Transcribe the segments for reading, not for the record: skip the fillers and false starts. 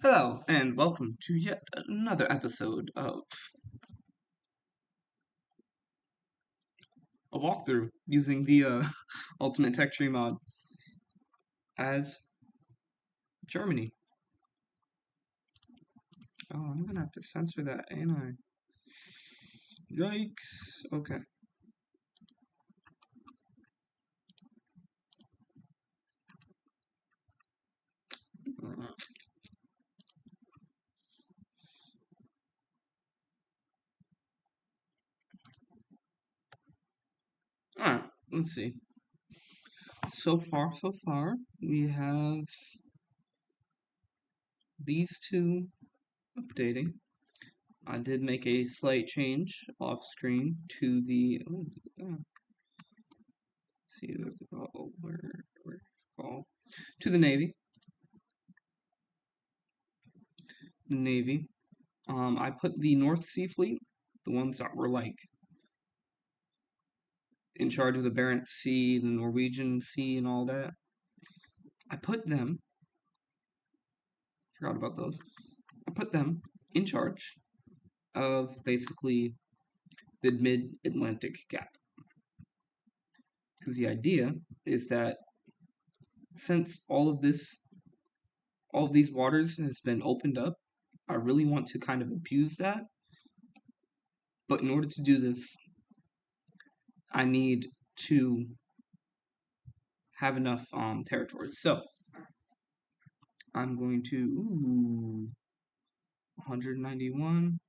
Hello, and welcome to yet another episode of a walkthrough using the Ultimate Tech Tree mod as Germany. Oh, I'm gonna have to censor that, ain't I? Yikes. Okay. Alright, let's see. So far, we have these two updating. I did make a slight change off screen to the. Oh, let's see, where's it called? Oh, where's it called? To the Navy. The Navy. I put the North Sea Fleet, the ones that were like in charge of the Barents Sea, the Norwegian Sea, and all that. I put them, forgot about those. I put them in charge of basically the mid Atlantic gap. Because the idea is that since all of these waters has been opened up, I really want to kind of abuse that. But in order to do this, I need to have enough territory. So I'm going to 191.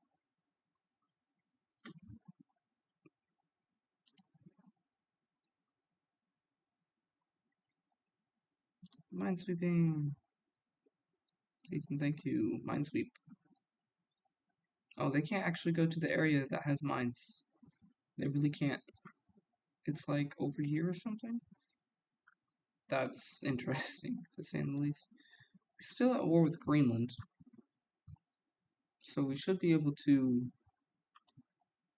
Minesweeping. Please and thank you. Minesweep. Oh, they can't actually go to the area that has mines. They really can't. It's like over here or something. That's interesting, to say the least. We're still at war with Greenland. So we should be able to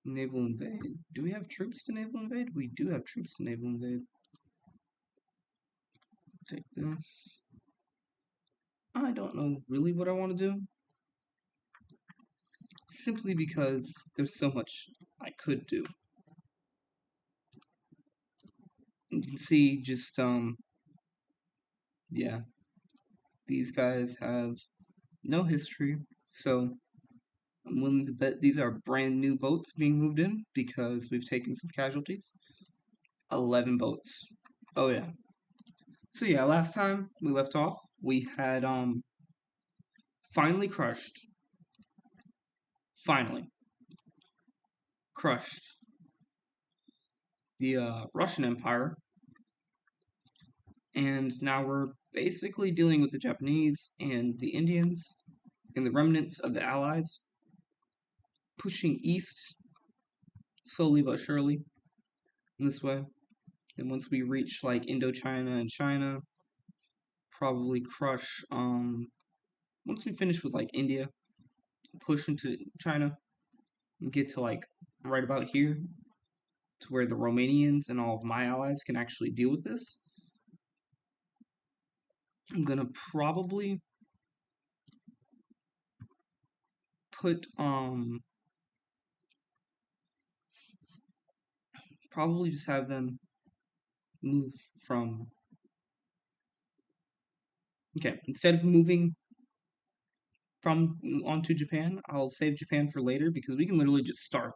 naval invade. Do we have troops to naval invade? We do have troops to naval invade. Take this. I don't know really what I want to do. Simply because there's so much I could do. You can see just, yeah, these guys have no history, so I'm willing to bet these are brand new boats being moved in because we've taken some casualties. 11 boats. Oh yeah. So yeah, last time we left off, we had finally crushed the Russian Empire, and now we're basically dealing with the Japanese and the Indians and the remnants of the Allies, pushing east slowly but surely in this way. And once we reach like Indochina and China, probably crush once we finish with like India, push into China and get to like right about here to where the Romanians and all of my allies can actually deal with this. I'm gonna probably put probably just have them move from okay, instead of moving from onto Japan, I'll save Japan for later because we can literally just starve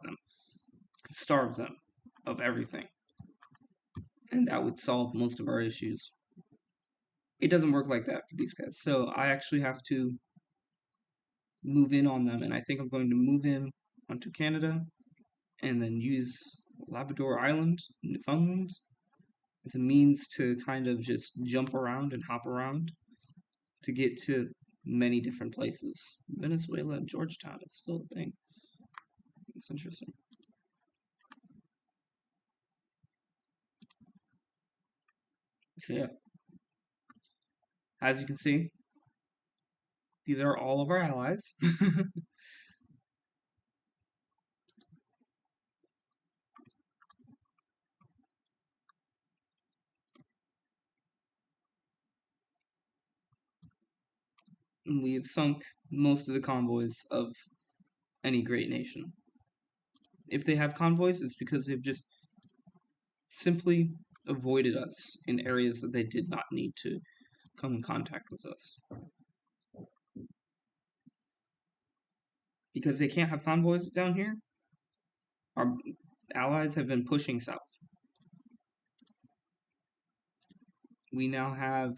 them of everything, and that would solve most of our issues. It doesn't work like that for these guys, so I actually have to move in on them, and I think I'm going to move in onto Canada and then use Labrador Island, Newfoundland, as a means to kind of just jump around and hop around to get to many different places. Venezuela and Georgetown is still a thing. It's interesting. So yeah, as you can see, these are all of our allies. And we have sunk most of the convoys of any great nation. If they have convoys, it's because they've just simply avoided us in areas that they did not need to come in contact with us. Because they can't have convoys down here, our allies have been pushing south. We now have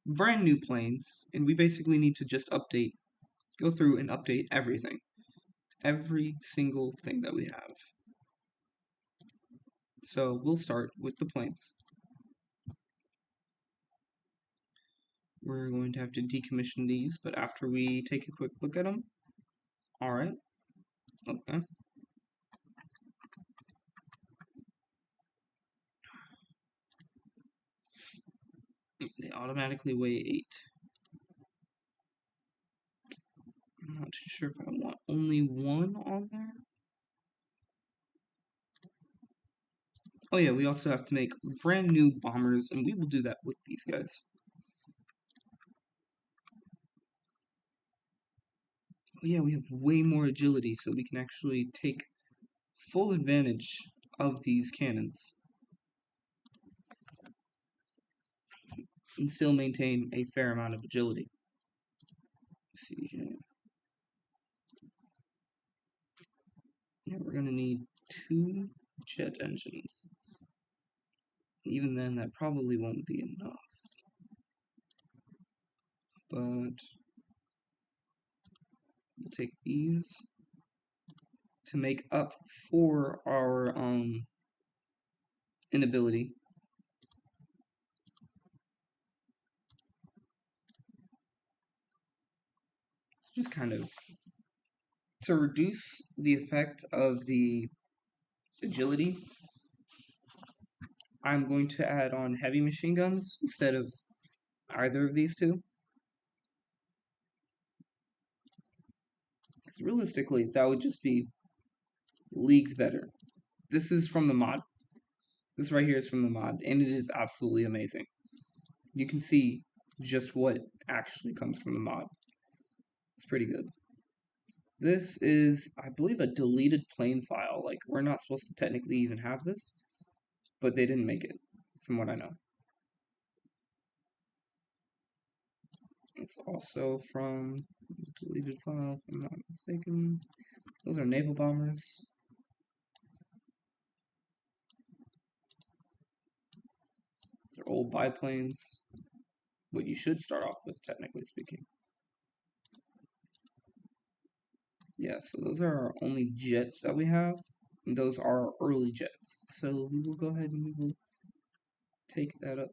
brand new planes, and we basically need to just go through and update everything. Every single thing that we have. So we'll start with the planes. We're going to have to decommission these, but after we take a quick look at them. Alright. Okay. They automatically weigh 8. I'm not too sure if I want only one on there. Oh yeah, we also have to make brand new bombers, and we will do that with these guys. Oh yeah, we have way more agility, so we can actually take full advantage of these cannons. And still maintain a fair amount of agility. Let's see here. Yeah, we're going to need 2 jet engines. Even then, that probably won't be enough. But we'll take these to make up for our inability. Just kind of to reduce the effect of the agility, I'm going to add on heavy machine guns instead of either of these two. Because realistically, that would just be leagues better. This is from the mod. This right here is from the mod, and it is absolutely amazing. You can see just what actually comes from the mod. It's pretty good. This is, I believe, a deleted plane file. Like, we're not supposed to technically even have this, but they didn't make it, from what I know. It's also from the deleted file, if I'm not mistaken. Those are naval bombers. They're old biplanes. What you should start off with, technically speaking. Yeah, so those are our only jets that we have. And those are our early jets. So we will go ahead and we will take that up.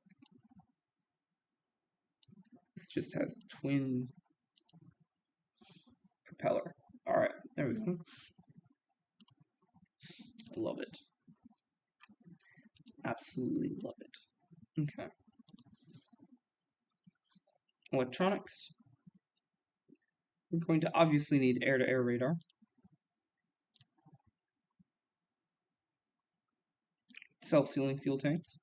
This just has twin propeller. Alright, there we go. I love it. Absolutely love it. Okay. Electronics. We're going to obviously need air-to-air radar. Self-sealing fuel tanks.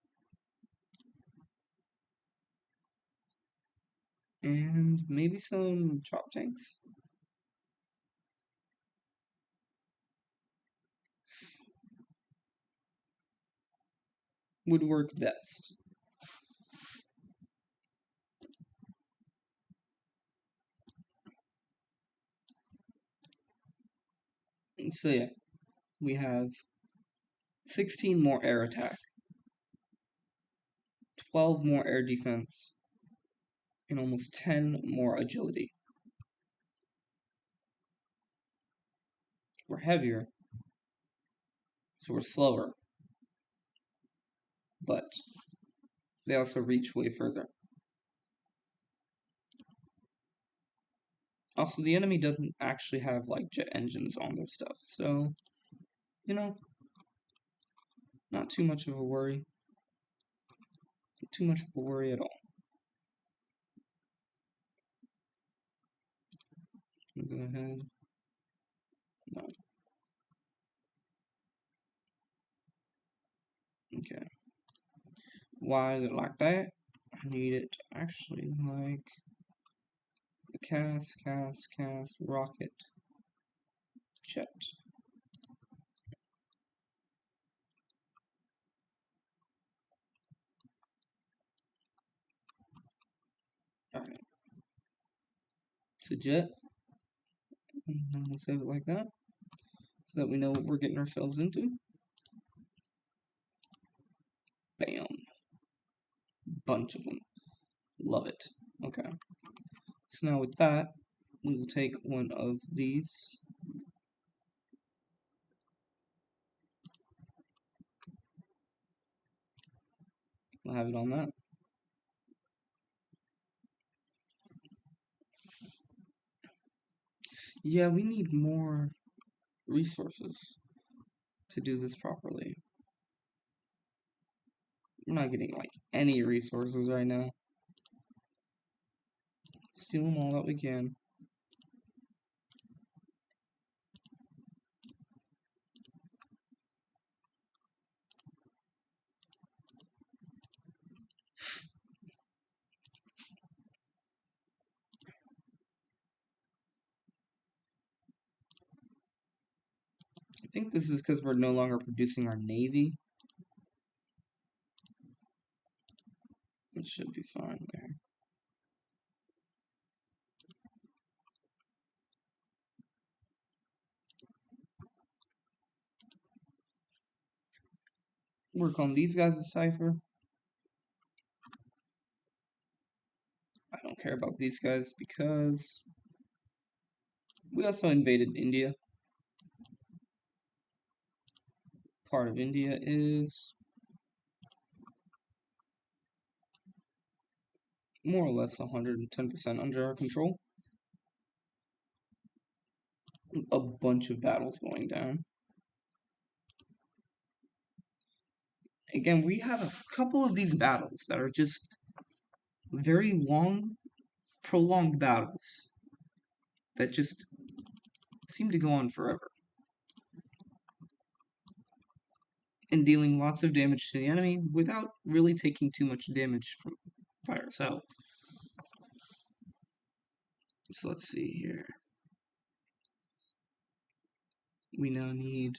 And maybe some chop tanks. Would work best. So yeah, we have 16 more air attack, 12 more air defense, and almost 10 more agility. We're heavier, so we're slower, but they also reach way further. Also, the enemy doesn't actually have like jet engines on their stuff, so you know, not too much of a worry. Not too much of a worry at all. Go ahead. No. Okay. Why is it like that? I need it actually like Cast, rocket, jet. Alright. It's a jet. And then we'll save it like that, so that we know what we're getting ourselves into. Bam. Bunch of them. Love it. Okay. So now with that, we will take one of these. We'll have it on that. Yeah, we need more resources to do this properly. We're not getting, like, any resources right now. Steal them all that we can. I think this is because we're no longer producing our navy. It should be fine there. Work on these guys' cipher. I don't care about these guys because we also invaded India. Part of India is more or less 110% under our control. A bunch of battles going down. Again, we have a couple of these battles that are just very long, prolonged battles that just seem to go on forever. And dealing lots of damage to the enemy without really taking too much damage from by ourselves. So let's see here. We now need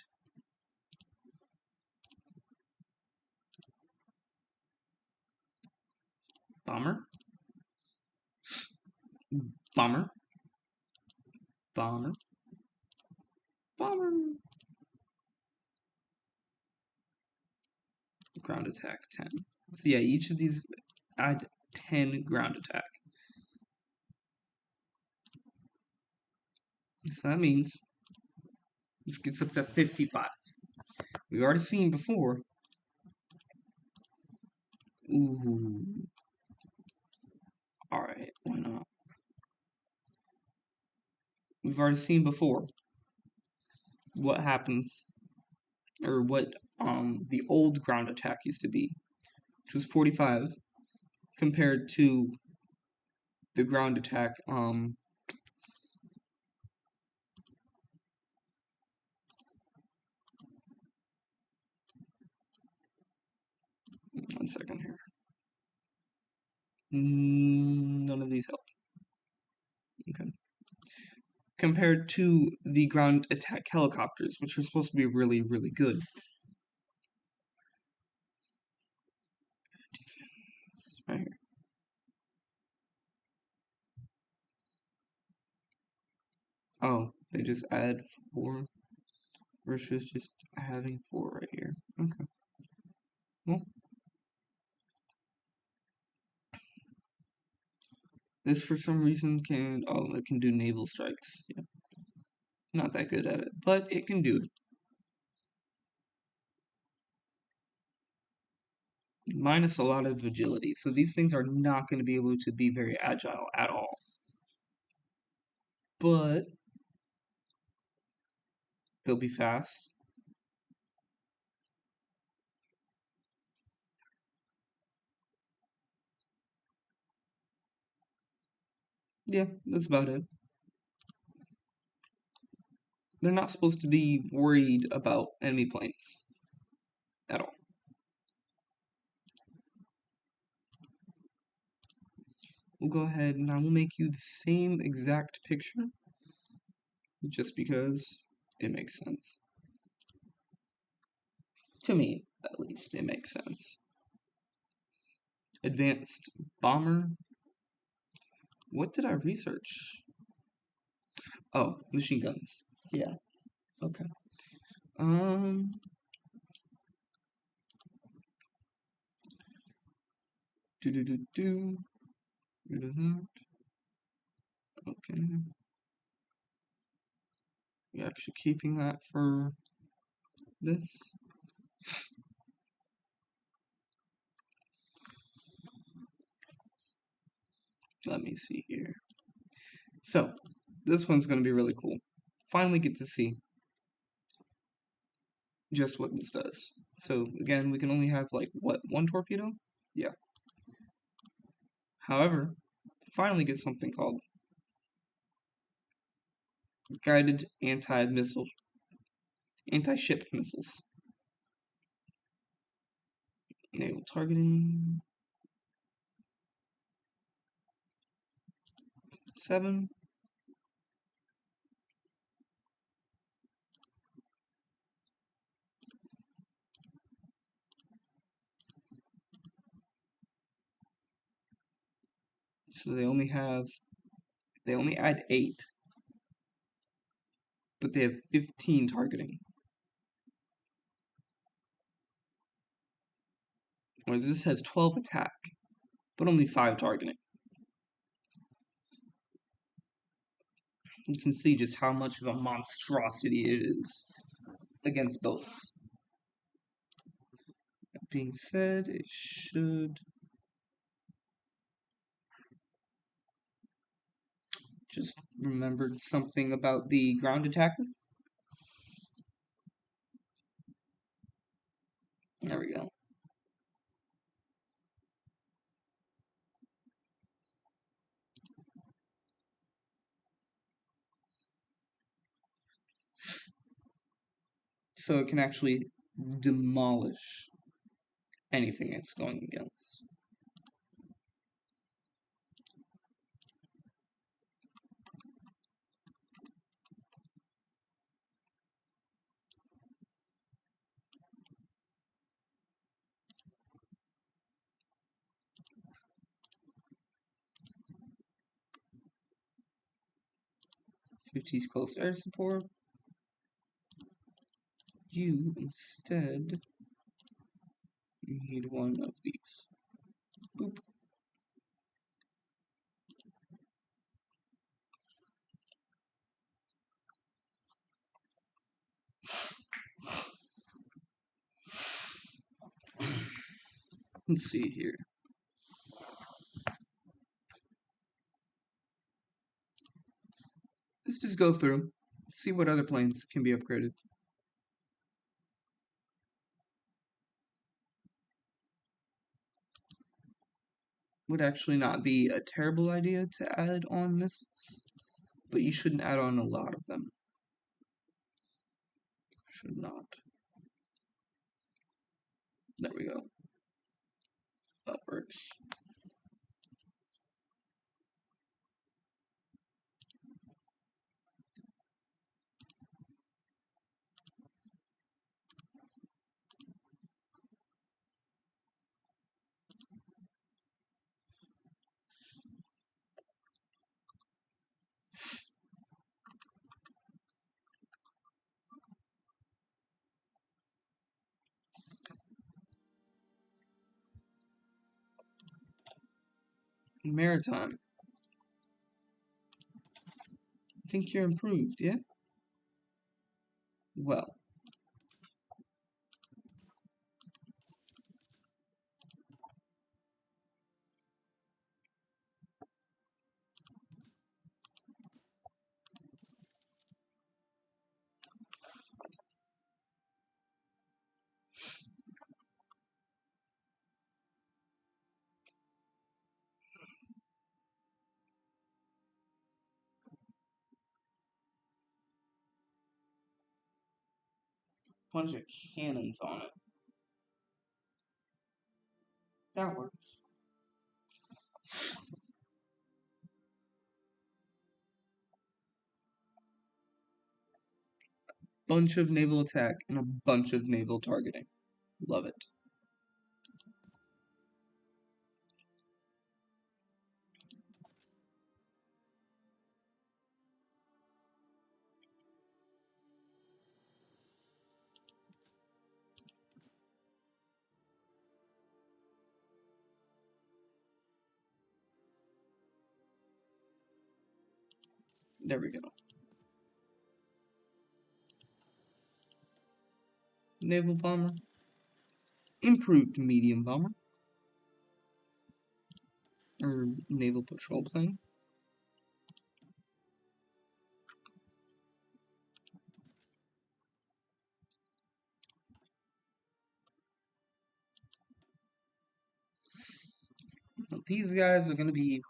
bomber, bomber, bomber, bomber. Ground attack 10. So yeah, each of these add 10 ground attack. So that means this gets up to 55. We've already seen before. Ooh. Alright, why not? We've already seen before what happens, or what the old ground attack used to be, which was 45, compared to the ground attack, 1 second here. None of these help. Okay. Compared to the ground attack helicopters, which are supposed to be really, really good. Defense, right here. Oh, they just add 4 versus just having 4 right here. Okay. Well, this for some reason can, oh, it can do naval strikes. Yeah. Not that good at it, but it can do it. Minus a lot of agility, so these things are not going to be able to be very agile at all. But they'll be fast. Yeah, that's about it. They're not supposed to be worried about enemy planes at all. we'll go ahead and I will make you the same exact picture just because it makes sense. To me, at least, it makes sense. Advanced bomber. What did I research? Oh, machine guns. Yeah. Okay. Um. Do do do do. Rid of that. Okay. We're actually keeping that for this. Let me see here. So, this one's going to be really cool. Finally get to see just what this does. So, again, we can only have, like, what, one torpedo? Yeah. However, finally get something called guided anti-ship missiles. Naval targeting 7. So they only add 8, but they have 15 targeting. Whereas this has 12 attack, but only 5 targeting. You can see just how much of a monstrosity it is against boats. That being said, it should just remembered something about the ground attacker. There we go. So it can actually demolish anything it's going against. '50s close air support. You instead need one of these. Boop. Let's see here. Let's just go through, see what other planes can be upgraded. Would actually not be a terrible idea to add on missiles, but you shouldn't add on a lot of them. Should not. There we go. That works. Maritime. Think you're improved, yeah? Well. Bunch of cannons on it. That works. bunch of naval attack and a bunch of naval targeting. Love it. There we go. Naval bomber. Improved medium bomber. Or naval patrol plane. These guys are going to be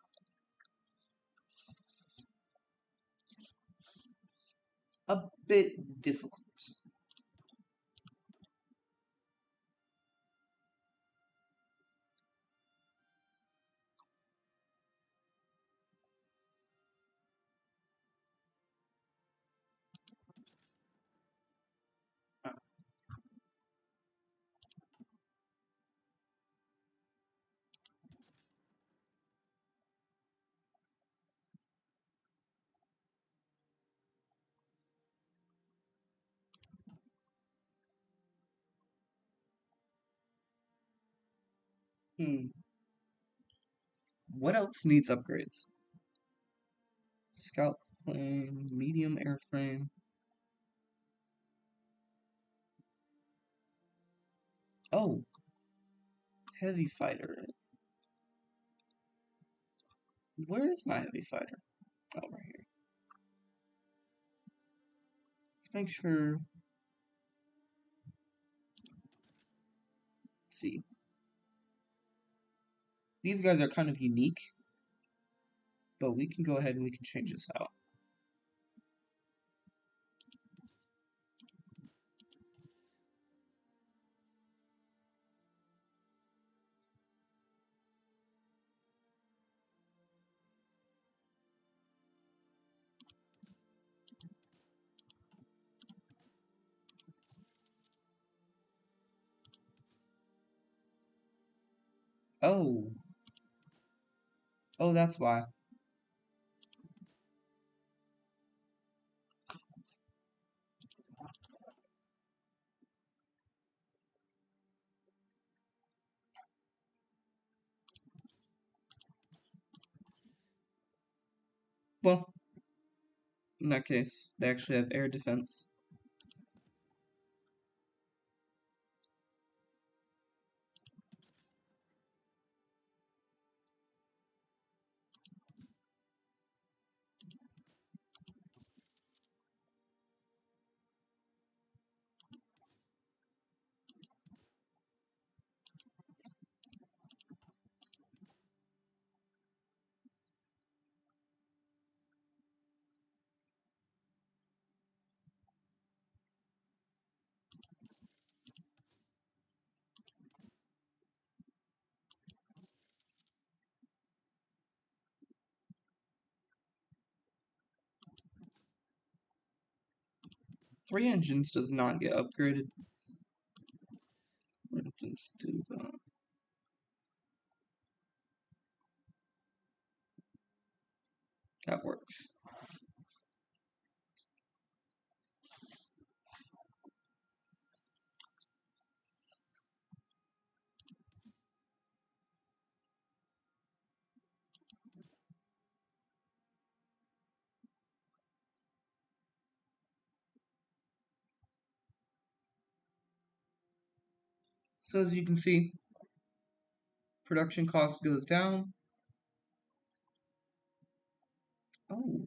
a bit difficult. What else needs upgrades? Scout plane, medium airframe. Oh, heavy fighter. Where is my heavy fighter? Oh, right here. Let's make sure. Let's see. These guys are kind of unique, but we can go ahead and we can change this out. Oh. Oh, that's why. Well, in that case, they actually have air defense. Three engines does not get upgraded. Let's do that. That works. So as you can see, production cost goes down. Oh,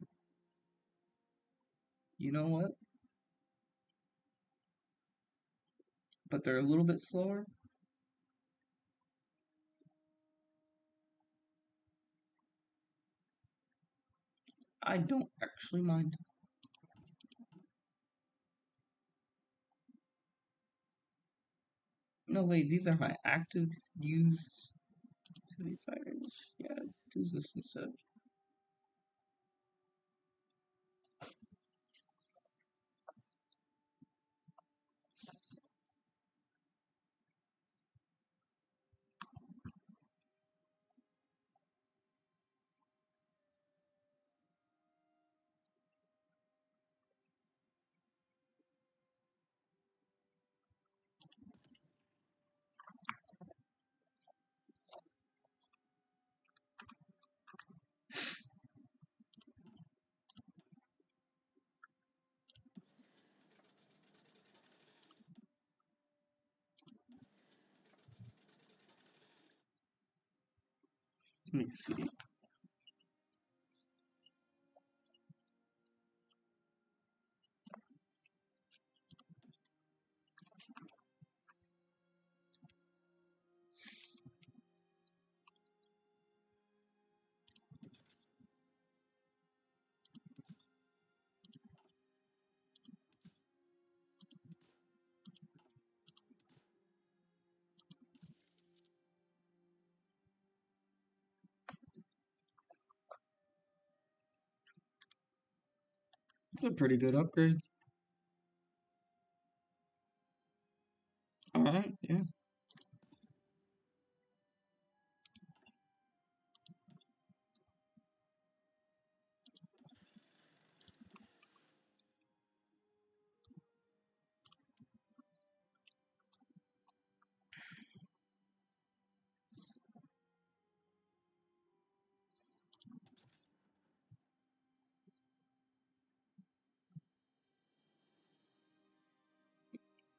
you know what? But they're a little bit slower. I don't actually mind. No, wait, these are my active used heavy fighters. Yeah, do this instead. Let me see. It's a pretty good upgrade. Alright, yeah.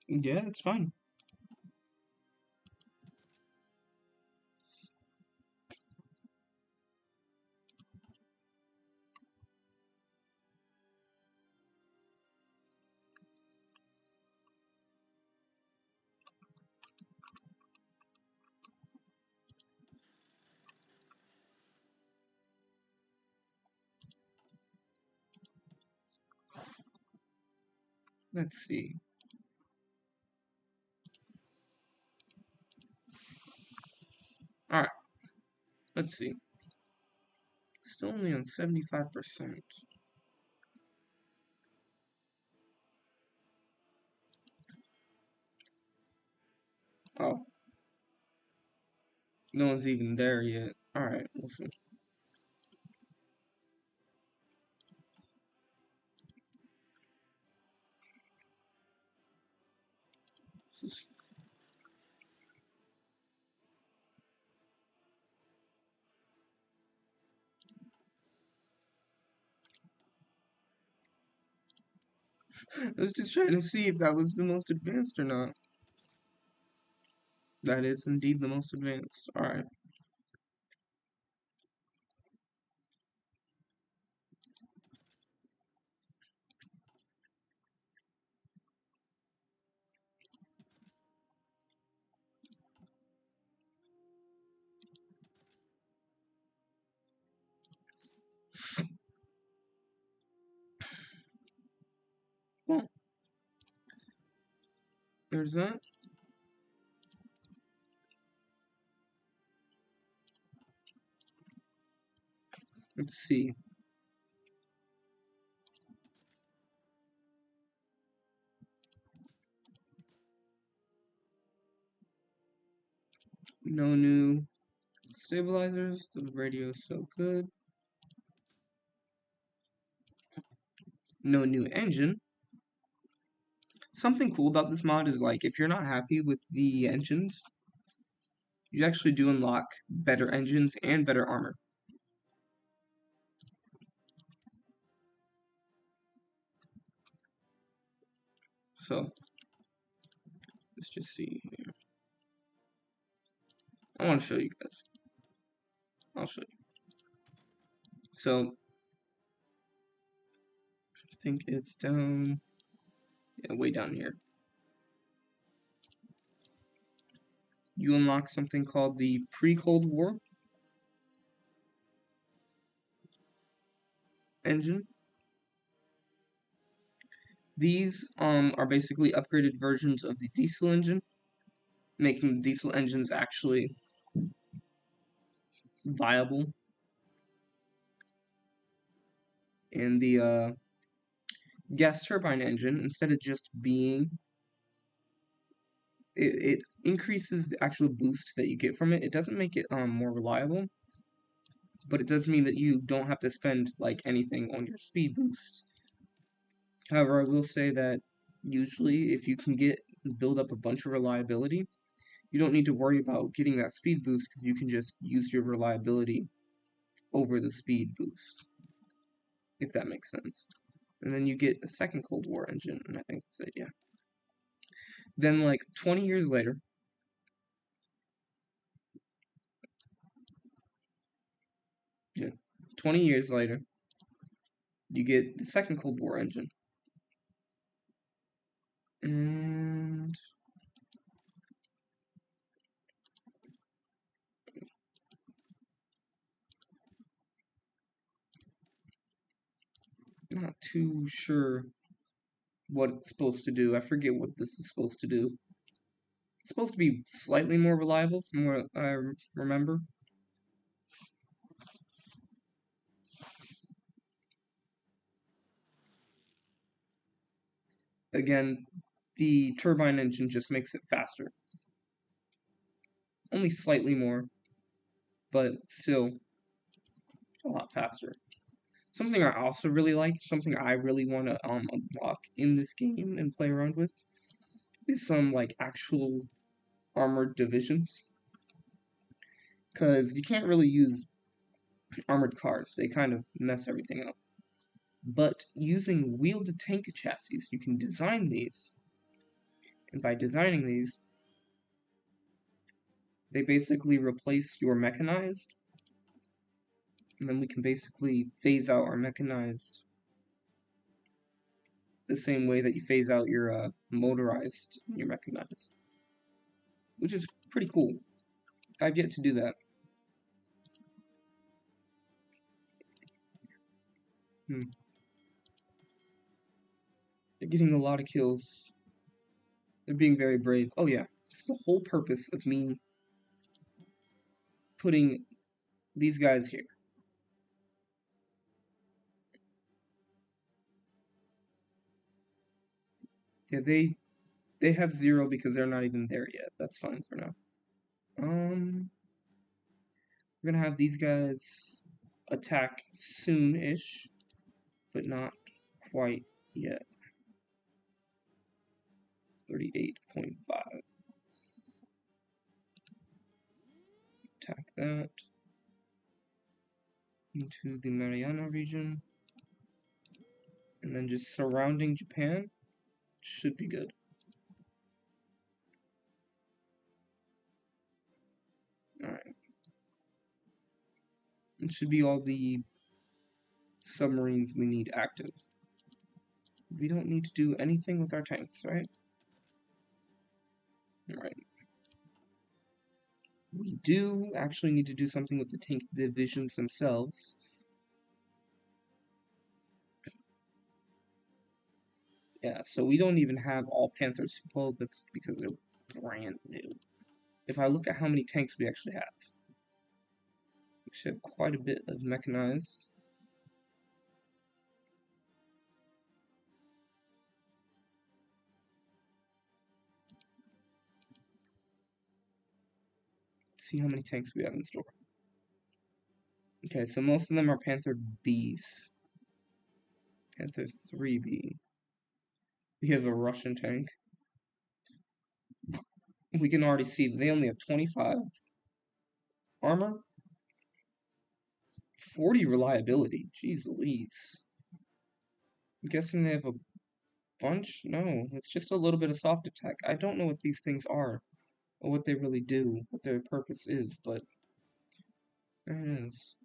Yeah, it's fine. Let's see. Alright, let's see. Still only on 75%. Oh, no one's even there yet. Alright, we'll see. I was just trying to see if that was the most advanced or not. That is indeed the most advanced. Alright. Well, there's that. Let's see. No new stabilizers. The radio is so good. No new engine. Something cool about this mod is like if you're not happy with the engines, you actually do unlock better engines and better armor. So let's just see here. I want to show you guys. I'll show you. So I think it's down, yeah, way down here. You unlock something called the pre-Cold War engine. These are basically upgraded versions of the diesel engine, making the diesel engines actually viable. And the gas turbine engine, instead of just being, it increases the actual boost that you get from it. It doesn't make it more reliable, but it does mean that you don't have to spend like anything on your speed boost. However, I will say that usually if you can build up a bunch of reliability, you don't need to worry about getting that speed boost because you can just use your reliability over the speed boost, if that makes sense. And then you get a second Cold War engine, and I think that's it, yeah. Then, like, 20 years later, 20 years later, you get the second Cold War engine. And not too sure what it's supposed to do. I forget what this is supposed to do. It's supposed to be slightly more reliable from what I remember. Again, the turbine engine just makes it faster. Only slightly more, but still a lot faster. Something I also really like, something I really want to unlock in this game and play around with, is some like actual armored divisions. Because you can't really use armored cars, they kind of mess everything up. But using wheeled tank chassis, you can design these. And by designing these, they basically replace your mechanized. And then we can basically phase out our mechanized the same way that you phase out your motorized and your mechanized. Which is pretty cool. I've yet to do that. They're getting a lot of kills. They're being very brave. Oh yeah, it's the whole purpose of me putting these guys here. Yeah, they have 0 because they're not even there yet. That's fine for now. We're gonna have these guys attack soon-ish, but not quite yet. 38.5. Attack that into the Mariana region, and then just surrounding Japan should be good. Alright. It should be all the submarines we need active. We don't need to do anything with our tanks, right? Alright. We do actually need to do something with the tank divisions themselves. Yeah, so we don't even have all Panthers. Well, that's because they're brand new. If I look at how many tanks we actually have, we should have quite a bit of mechanized. Let's see how many tanks we have in store. Okay, so most of them are Panther Bs. Panther 3B. We have a Russian tank. We can already see that they only have 25 armor, 40 reliability. Jeez Louise. I'm guessing they have a bunch? No, it's just a little bit of soft attack. I don't know what these things are, or what they really do, what their purpose is, but there it is.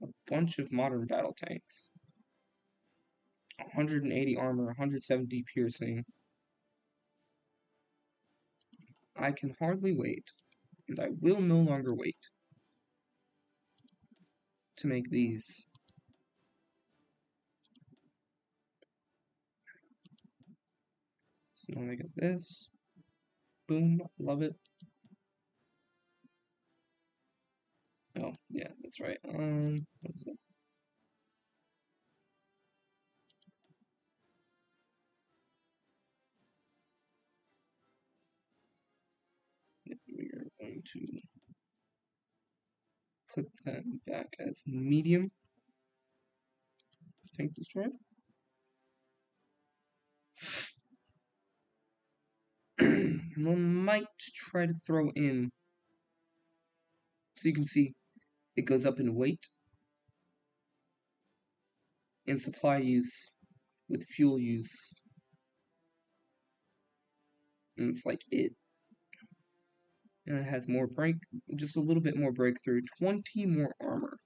A bunch of modern battle tanks. 180 armor, 170 piercing. I can hardly wait, and I will no longer wait to make these. So now I get this. Boom, love it. Oh, yeah, that's right. What is it? We are going to put that back as medium. Tank destroyed. We might try to throw in, so you can see it goes up in weight and supply use with fuel use. And it's like it. And it has more break, just a little bit more breakthrough, 20 more armor.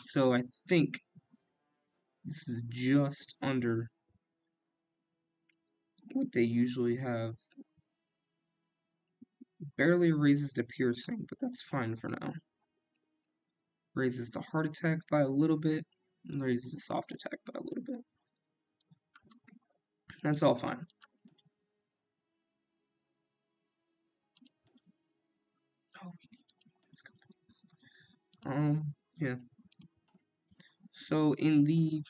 So I think this is just under what they usually have. Barely raises the piercing, but that's fine for now. Raises the hard attack by a little bit, and raises the soft attack by a little bit. That's all fine. Oh, we need these companies. Yeah. So in the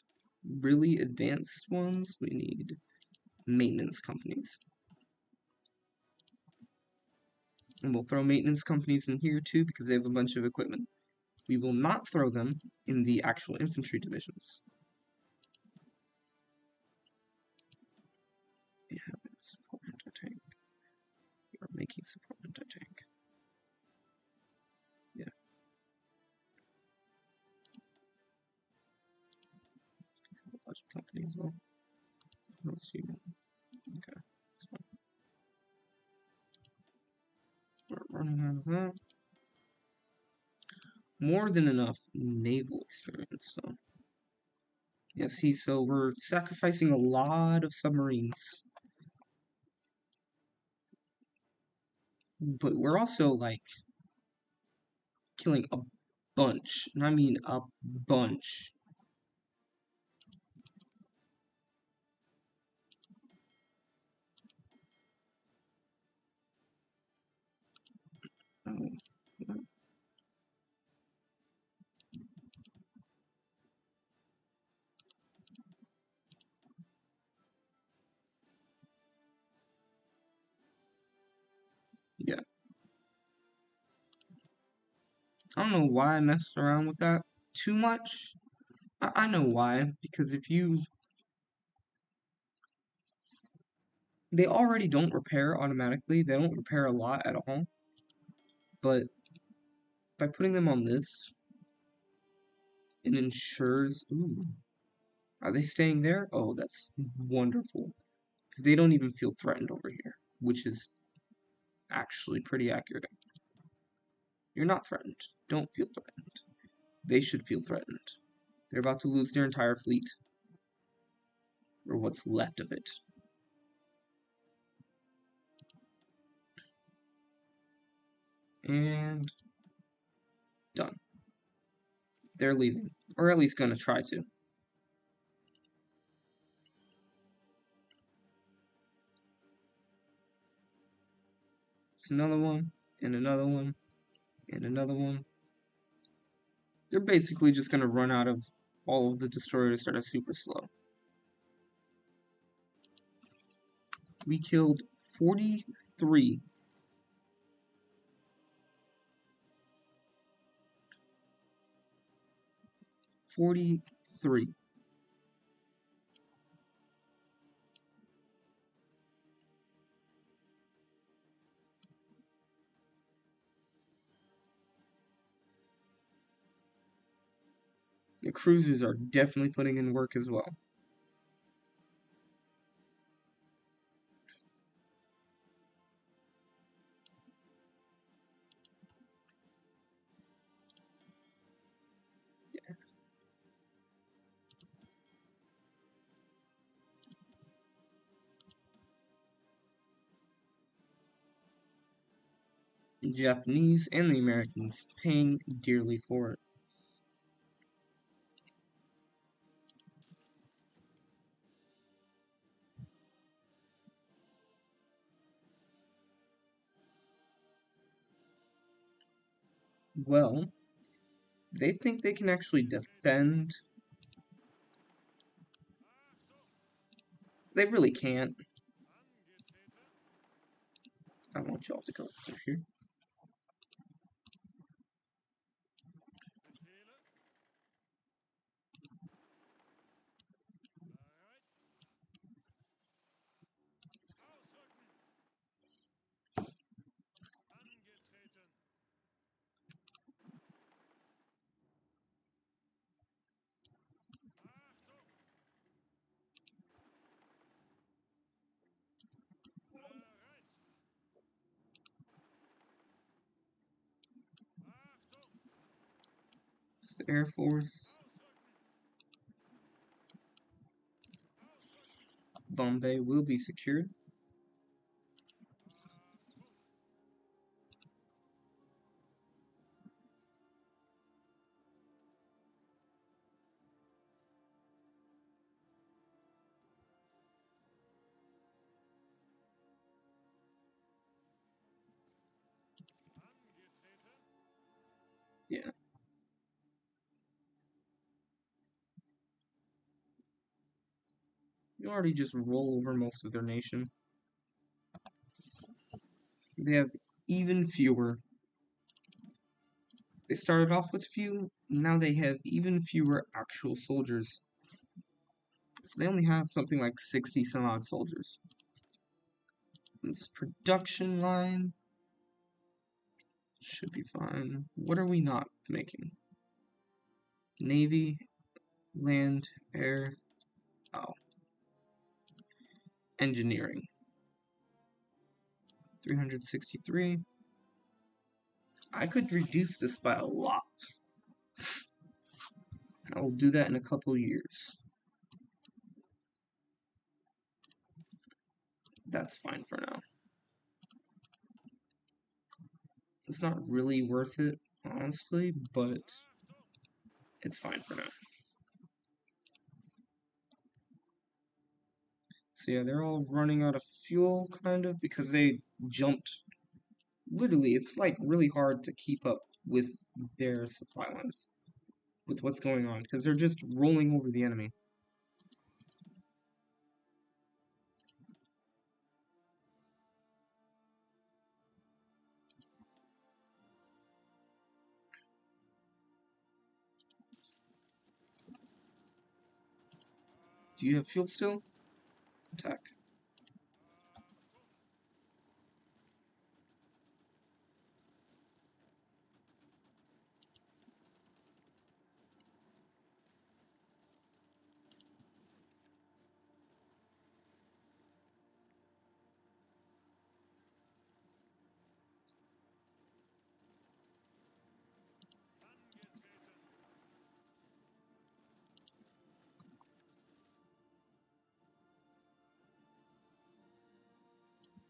really advanced ones, we need maintenance companies. And we'll throw maintenance companies in here too because they have a bunch of equipment. We will not throw them in the actual infantry divisions. We have a support anti-tank. We are making support anti-tank. Yeah. Logic company as well. Let's see. Okay, that's fine. We're running out of that. More than enough naval experience, so. Yeah, see, so we're sacrificing a lot of submarines. But we're also, like, killing a bunch. And I mean a bunch. Oh, yeah. Yeah. I don't know why I messed around with that too much. I know why. Because if you... They already don't repair automatically. They don't repair a lot at all. But by putting them on this, it ensures... Ooh. Are they staying there? Oh, that's wonderful. Because they don't even feel threatened over here. Which is actually pretty accurate. You're not threatened. Don't feel threatened. They should feel threatened. They're about to lose their entire fleet. Or what's left of it. And done. They're leaving. Or at least gonna try to. It's another one, and another one, and another one. They're basically just gonna run out of all of the destroyers that are super slow. We killed 43. "43. The cruisers are definitely putting in work as well. The Japanese and the Americans paying dearly for it. Well, they think they can actually defend. They really can't. I want y'all to go over here. The Air Force. Bombay will be secured. Yeah. You already just roll over most of their nation. They have even fewer. They started off with few, now they have even fewer actual soldiers. So they only have something like 60 some odd soldiers. This production line should be fine. What are we not making? Navy, land, air, oh. Engineering. 363. I could reduce this by a lot. I will do that in a couple years. That's fine for now. It's not really worth it, honestly, but it's fine for now. So yeah, they're all running out of fuel, kind of, because they jumped. Literally, it's like really hard to keep up with their supply lines, with what's going on, because they're just rolling over the enemy. Do you have fuel still? Attack.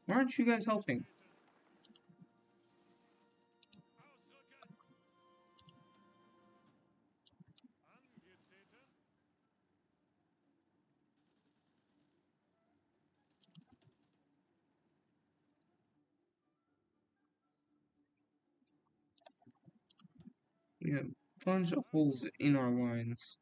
Why aren't you guys helping? We have a bunch of holes in our lines.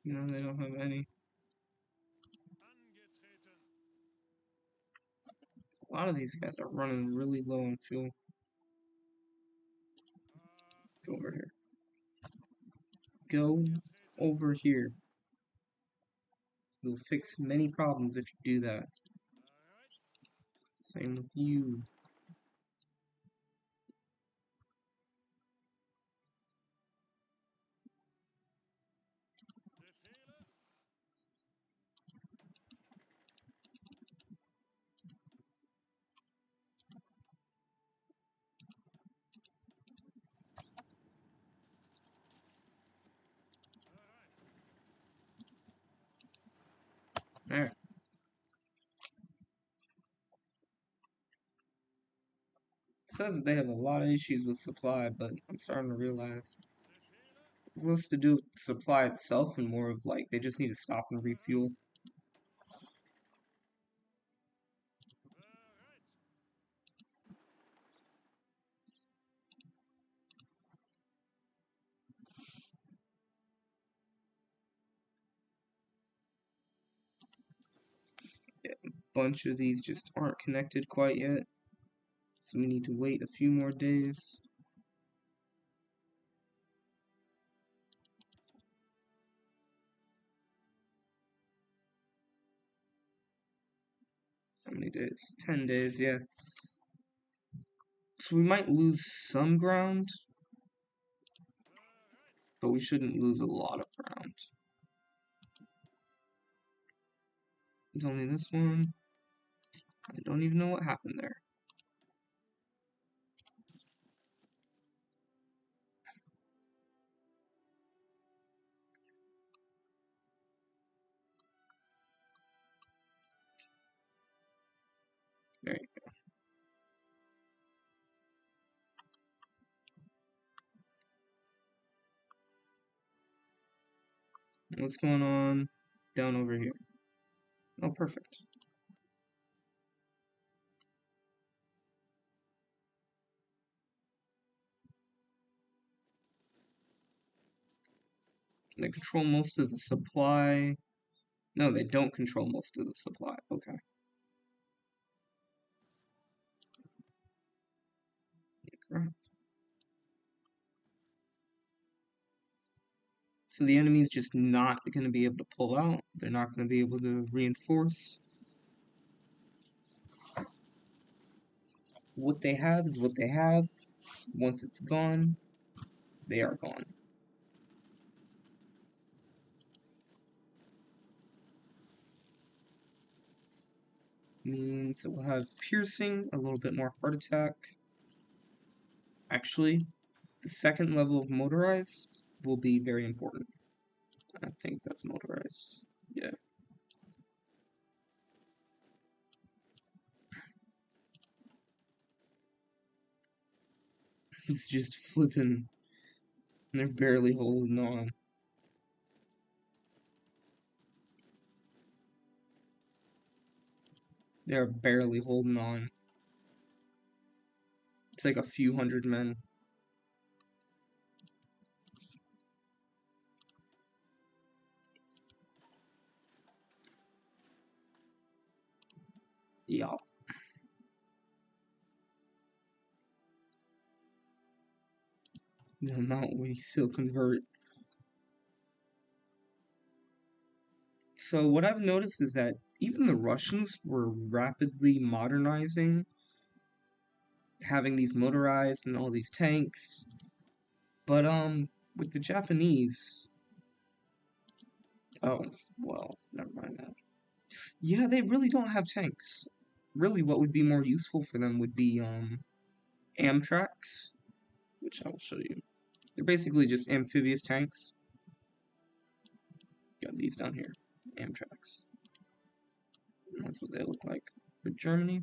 No, they don't have any. A lot of these guys are running really low on fuel. Go over here. Go over here. You'll fix many problems if you do that. Same with you. Alright. It says that they have a lot of issues with supply, but I'm starting to realize it's less to do with supply itself and more of like they just need to stop and refuel. Yeah, a bunch of these just aren't connected quite yet. So we need to wait a few more days. How many days? 10 days, yeah. So we might lose some ground, but we shouldn't lose a lot of ground. It's only this one. I don't even know what happened there. There you go. What's going on down over here? Oh, perfect. They control most of the supply. No, they don't control most of the supply. Okay. Correct. So the enemy's just not going to be able to pull out. They're not going to be able to reinforce. What they have is what they have. Once it's gone, they are gone. Means that we'll have piercing, a little bit more heart attack. Actually, the second level of motorized will be very important. I think that's motorized. Yeah. It's just flipping. And they're barely holding on. They're barely holding on. It's like a few hundred men. Yeah. The amount we still convert. So what I've noticed is that even the Russians were rapidly modernizing, having these motorized and all these tanks. But with the Japanese, oh well, never mind that. Yeah, they really don't have tanks. Really, what would be more useful for them would be Amtraks, which I will show you. They're basically just amphibious tanks. Got these down here, Amtraks. And that's what they look like for Germany.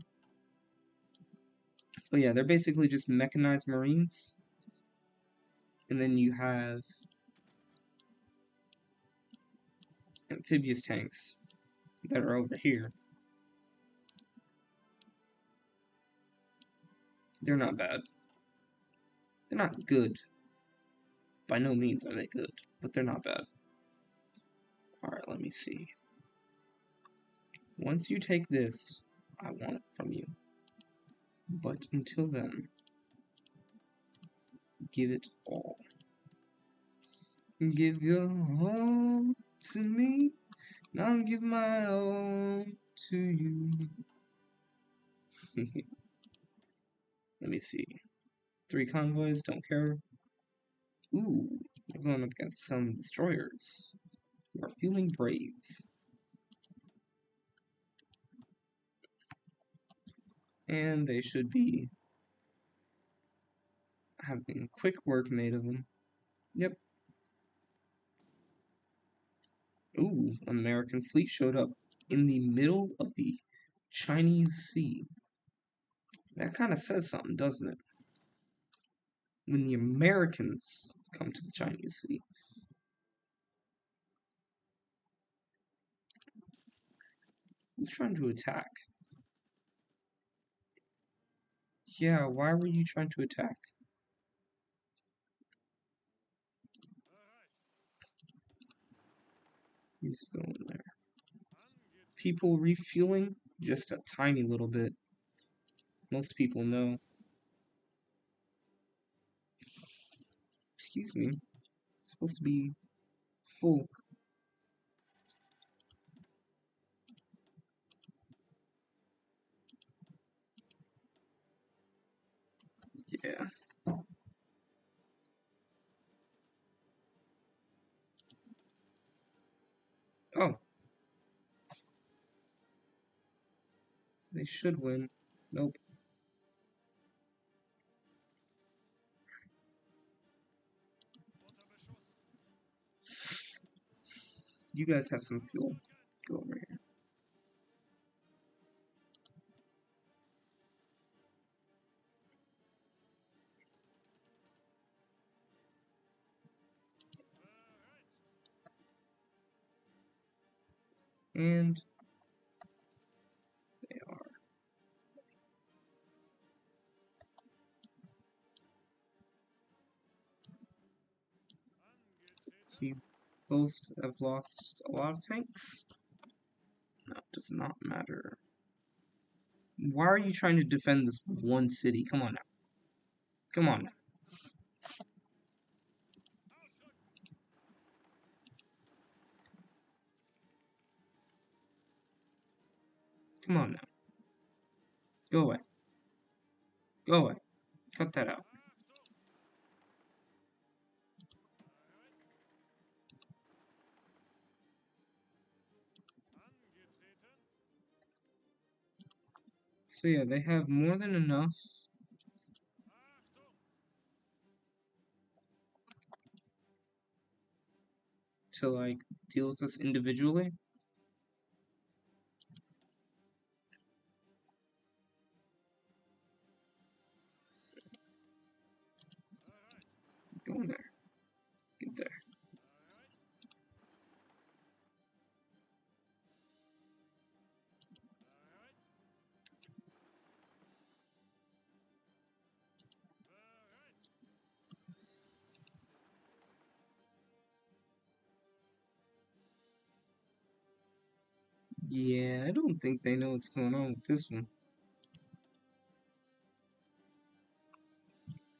But yeah, they're basically just mechanized marines. And then you have amphibious tanks that are over here. They're not bad. They're not good. By no means are they good, but they're not bad. Alright, let me see. Once you take this, I want it from you. But until then, give it all. Give your all to me, and I'll give my all to you. Let me see. 3 convoys, don't care. Ooh, we're going up against some destroyers. You are feeling brave. And they should be having quick work made of them. Yep. Ooh, American fleet showed up in the middle of the Chinese Sea. That kind of says something, doesn't it? When the Americans come to the Chinese Sea. Who's trying to attack? Yeah, why were you trying to attack? Who's going there? People refueling? Just a tiny little bit. Most people know. Excuse me. It's supposed to be full. Yeah. Oh, they should win. Nope. You guys have some fuel. Go over here. And they are. So you both have lost a lot of tanks? No, it does not matter. Why are you trying to defend this one city? Come on now. Come on now. Come on now. Go away. Go away. Cut that out. So yeah, they have more than enough to like deal with us individually. Go in there. Get there. Yeah, I don't think they know what's going on with this one.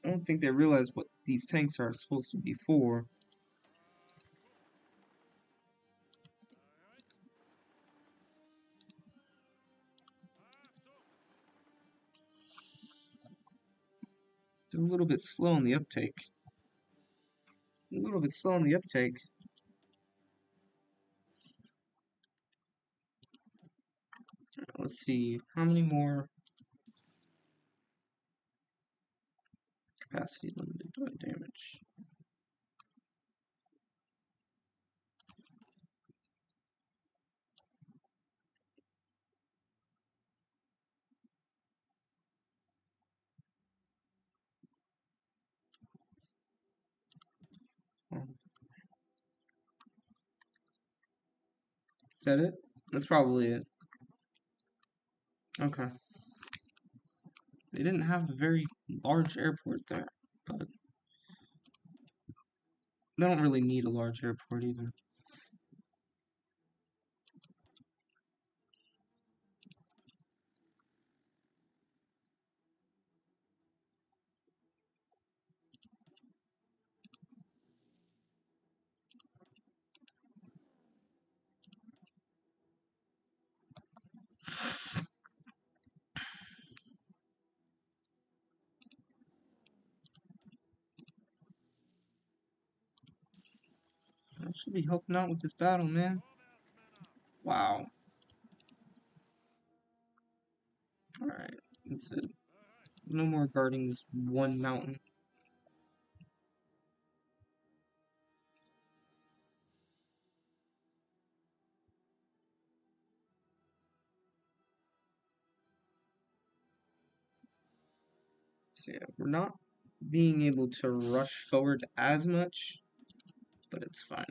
I don't think they realize what these tanks are supposed to be for. They're a little bit slow on the uptake. A little bit slow on the uptake. Let's see, how many more capacity limited do I damage? Oh, is that it? That's probably it. Okay. They didn't have a very large airport there, but they don't really need a large airport either. I should be helping out with this battle, man. Wow. Alright, that's it. No more guarding this one mountain. So yeah, we're not being able to rush forward as much, but it's fine.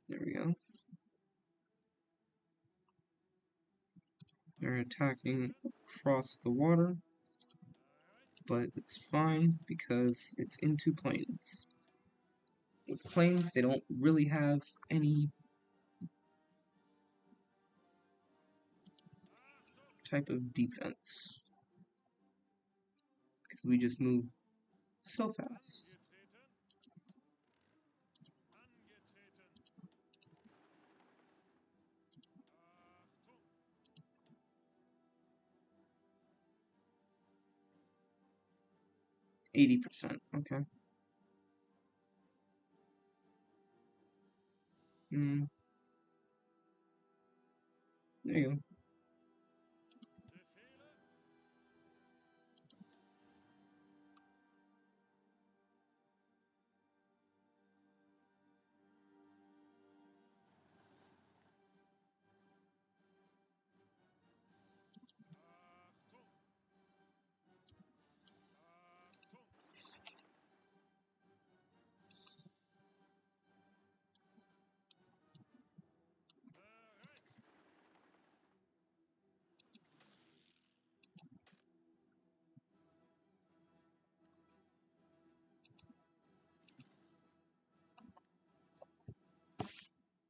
There we go. They're attacking across the water. but it's fine because it's into planes. With planes, they don't really have any type of defense because we just move so fast. 80%. Okay. There you go.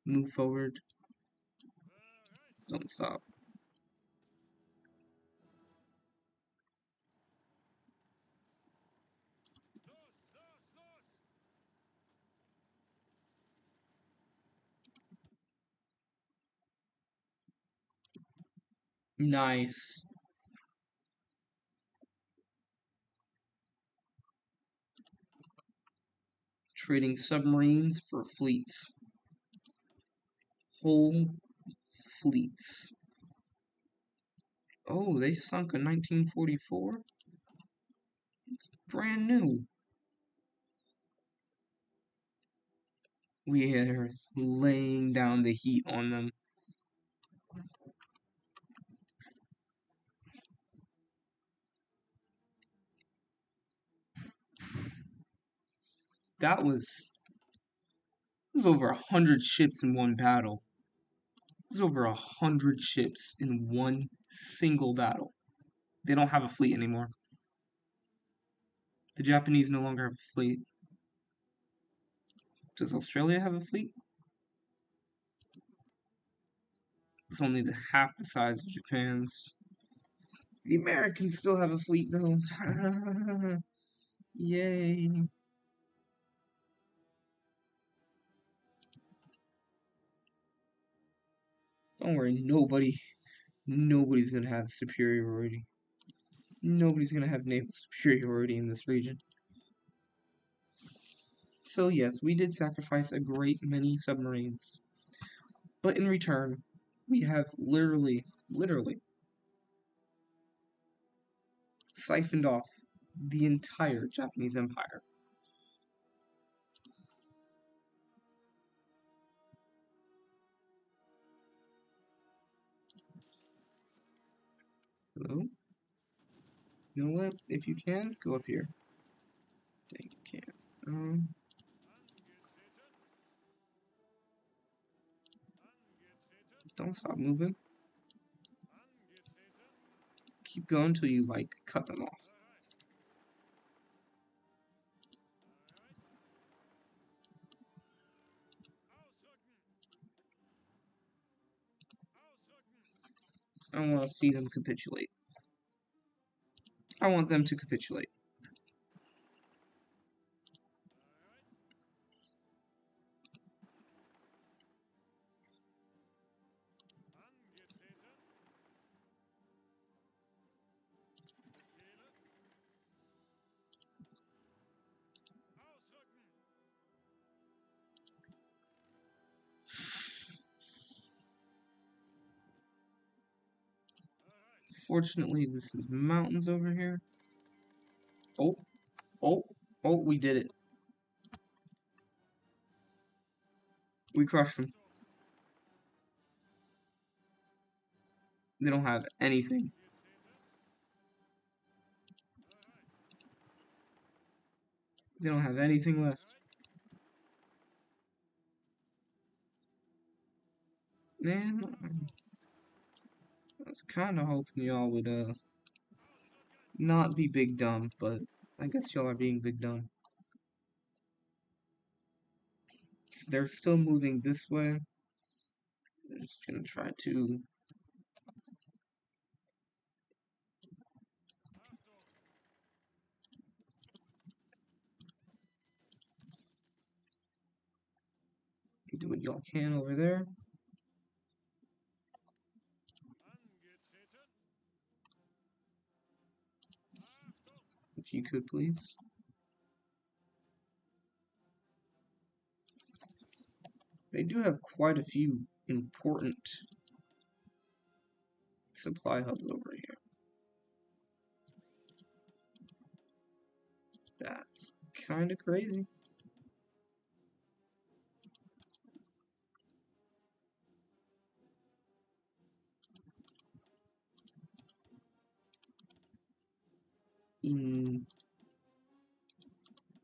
Move forward. Don't stop. Nice. Trading submarines for fleets. Whole fleets. Oh, they sunk a 1944? Brand new. We are laying down the heat on them. That was over 100 ships in one battle. There's over 100 ships in one single battle. They don't have a fleet anymore. The Japanese no longer have a fleet. Does Australia have a fleet? It's only half the size of Japan's. The Americans still have a fleet, though. Yay. Don't worry, nobody's gonna have superiority. Nobody's gonna have naval superiority in this region. So yes, we did sacrifice a great many submarines. But in return, we have literally siphoned off the entire Japanese Empire. Hello? You know what? If you can, go up here. Dang, you can't. Don't stop moving. Keep going until you, like, cut them off. I want to see them capitulate. I want them to capitulate. Fortunately, this is mountains over here. Oh, oh, oh, we did it. We crushed them. They don't have anything. They don't have anything left. Man, I was kind of hoping y'all would not be big dumb, but I guess y'all are being big dumb. So they're still moving this way. They're just gonna try to do what y'all can over there. If you could, please. They do have quite a few important supply hubs over here. That's kind of crazy. In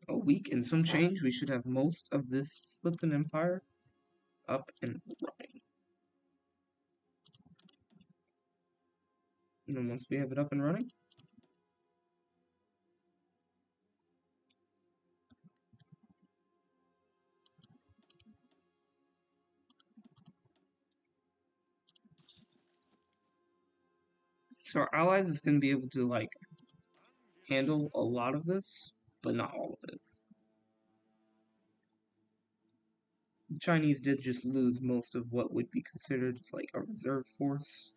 a week and some change, we should have most of this flippin' empire up and running. And then once we have it up and running, so our allies is going to be able to like handle a lot of this, but not all of it. The Chinese did just lose most of what would be considered like a reserve force.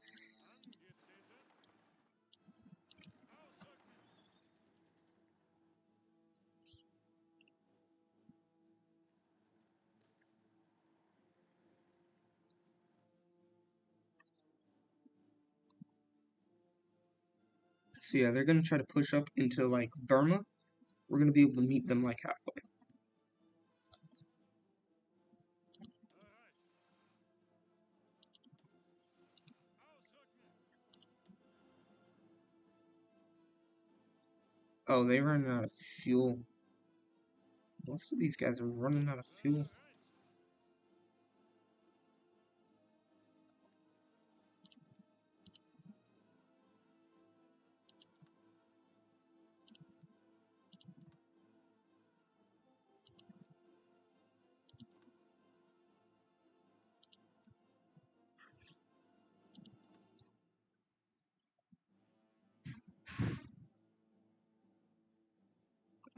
So yeah, they're going to try to push up into like Burma. We're going to be able to meet them like halfway. Oh, they ran out of fuel. Most of these guys are running out of fuel.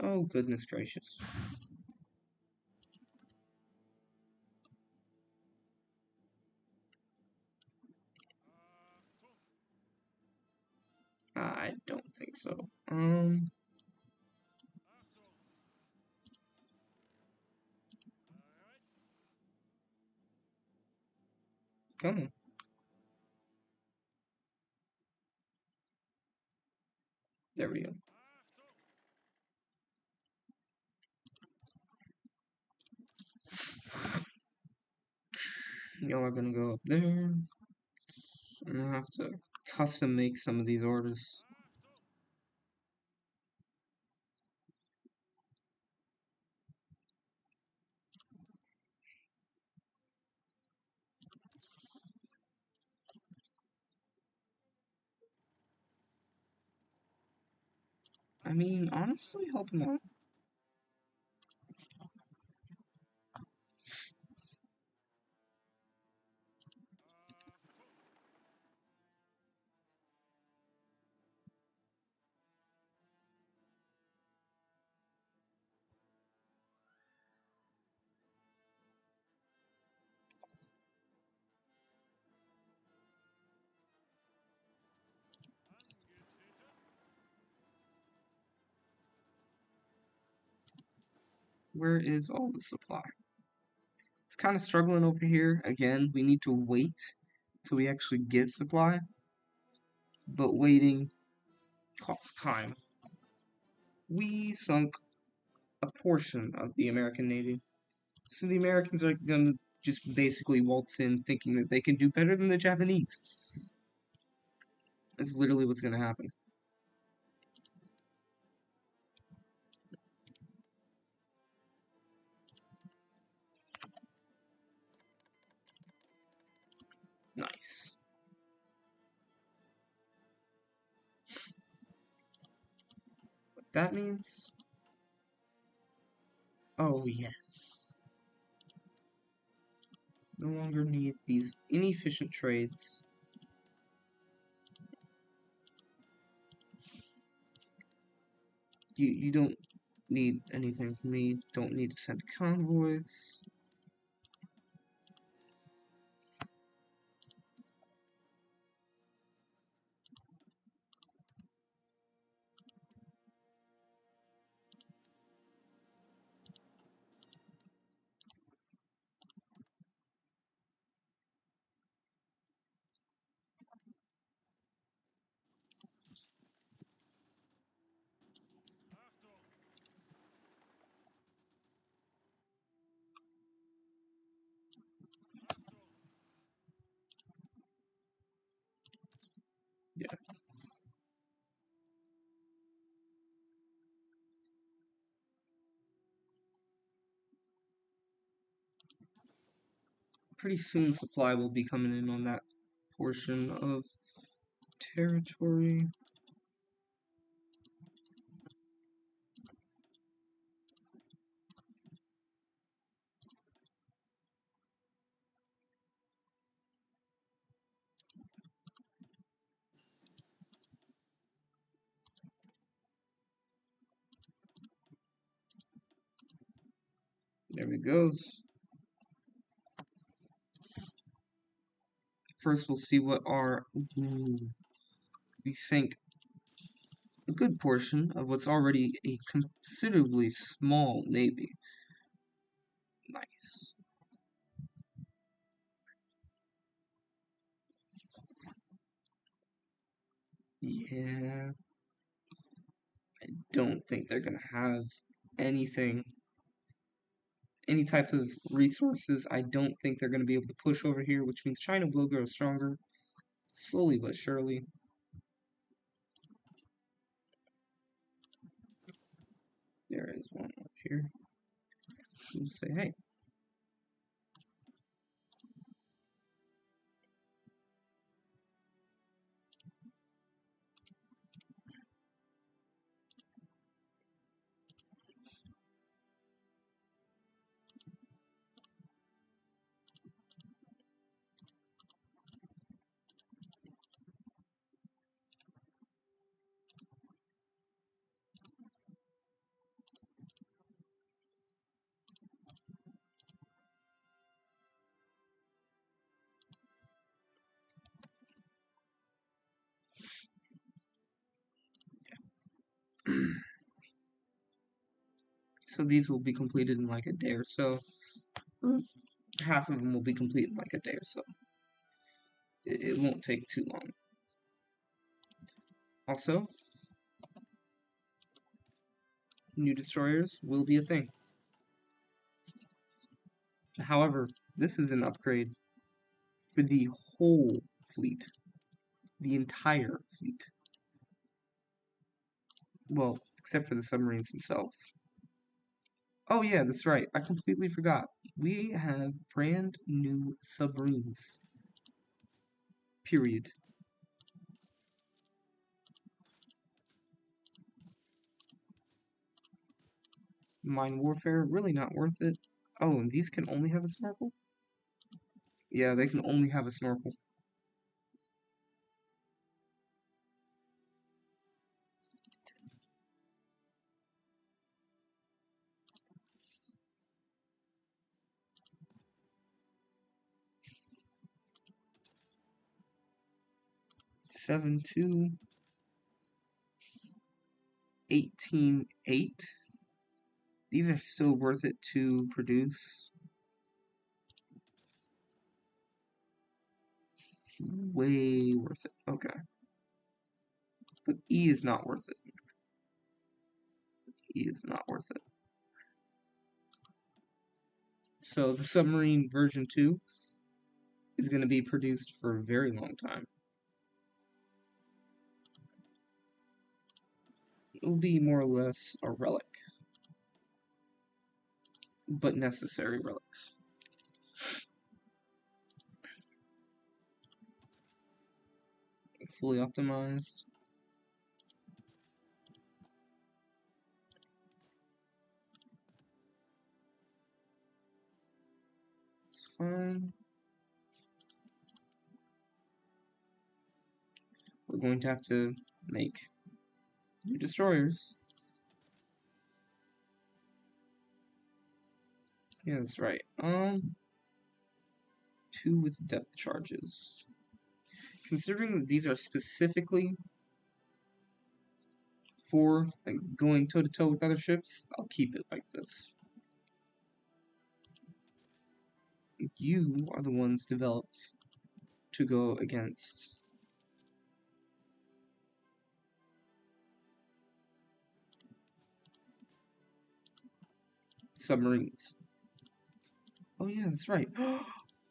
Oh, goodness gracious. I don't think so. Come on. There we go. Y'all are gonna go up there. I'm gonna have to custom make some of these orders. I mean, honestly, help them out. Where is all the supply? It's kind of struggling over here. Again, we need to wait till we actually get supply. But waiting costs time. We sunk a portion of the American Navy. So the Americans are gonna just basically waltz in thinking that they can do better than the Japanese. That's literally what's gonna happen. Nice. That means... Oh, yes. No longer need these inefficient trades. You don't need anything from me. Don't need to send convoys. Yeah. Pretty soon supply will be coming in on that portion of territory. There it goes. First, we'll see what our... we sank a good portion of what's already a considerably small navy. Nice. Yeah. I don't think they're gonna have anything, any type of resources. I don't think they're gonna be able to push over here, which means China will grow stronger, slowly but surely. There is one up here. We'll say, hey. So these will be completed in like a day or so. Half of them will be complete in like a day or so. It won't take too long. Also, new destroyers will be a thing. However, this is an upgrade for the whole fleet. The entire fleet. Well, except for the submarines themselves. Oh yeah, that's right. I completely forgot. We have brand new submarines. Period. Mine warfare, really not worth it. Oh, and these can only have a snorkel? Yeah, they can only have a snorkel. Seven two 18.8. These are still worth it to produce. Way worth it. Okay. But E is not worth it. E is not worth it. So the submarine version 2 is going to be produced for a very long time. It will be more or less a relic. But necessary relics. Fully optimized. fine. We're going to have to make new destroyers. Yeah, that's right. 2 with depth charges. Considering that these are specifically for like, going toe-to-toe with other ships, I'll keep it like this. You are the ones developed to go against submarines. Oh yeah, that's right.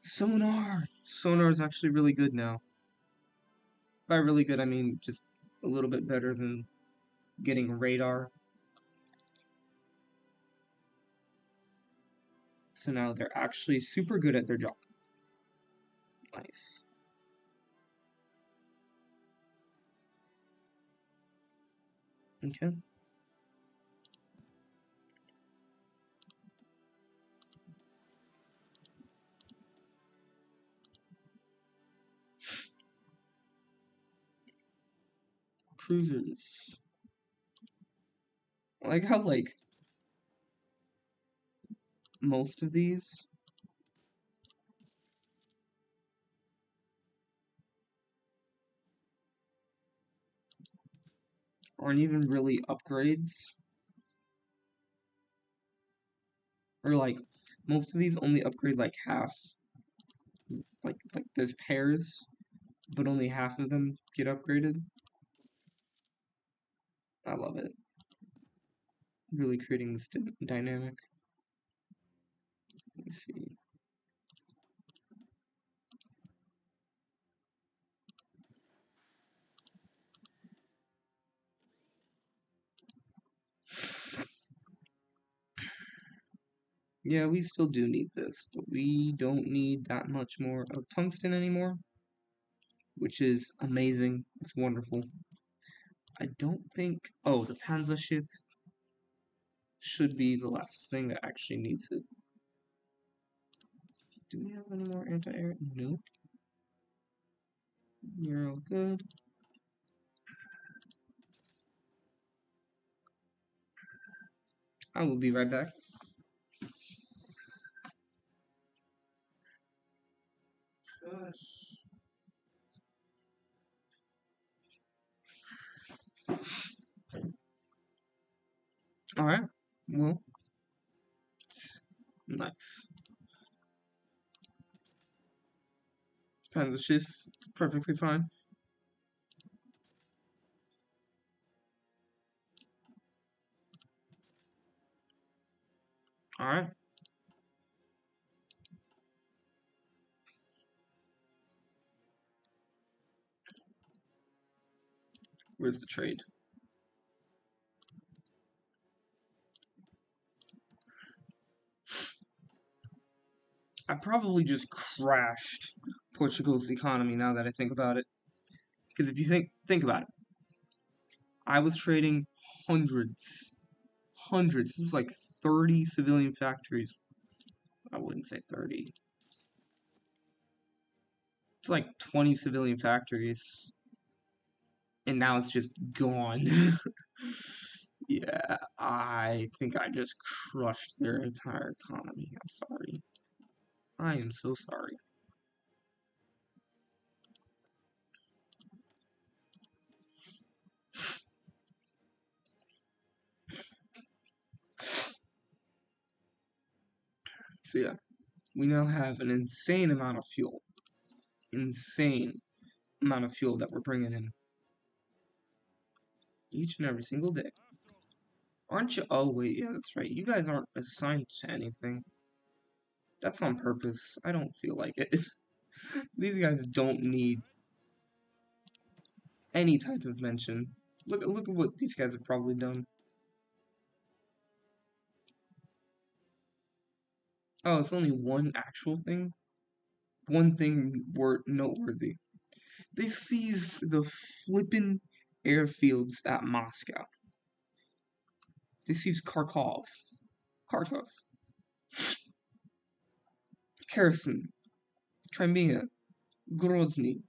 Sonar! Sonar is actually really good now. By really good, I mean just a little bit better than getting radar. So now they're actually super good at their job. Nice. Okay. Cruisers. I like how, like, most of these aren't even really upgrades. Or, like, most of these only upgrade, like, half. Like there's pairs, but only half of them get upgraded. I love it. Really creating this dynamic. Let me see. Yeah, we still do need this, but we don't need that much more of tungsten anymore, which is amazing. It's wonderful. I don't think... Oh, the Panzer shift should be the last thing that actually needs it. Do we have any more anti-air? Nope. You're all good. I will be right back. Alright. Well, nice. Panzer shift, perfectly fine. Alright. Where's the trade? I probably just crashed Portugal's economy now that I think about it. Because if you think about it, I was trading hundreds. This was like 30 civilian factories. I wouldn't say 30. It's like 20 civilian factories. And now it's just gone. Yeah, I think I just crushed their entire economy. I'm sorry. I am so sorry. So yeah, we now have an insane amount of fuel. Insane amount of fuel that we're bringing in. Each and every single day. Aren't you? Oh, wait, yeah, that's right. You guys aren't assigned to anything. That's on purpose. I don't feel like it. These guys don't need any type of mention. Look at what these guys have probably done. Oh, it's only one actual thing? One thing noteworthy. They seized the flippin' airfields at Moscow. They seized Kharkov. Kherson, Crimea, Grozny.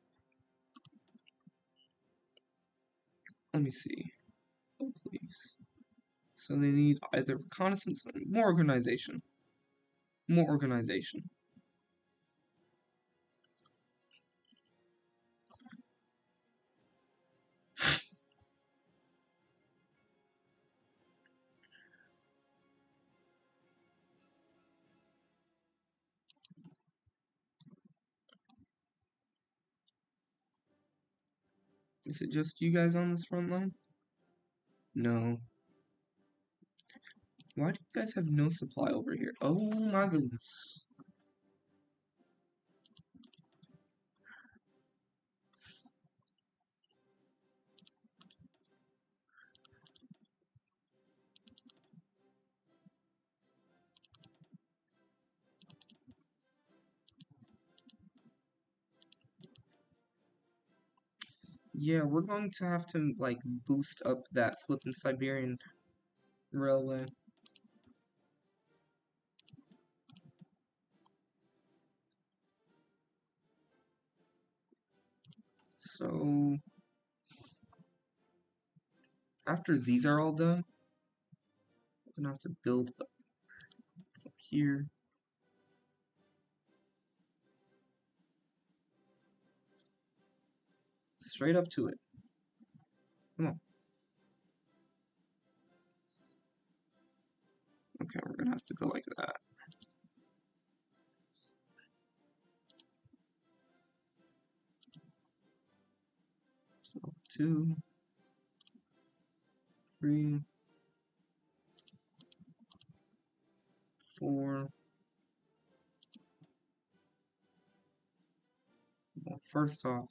Let me see. Oh, please. So they need either reconnaissance or more organization. More organization. Is it just you guys on this front line? No. Why do you guys have no supply over here? Oh my goodness. Yeah, we're going to have to, like, boost up that flippin' Siberian railway. So, after these are all done, we're gonna have to build up from here. Straight up to it. Come on. Okay, we're gonna have to go like that. So, 2, 3, 4. Well, first off,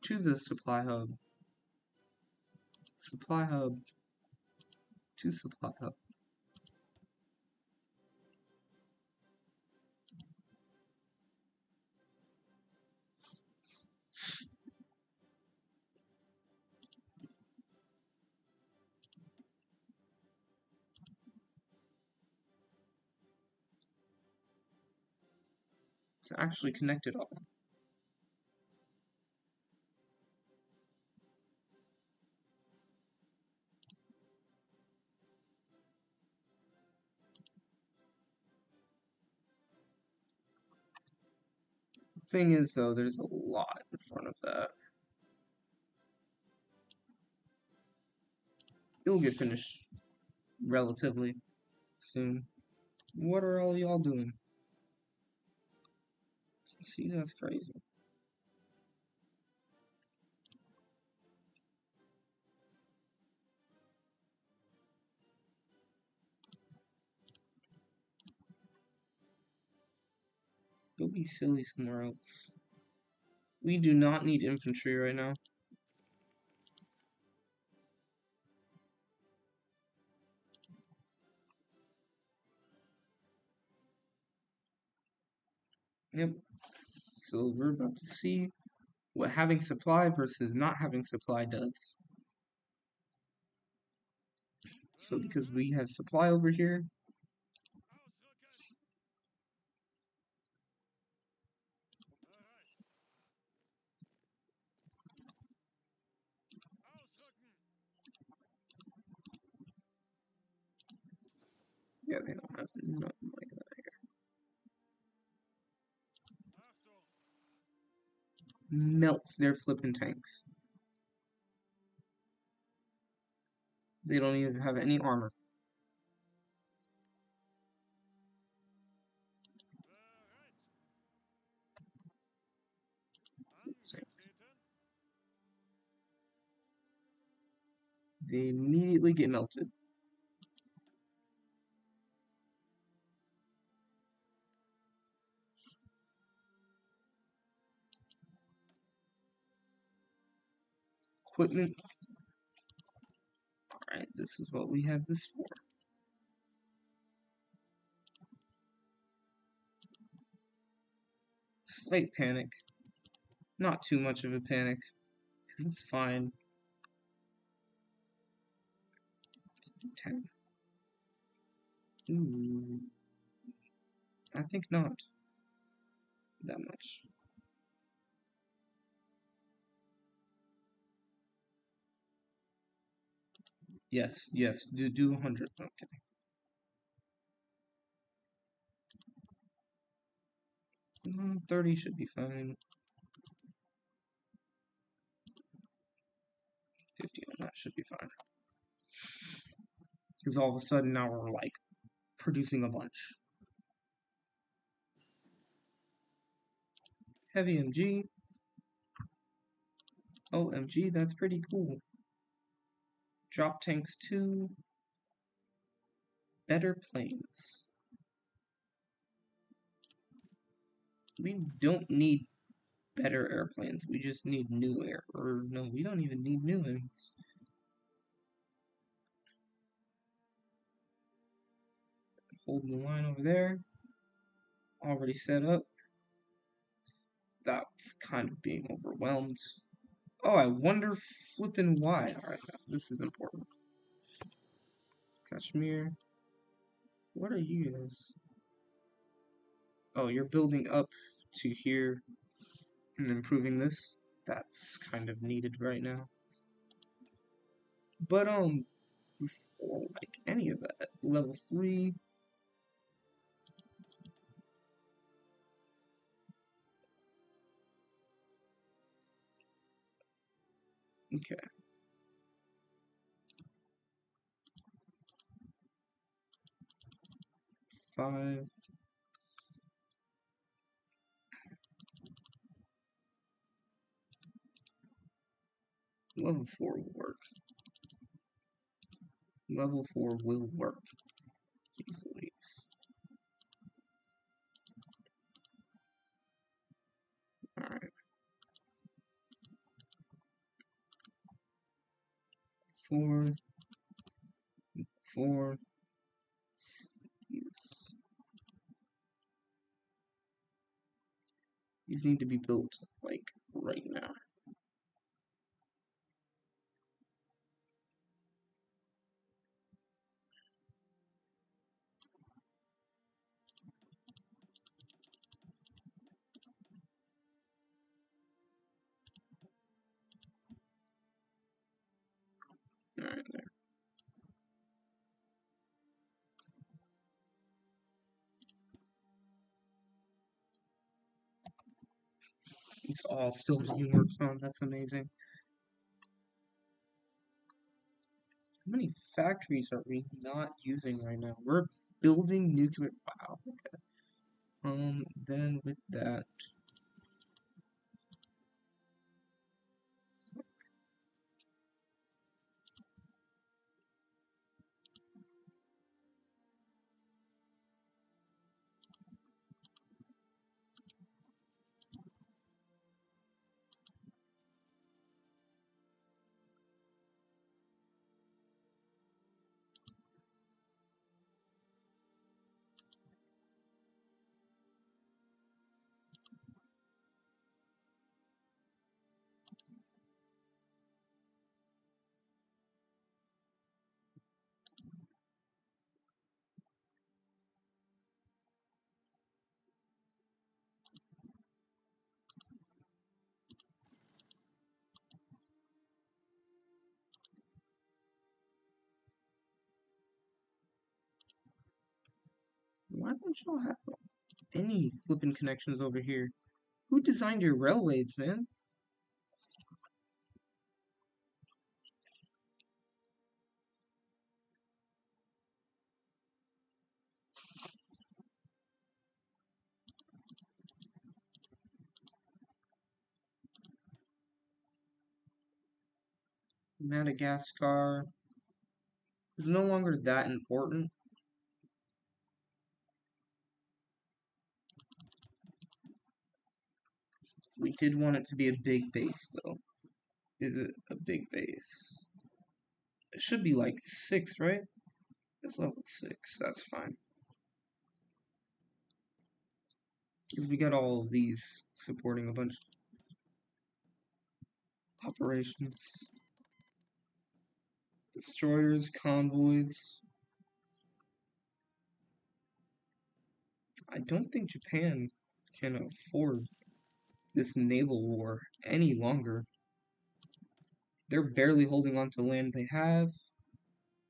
to the supply hub. Supply hub. To supply hub. It's actually connected all. Thing is, though, there's a lot in front of that. It'll get finished relatively soon. What are all y'all doing? See, that's crazy. Go be silly somewhere else. We do not need infantry right now. Yep. So we're about to see what having supply versus not having supply does. So because we have supply over here, yeah, they don't have nothing like that here. Melts their flipping tanks. They don't even have any armor. They immediately get melted. Equipment. Alright, this is what we have this for. Slight panic. Not too much of a panic, because it's fine. 10. Ooh. I think not that much. Yes, yes, do 100. Okay. 30 should be fine. 50 on that should be fine. Because all of a sudden now we're like producing a bunch. Heavy MG. OMG, that's pretty cool. Drop tanks 2. Better planes. We don't need better airplanes. We just need new air. Or no, we don't even need new ones. Holding the line over there. Already set up. That's kind of being overwhelmed. Oh, I wonder flippin' why. Alright, this is important. Kashmir. What are you guys? Oh, you're building up to here and improving this. That's kind of needed right now. But, before, like, any of that, level 3. Okay. 5. Level 4 will work. Level 4 will work easily. Alright. 4. 4. These need to be built, like, right now. Alright, there. It's all still being worked on. That's amazing. How many factories are we not using right now? We're building nuclear. Wow. Okay. Then with that. Why don't y'all have any flipping connections over here? Who designed your railways, man? Madagascar is no longer that important. We did want it to be a big base, though. Is it a big base? It should be like 6, right? It's level 6. That's fine. Because we got all of these supporting a bunch of operations. Destroyers, convoys. I don't think Japan can afford this naval war any longer. They're barely holding on to land they have.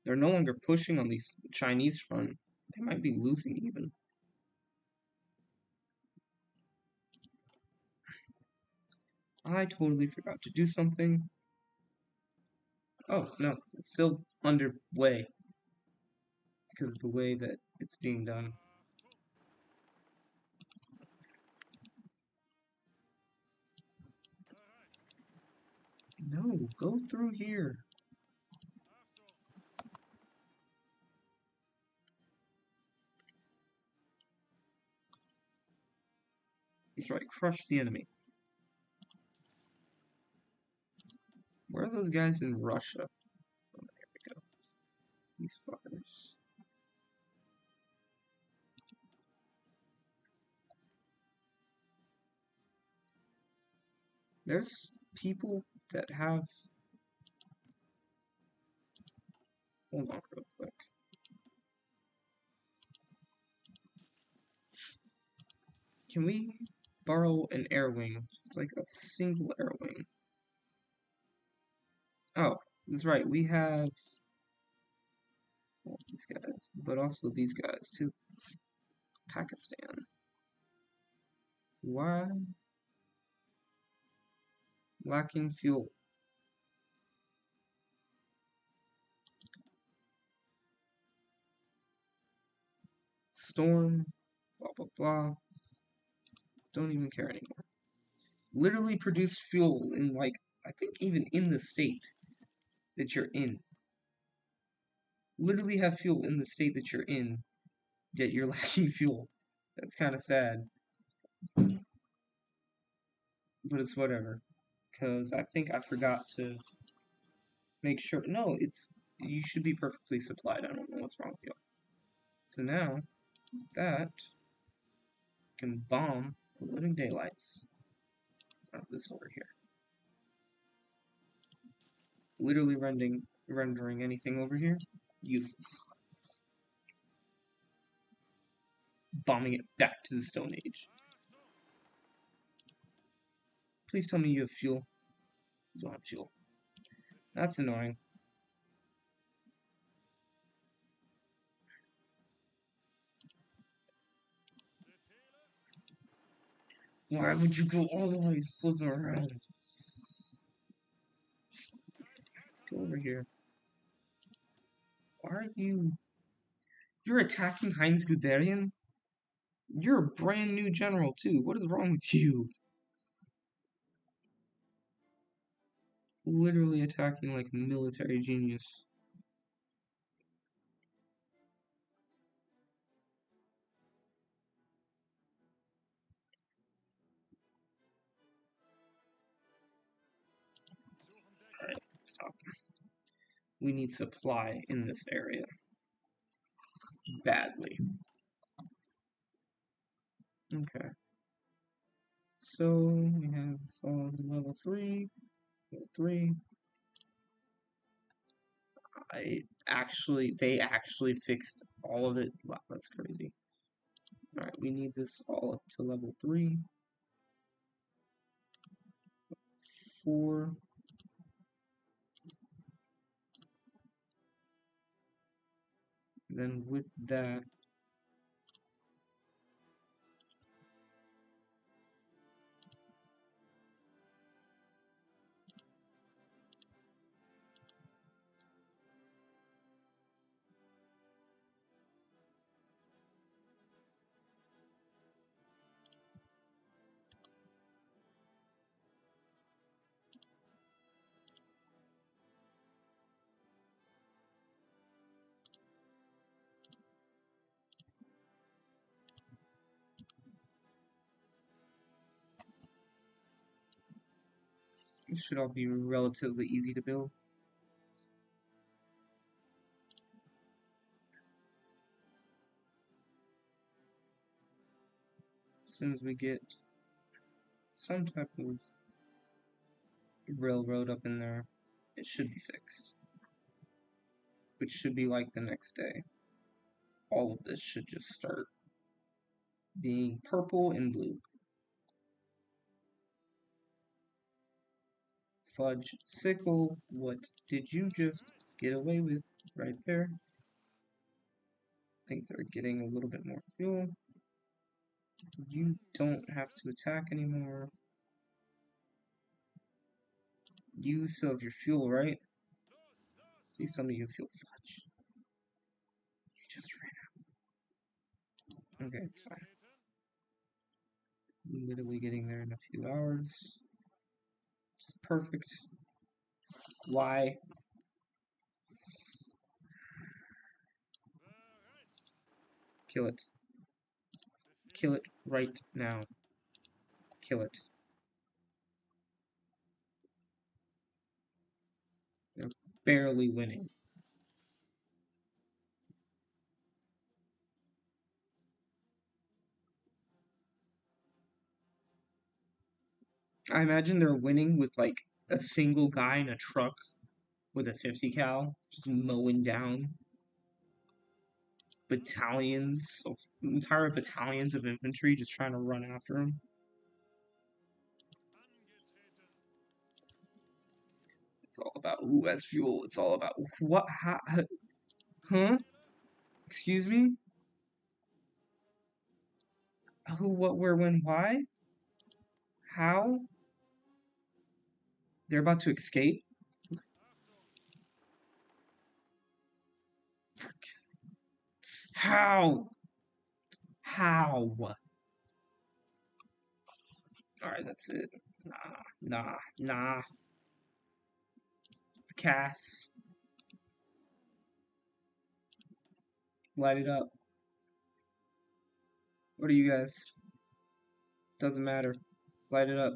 They're no longer pushing on the Chinese front. They might be losing even. I totally forgot to do something. Oh, no, it's still underway because of the way that it's being done. No, go through here. That's right, crush the enemy. Where are those guys in Russia? Oh, there we go. These fuckers. There's people that have... Hold on real quick. Can we borrow an air wing? Just like a single air wing. Oh, that's right, we have... Well, these guys, but also these guys too. Pakistan. Why? Lacking fuel. Storm. Blah, blah, blah. Don't even care anymore. Literally produce fuel in, like, I think even in the state that you're in. Literally have fuel in the state that you're in, yet you're lacking fuel. That's kind of sad. But it's whatever. Because I think I forgot to make sure. No, you should be perfectly supplied. I don't know what's wrong with you. So now, that can bomb the living daylights out of this over here. Literally rendering anything over here useless. Bombing it back to the Stone Age. Please tell me you have fuel. You don't have fuel. That's annoying. Why would you go all the way further around? Go over here. Why are you... You're attacking Heinz Guderian? You're a brand new general, too. What is wrong with you? Literally attacking like a military genius. Alright, stop. We need supply in this area. Badly. Okay. So, we have this all level 3. Level 3. They actually fixed all of it. Wow, that's crazy. Alright, we need this all up to level 3. 4. Then with that, it should all be relatively easy to build. As soon as we get some type of railroad up in there, it should be fixed. Which should be like the next day. All of this should just start being purple and blue. Fudge sickle, what did you just get away with right there? I think they're getting a little bit more fuel. You don't have to attack anymore. You still have your fuel, right? Please tell me you fuel fudge. You just ran out. Okay, it's fine. I'm literally getting there in a few hours. It's perfect. Why? Kill it. Kill it right now. Kill it. They're barely winning. I imagine they're winning with like a single guy in a truck with a 50 cal just mowing down battalions of entire battalions of infantry just trying to run after him. It's all about who has fuel. It's all about what? Huh? Excuse me? Who? What? Where? When? Why? How? They're about to escape. How? How? Alright, that's it. Nah. Cass. Light it up. What are you guys? Doesn't matter. Light it up.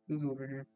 Who's over here?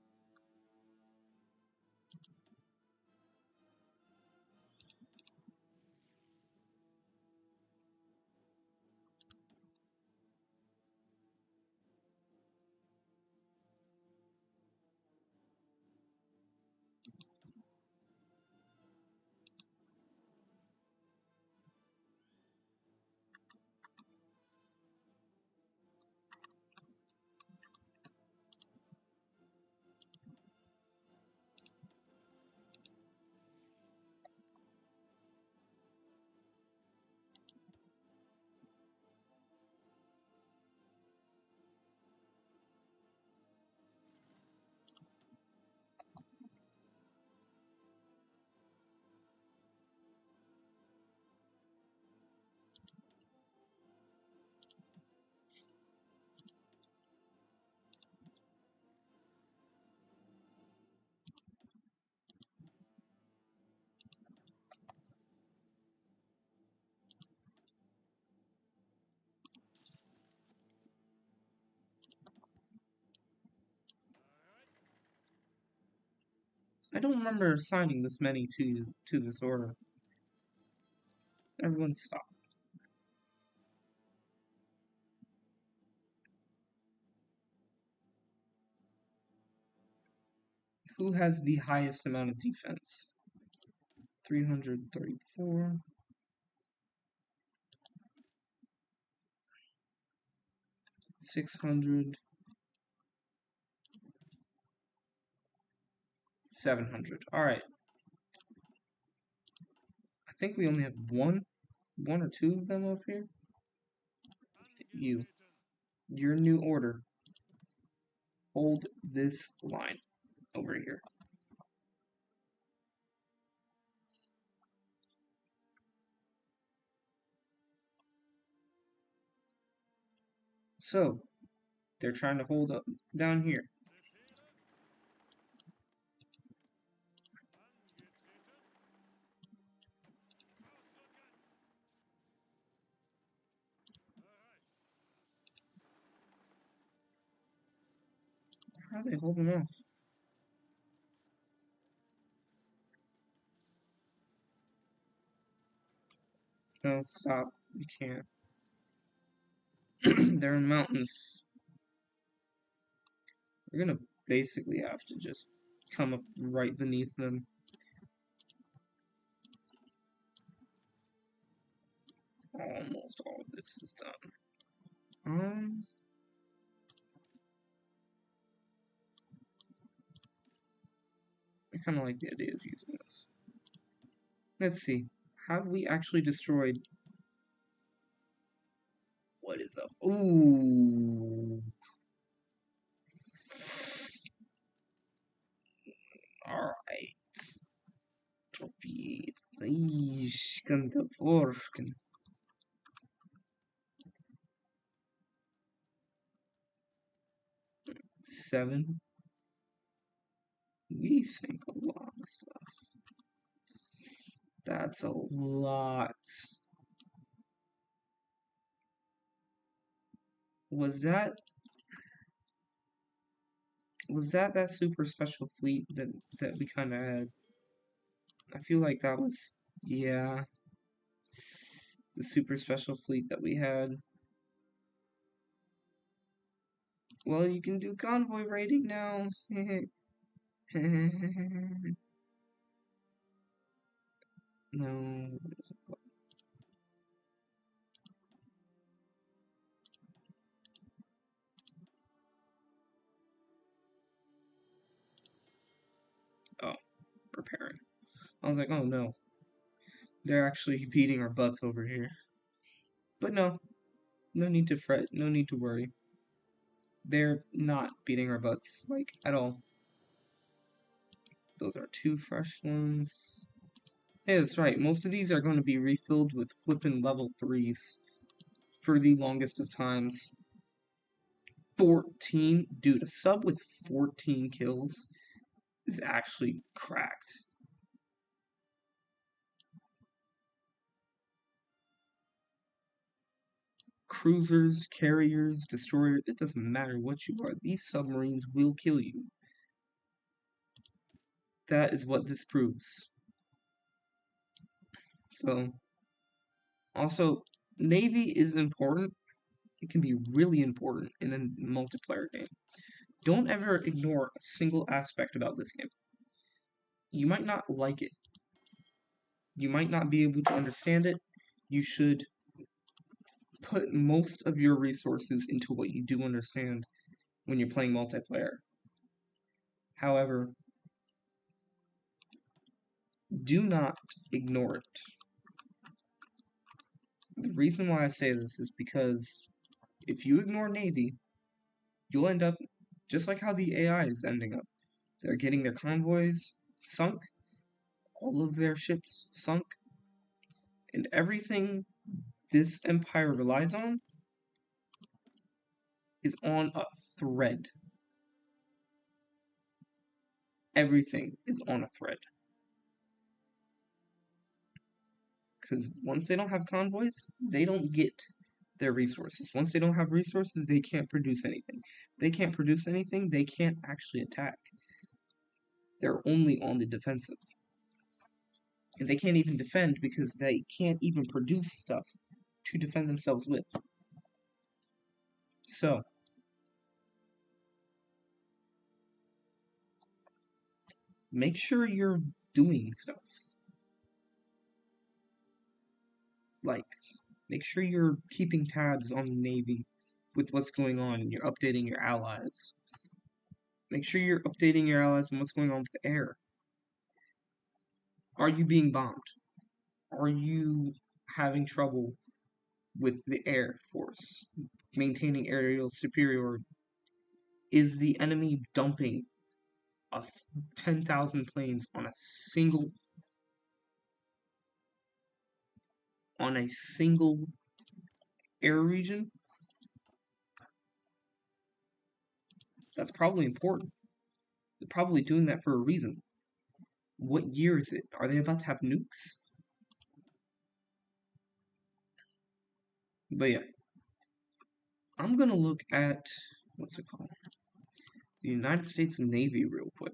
I don't remember assigning this many to this order. Everyone stop. Who has the highest amount of defense? 334. 600. 700. Alright. I think we only have one or two of them over here. Your new order. Hold this line over here. So, they're trying to hold up down here. How are they holding off? No, stop. You can't. They're in mountains. We're gonna basically have to just come up right beneath them. Almost all of this is done. I kind of like the idea of using this. Let's see. Have we actually destroyed... What is up? Ooh. Alright. Torpedo. Ich kann da forschen. Seven. We sink a lot of stuff. That's a lot. Was that that super special fleet that we kind of had? I feel like that was, yeah, the super special fleet that we had. Well, you can do convoy raiding now. No. Oh, preparing. I was like, oh no. They're actually beating our butts over here. But no. No need to fret. No need to worry. They're not beating our butts, like, at all. Those are 2 fresh ones. Hey, that's right. Most of these are going to be refilled with flippin' level 3s for the longest of times. 14? Dude, a sub with 14 kills is actually cracked. Cruisers, carriers, destroyers, it doesn't matter what you are. These submarines will kill you. That is what this proves. So, also, Navy is important. It can be really important in a multiplayer game. Don't ever ignore a single aspect about this game. You might not like it. You might not be able to understand it. You should put most of your resources into what you do understand when you're playing multiplayer. However, do not ignore it. The reason why I say this is because if you ignore Navy, you'll end up just like how the AI is ending up. They're getting their convoys sunk, all of their ships sunk, and everything this empire relies on is on a thread. Everything is on a thread. Because once they don't have convoys, they don't get their resources. Once they don't have resources, they can't produce anything. They can't produce anything, they can't actually attack. They're only on the defensive. And they can't even defend because they can't even produce stuff to defend themselves with. So, make sure you're doing stuff. Like, make sure you're keeping tabs on the Navy with what's going on and you're updating your allies. Make sure you're updating your allies on what's going on with the air. Are you being bombed? Are you having trouble with the air force? Maintaining aerial superiority? Is the enemy dumping 10,000 planes on a single air region? That's probably important. They're probably doing that for a reason. What year is it? Are they about to have nukes? But yeah, I'm gonna look at, what's it called? The United States Navy real quick.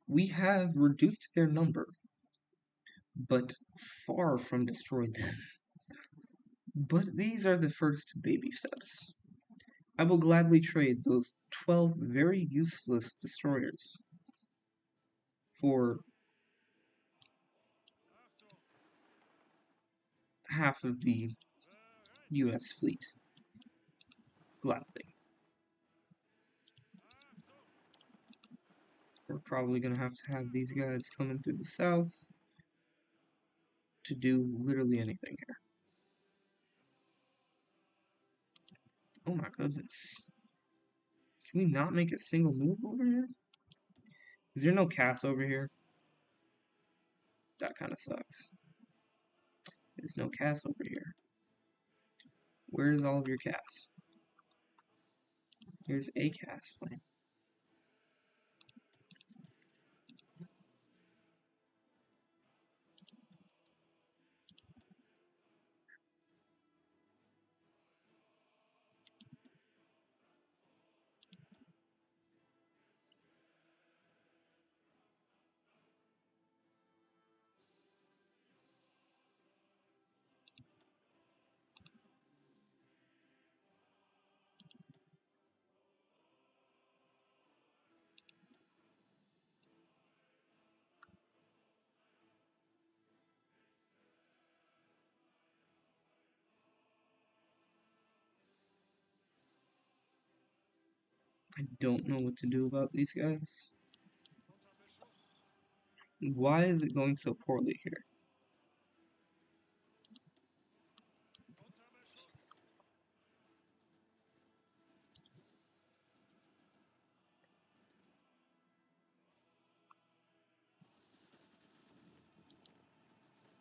We have reduced their number, but far from destroyed them. But these are the first baby steps. I will gladly trade those 12 very useless destroyers for half of the US fleet. Gladly. We're probably going to have these guys coming through the south to do literally anything here. Oh my goodness. Can we not make a single move over here? Is there no cast over here? That kind of sucks. There's no cast over here. Where's all of your casts? Here's a cast plane. I don't know what to do about these guys. Why is it going so poorly here?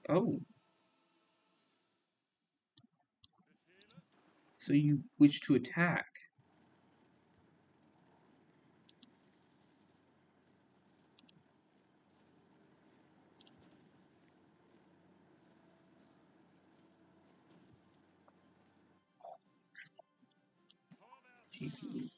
Oh. So you wish to attack. GG.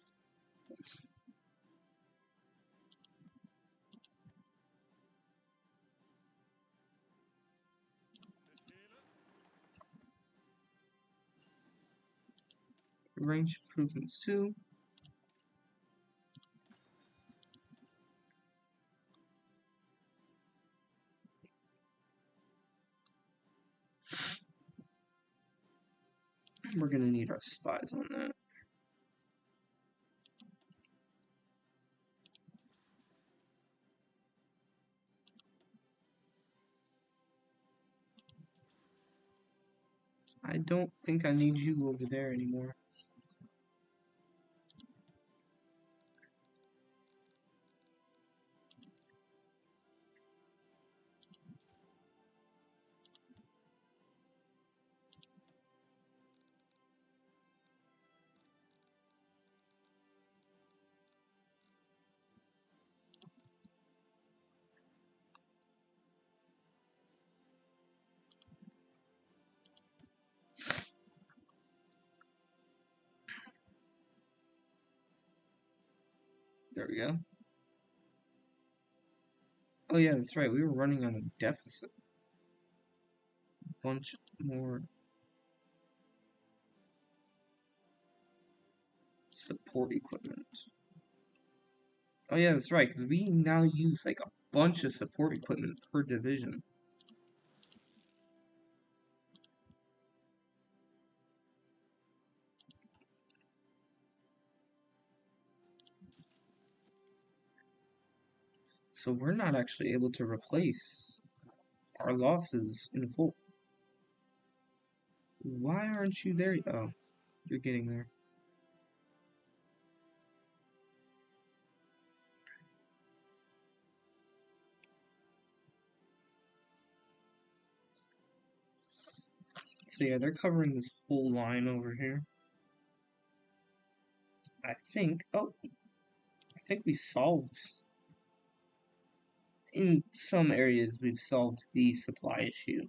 Range improvements too. We're gonna need our spies on that. I don't think I need you over there anymore. There we go. Oh yeah, that's right. We were running on a deficit. Bunch more support equipment. Oh yeah, that's right, because we now use like a bunch of support equipment per division. So we're not actually able to replace our losses in full. Why aren't you there? Oh, you're getting there. So yeah, they're covering this whole line over here. I think, oh, I think we solved, in some areas, we've solved the supply issue.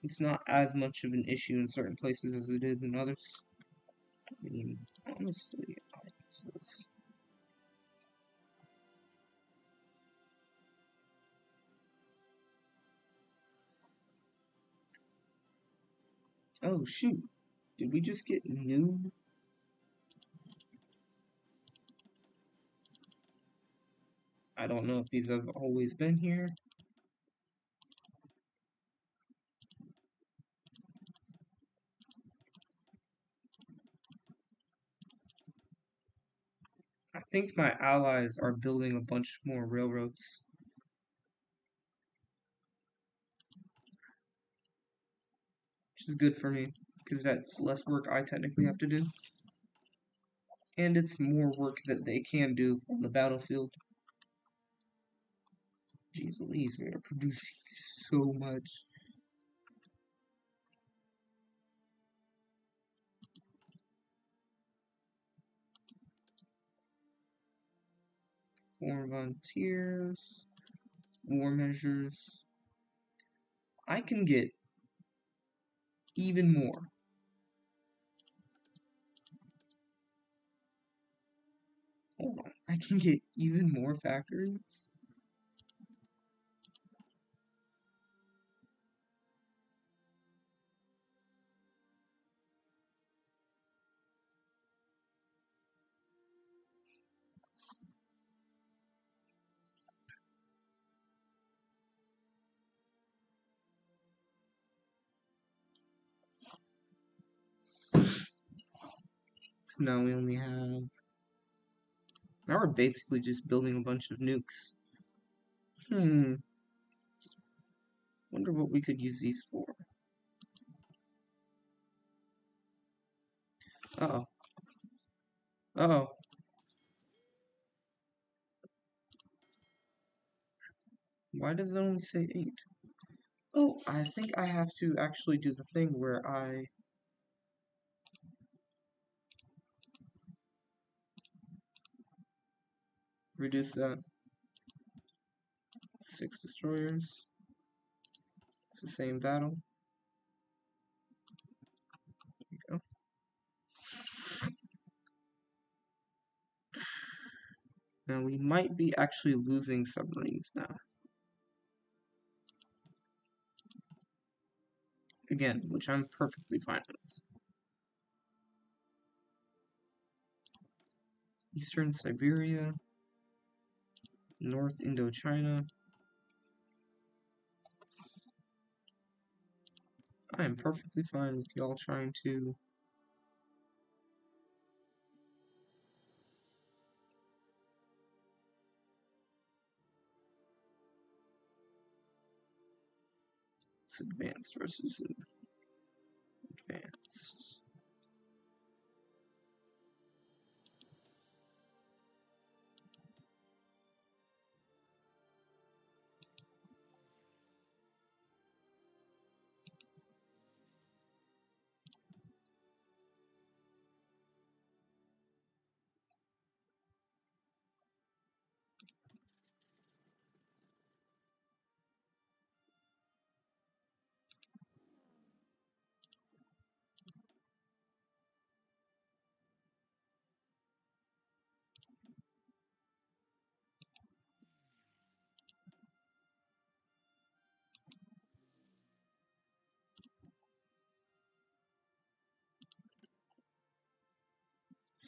It's not as much of an issue in certain places as it is in others. I mean, honestly, Oh, shoot. Did we just get new? I don't know if these have always been here. I think my allies are building a bunch more railroads. Which is good for me, because that's less work I technically have to do. And it's more work that they can do on the battlefield. Jeez Louise, we are producing so much. Foreign volunteers, war measures. I can get even more. Hold on, I can get even more factories? So now we only have... Now we're basically just building a bunch of nukes. Wonder what we could use these for. Uh-oh. Uh-oh. Why does it only say 8? Oh, I think I have to actually do the thing where I... reduce that. 6 destroyers. It's the same battle. There we go. Now we might be actually losing submarines now. Again, which I'm perfectly fine with. Eastern Siberia. North Indochina. I am perfectly fine with y'all trying to... It's advanced versus advanced.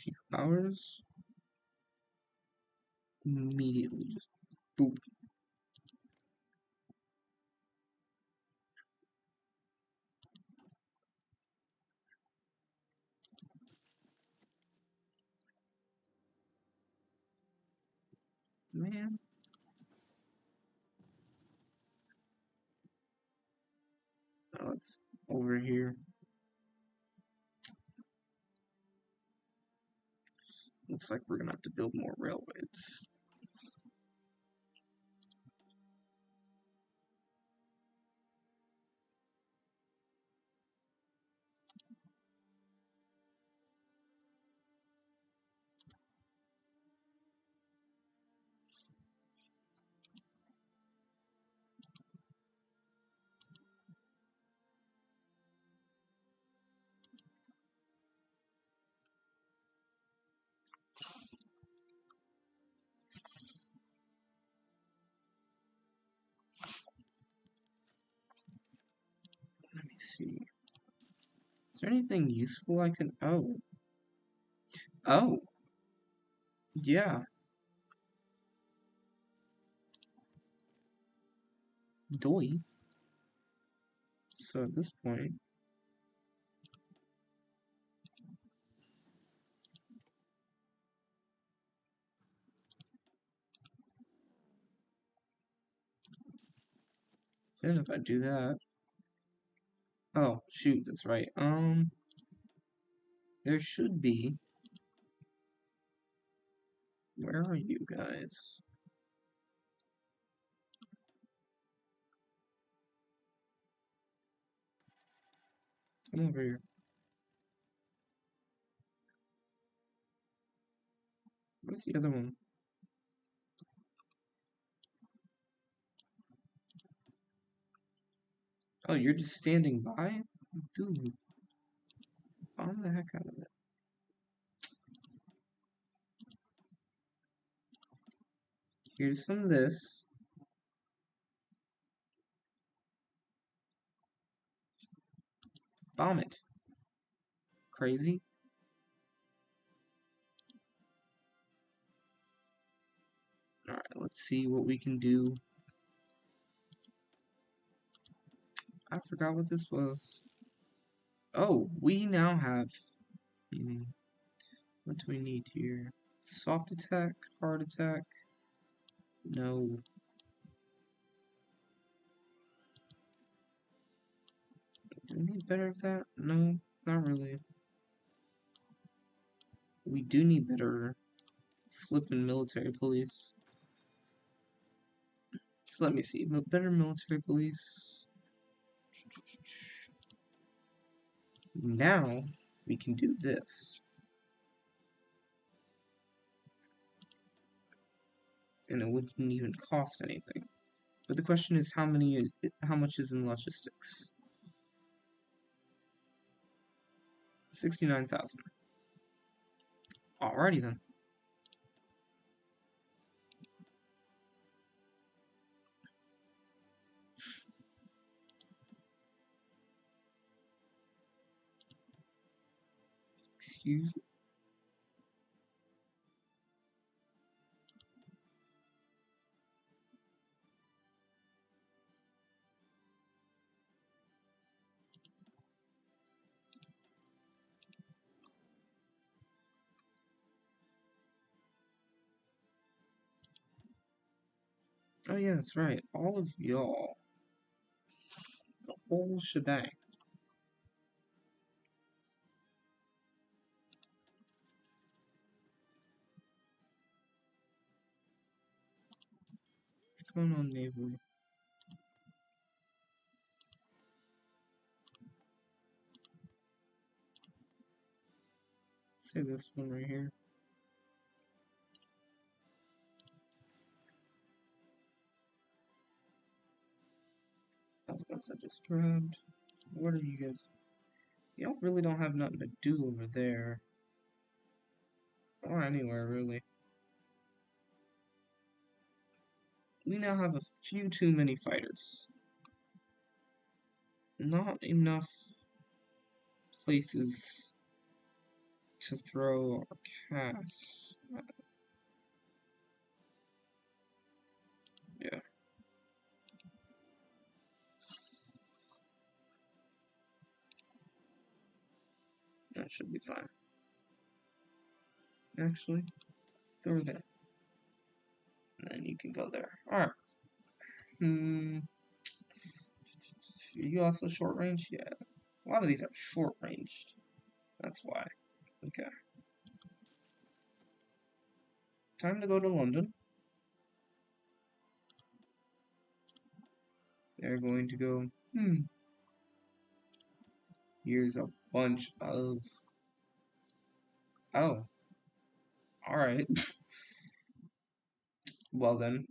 Few hours. Immediately just boop. Man. Oh, it's over here. Looks like we're gonna have to build more railways. Let me see. there anything useful I can... Oh. Oh. Yeah. Doi. So at this point... Then if I do that... Oh, shoot, that's right. There should be... Where are you guys? Come over here. Where's the other one? Oh, you're just standing by? Dude, bomb the heck out of it. Here's some of this. Bomb it. Crazy. Alright, let's see what we can do. I forgot what this was. Oh, we now have... what do we need here? Soft attack? Hard attack? No. Do we need better of that? No, not really. We do need better flippin' military police. So let me see. Better military police. Now we can do this. And it wouldn't even cost anything. But the question is how much is in logistics? 69,000. Alrighty then. Excuse me. Oh yeah, that's right. All of y'all. The whole shebang. What's going on, neighborly? Say this one right here. That's what I just grabbed. What are you guys? Y'all really don't have nothing to do over there. Or anywhere, really. We now have a few too many fighters. Not enough places to throw our cast. Yeah. That should be fine. Actually, throw there. And then you can go there. Alright. Are you also short range? Yeah. A lot of these are short ranged. That's why. Okay. Time to go to London. They're going to go, here's a bunch of... Oh. Alright. Well then.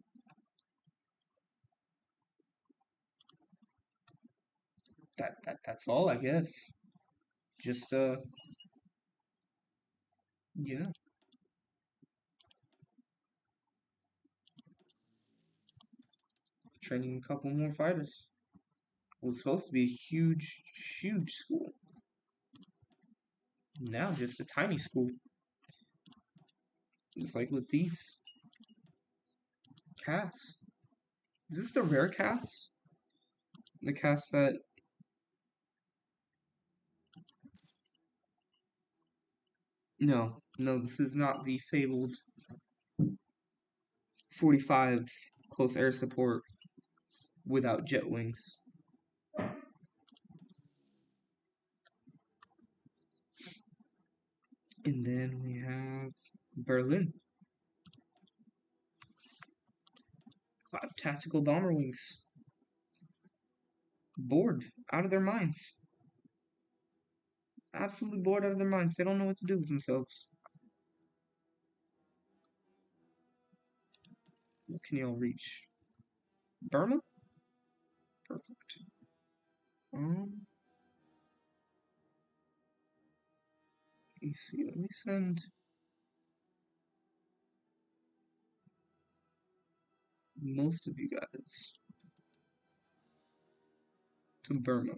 That's all, I guess. Just, yeah. Training a couple more fighters. It was supposed to be a huge, huge school. Now just a tiny school. Just like with these casts. Is this the rare cast? The cast that... No, this is not the fabled 45 close air support without jet wings. And then we have Berlin. 5 tactical bomber wings. Bored out of their minds. Absolutely bored out of their minds. They don't know what to do with themselves. What can y'all reach? Burma? Perfect. Let me see. Let me send most of you guys to Burma.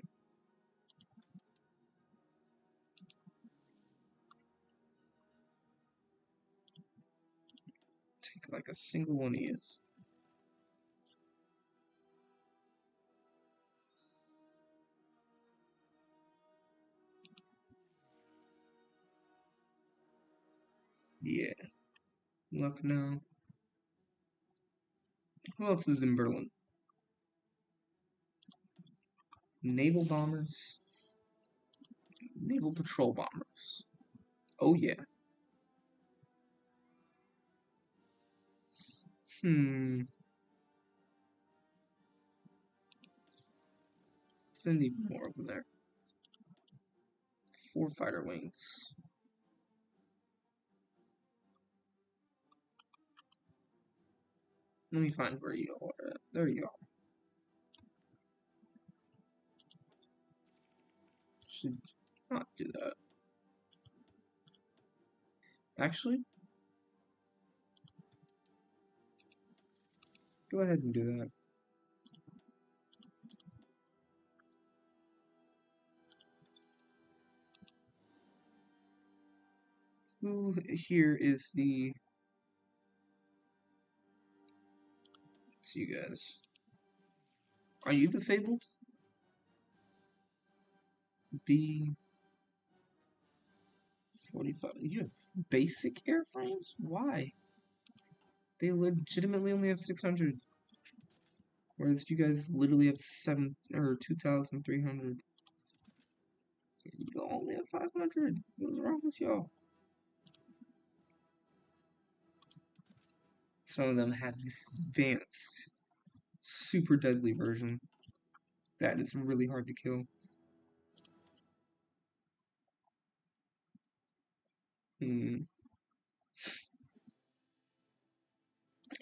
Take like a single one of these. Yeah. Luck now. Who else is in Berlin? Naval bombers. Naval patrol bombers. Oh yeah. Send even more over there. 4 fighter wings. Let me find where you are at. There you are. Should not do that. Actually, go ahead and do that. Who here is the... Let's see, you guys. Are you the fabled? B45. You have basic airframes? Why? They legitimately only have 600. Whereas you guys literally have 2,300. You only have 500. What's wrong with y'all? Some of them have this advanced, super deadly version that is really hard to kill.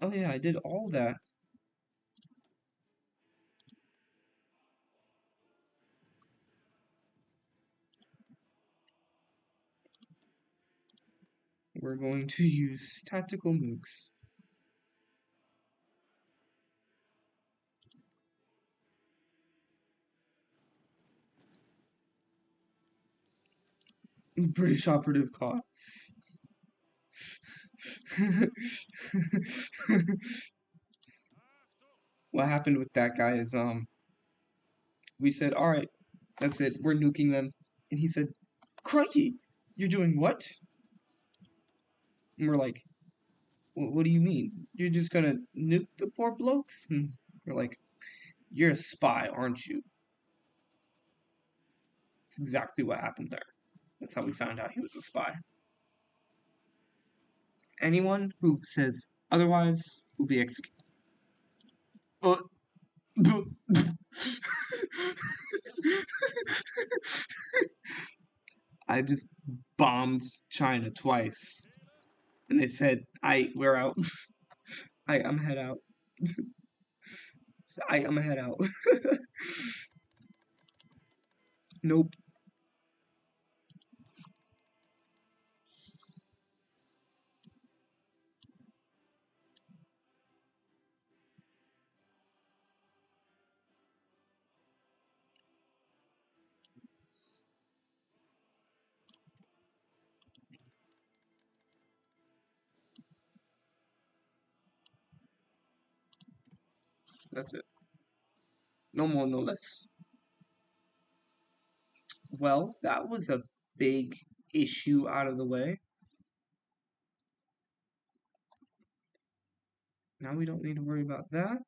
Oh yeah, I did all that. We're going to use tactical nukes. British operative caught. What happened with that guy is, we said, alright, that's it, we're nuking them. And he said, crikey, you're doing what? And we're like, what do you mean? You're just gonna nuke the poor blokes? And we're like, you're a spy, aren't you? That's exactly what happened there. That's how we found out he was a spy. Anyone who says otherwise will be executed. I just bombed China twice. And they said, we're out. I'm head out. I'm head out. Nope. That's it. No more, no less. Well, that was a big issue out of the way. Now we don't need to worry about that.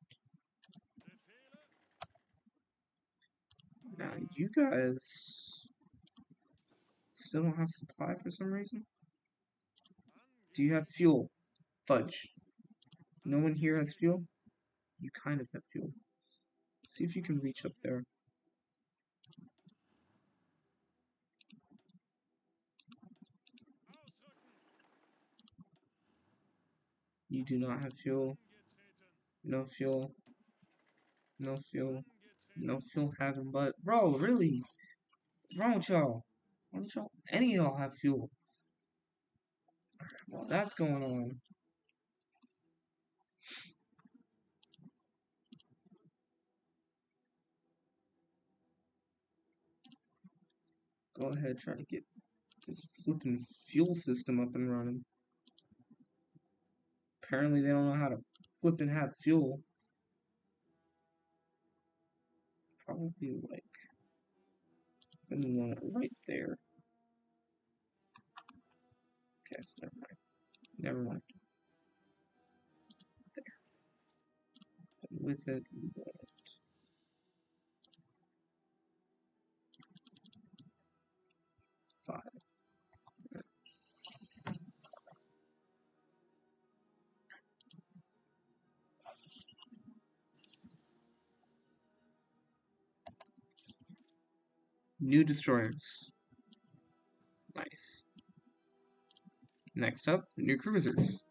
Now you guys still don't have supply for some reason? Do you have fuel? Fudge. No one here has fuel? You kind of have fuel. See if you can reach up there. You do not have fuel. No fuel. No fuel. No fuel having but. Bro, really? What's wrong with y'all? Why don't y'all, any of y'all have fuel? Alright, well, that's going on. Go ahead, try to get this flipping fuel system up and running. Apparently they don't know how to flipping have fuel. Probably like, I want it right there. Okay, never mind. Never mind. There. Then with it, we want 5. New destroyers. Nice. Next up, new cruisers.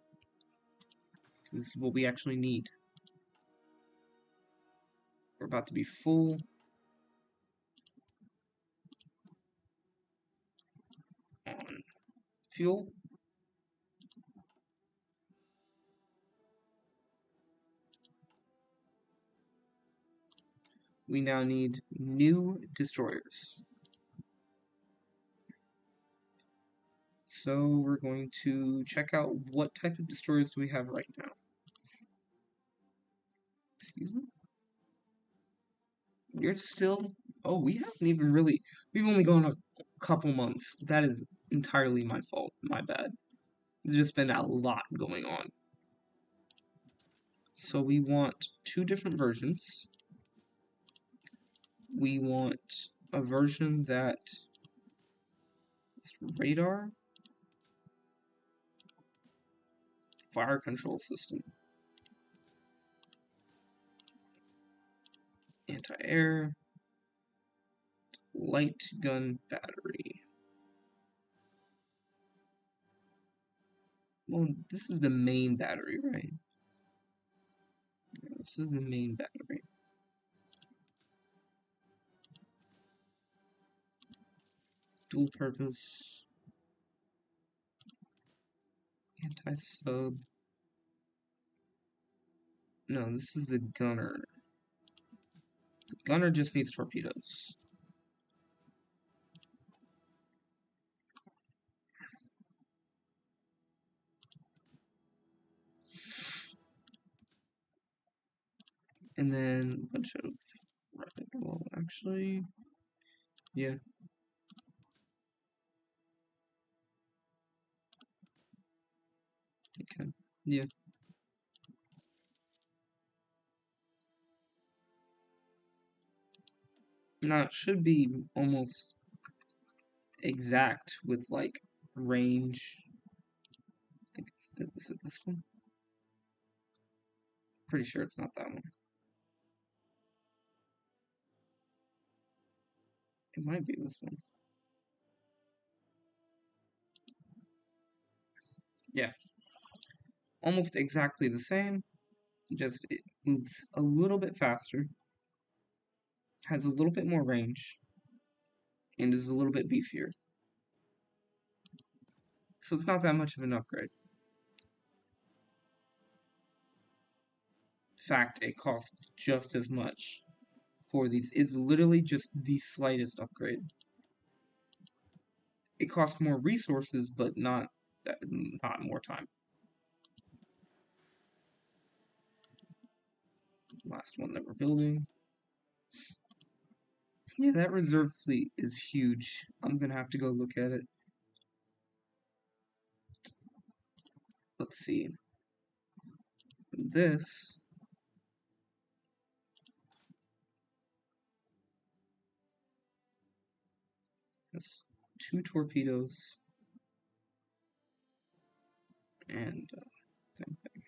This is what we actually need. We're about to be full. On fuel. We now need new destroyers. So we're going to check out what type of destroyers do we have right now. Excuse me? You're still... Oh, we haven't even really... We've only gone a couple months. That is entirely my fault. My bad. There's just been a lot going on. So we want 2 different versions. We want a version that... radar... fire control system. Anti-air. Light gun battery. Well, this is the main battery, right? This is the main battery. Dual purpose. Anti-sub. No, this is a gunner. The gunner just needs torpedoes. And then a bunch of rapid. Well, actually, yeah. Okay, yeah. Now it should be almost exact with like range. I think is it this one? Pretty sure it's not that one. It might be this one. Yeah. Almost exactly the same. Just it moves a little bit faster. Has a little bit more range. And is a little bit beefier. So it's not that much of an upgrade. In fact, it costs just as much for these. It's literally just the slightest upgrade. It costs more resources, but not more time. Last one that we're building. Yeah, that reserve fleet is huge. I'm gonna have to go look at it. Let's see. This has 2 torpedoes and same thing.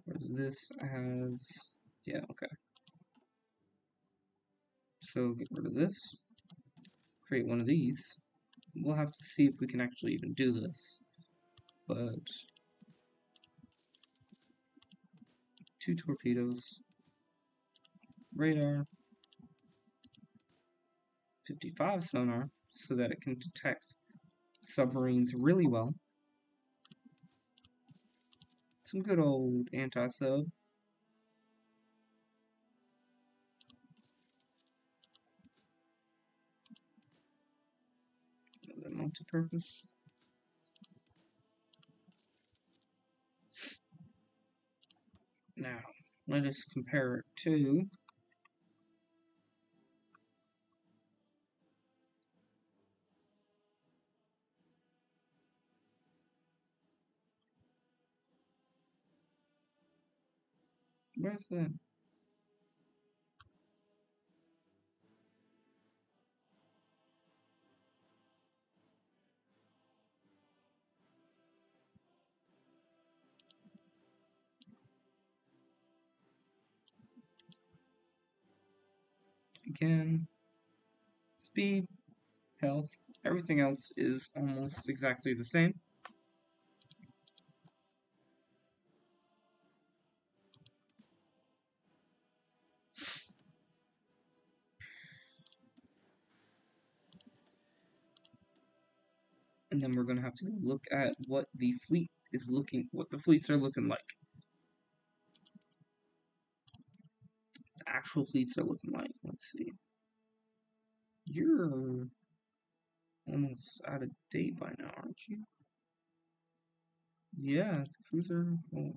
Whereas this has, yeah, okay. So get rid of this. Create one of these. We'll have to see if we can actually even do this. But 2 torpedoes, radar, 55 sonar, so that it can detect submarines really well. Some good old anti-sub. Multi-purpose. Now, let us compare it to where's that? Again, speed, health, everything else is almost exactly the same. And then we're gonna have to look at what the fleets are looking like. The actual fleets are looking like. Let's see. You're almost out of date by now, aren't you? Yeah, the cruiser. Oh,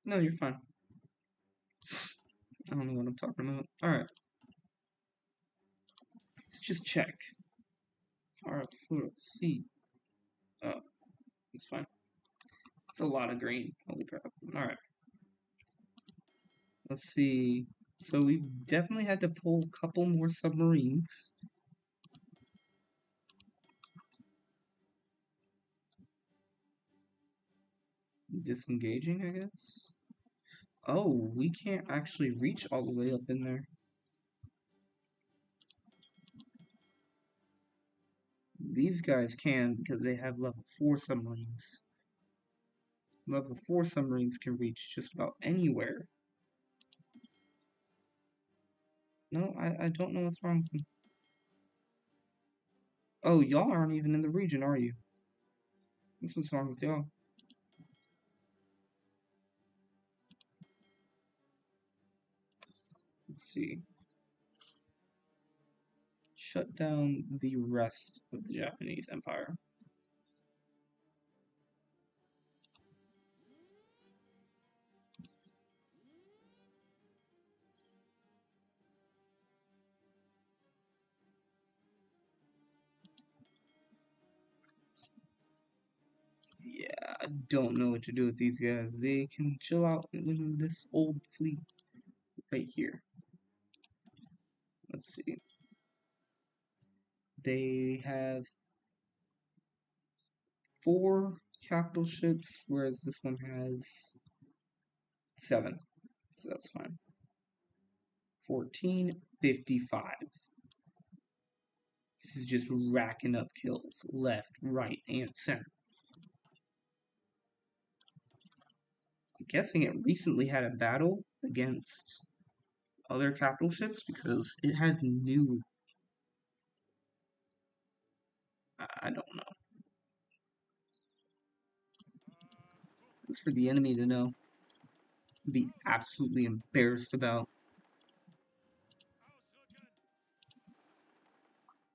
no, you're fine. I don't know what I'm talking about. Alright. Let's just check. Alright, let's see. Oh, it's fine. It's a lot of green. Holy crap. Alright. Let's see. So we definitely had to pull a couple more submarines. Disengaging, I guess? Oh, we can't actually reach all the way up in there. These guys can because they have level 4 submarines. Level 4 submarines can reach just about anywhere. No, I don't know what's wrong with them. Oh, y'all aren't even in the region, are you? That's what's wrong with y'all. Let's see. Shut down the rest of the Japanese Empire. Yeah, I don't know what to do with these guys. They can chill out in this old fleet right here. Let's see. They have 4 capital ships, whereas this one has 7. So that's fine. 1455. This is just racking up kills left, right, and center. I'm guessing it recently had a battle against other capital ships because it has new. I don't know. It's for the enemy to know. Be absolutely embarrassed about.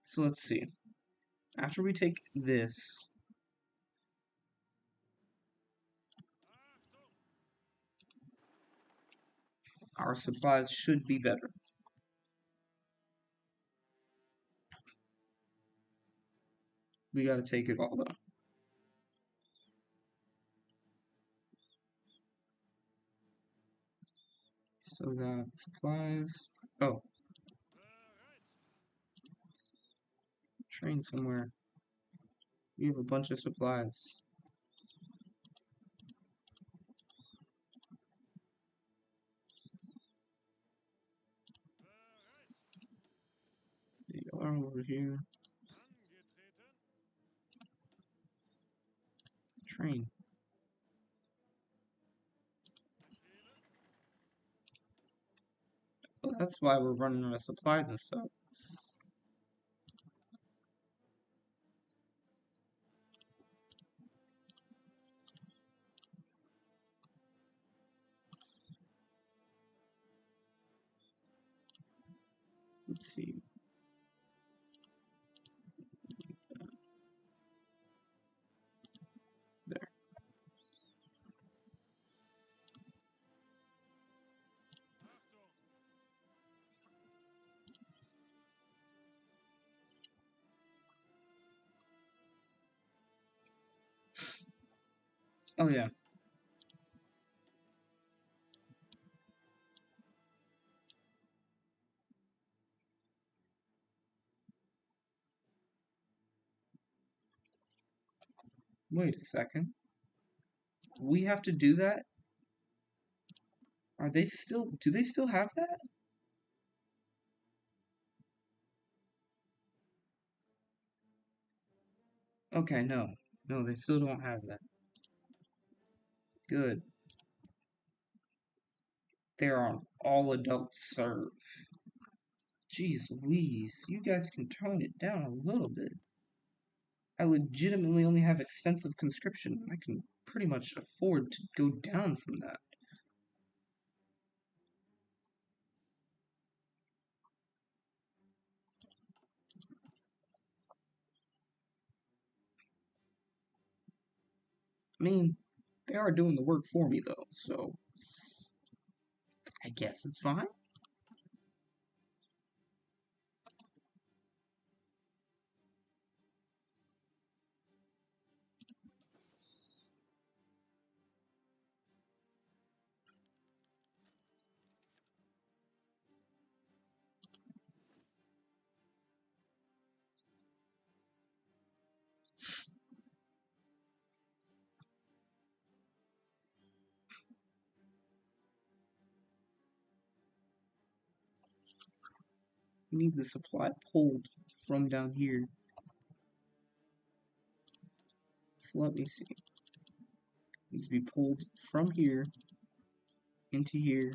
So let's see. After we take this, our supplies should be better. We gotta take it all though. Still got supplies. Oh, train somewhere. We have a bunch of supplies. The alarm over here. Train. Well, that's why we're running out of supplies and stuff. Let's see. There. Oh yeah. Wait a second. We have to do that? Are they still... Do they still have that? Okay, no. No, they still don't have that. Good. They're on all adults serve. Jeez Louise, you guys can tone it down a little bit. I legitimately only have extensive conscription. I can pretty much afford to go down from that. I mean, they are doing the work for me though, so I guess it's fine. We need the supply pulled from down here. So let me see. It needs to be pulled from here into here,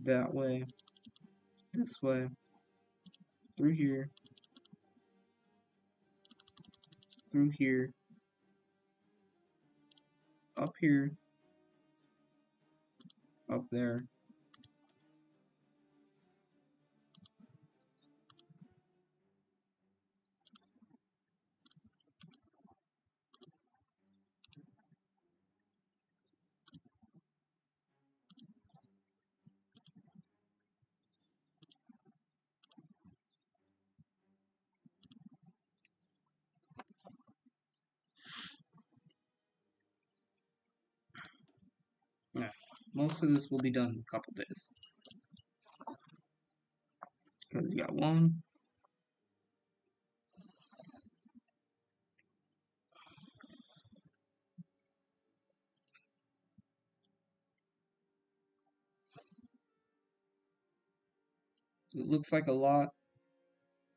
that way, this way, through here, through here, up here, up there. Yeah, most of this will be done in a couple days. Because you got one. It looks like a lot.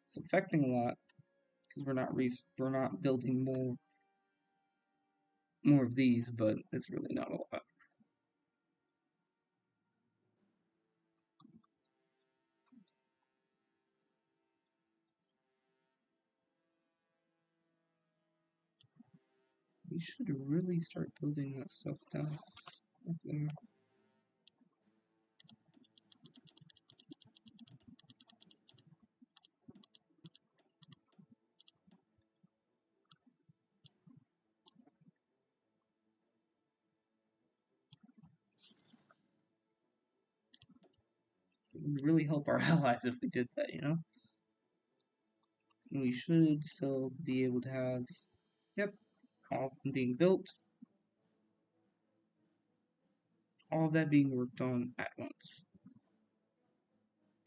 It's affecting a lot because we're not building more of these, but it's really not a lot. We should really start building that stuff down up there. It would really help our allies if we did that, you know? And we should still be able to have, yep, all of them being built. All of that being worked on at once.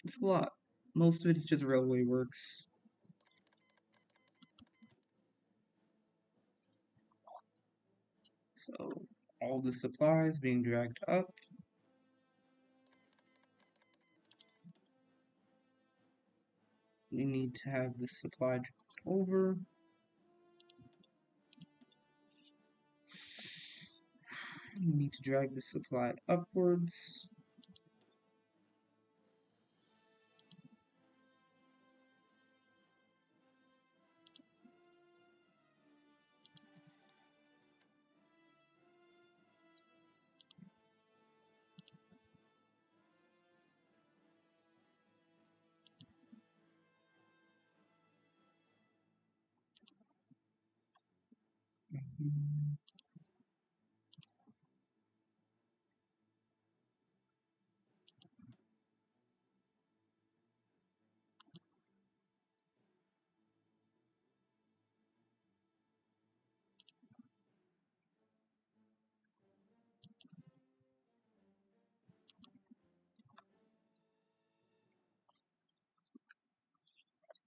It's a lot. Most of it is just railway works. So all the supplies being dragged up. We need to have this supply dragged over. We need to drag this supply upwards.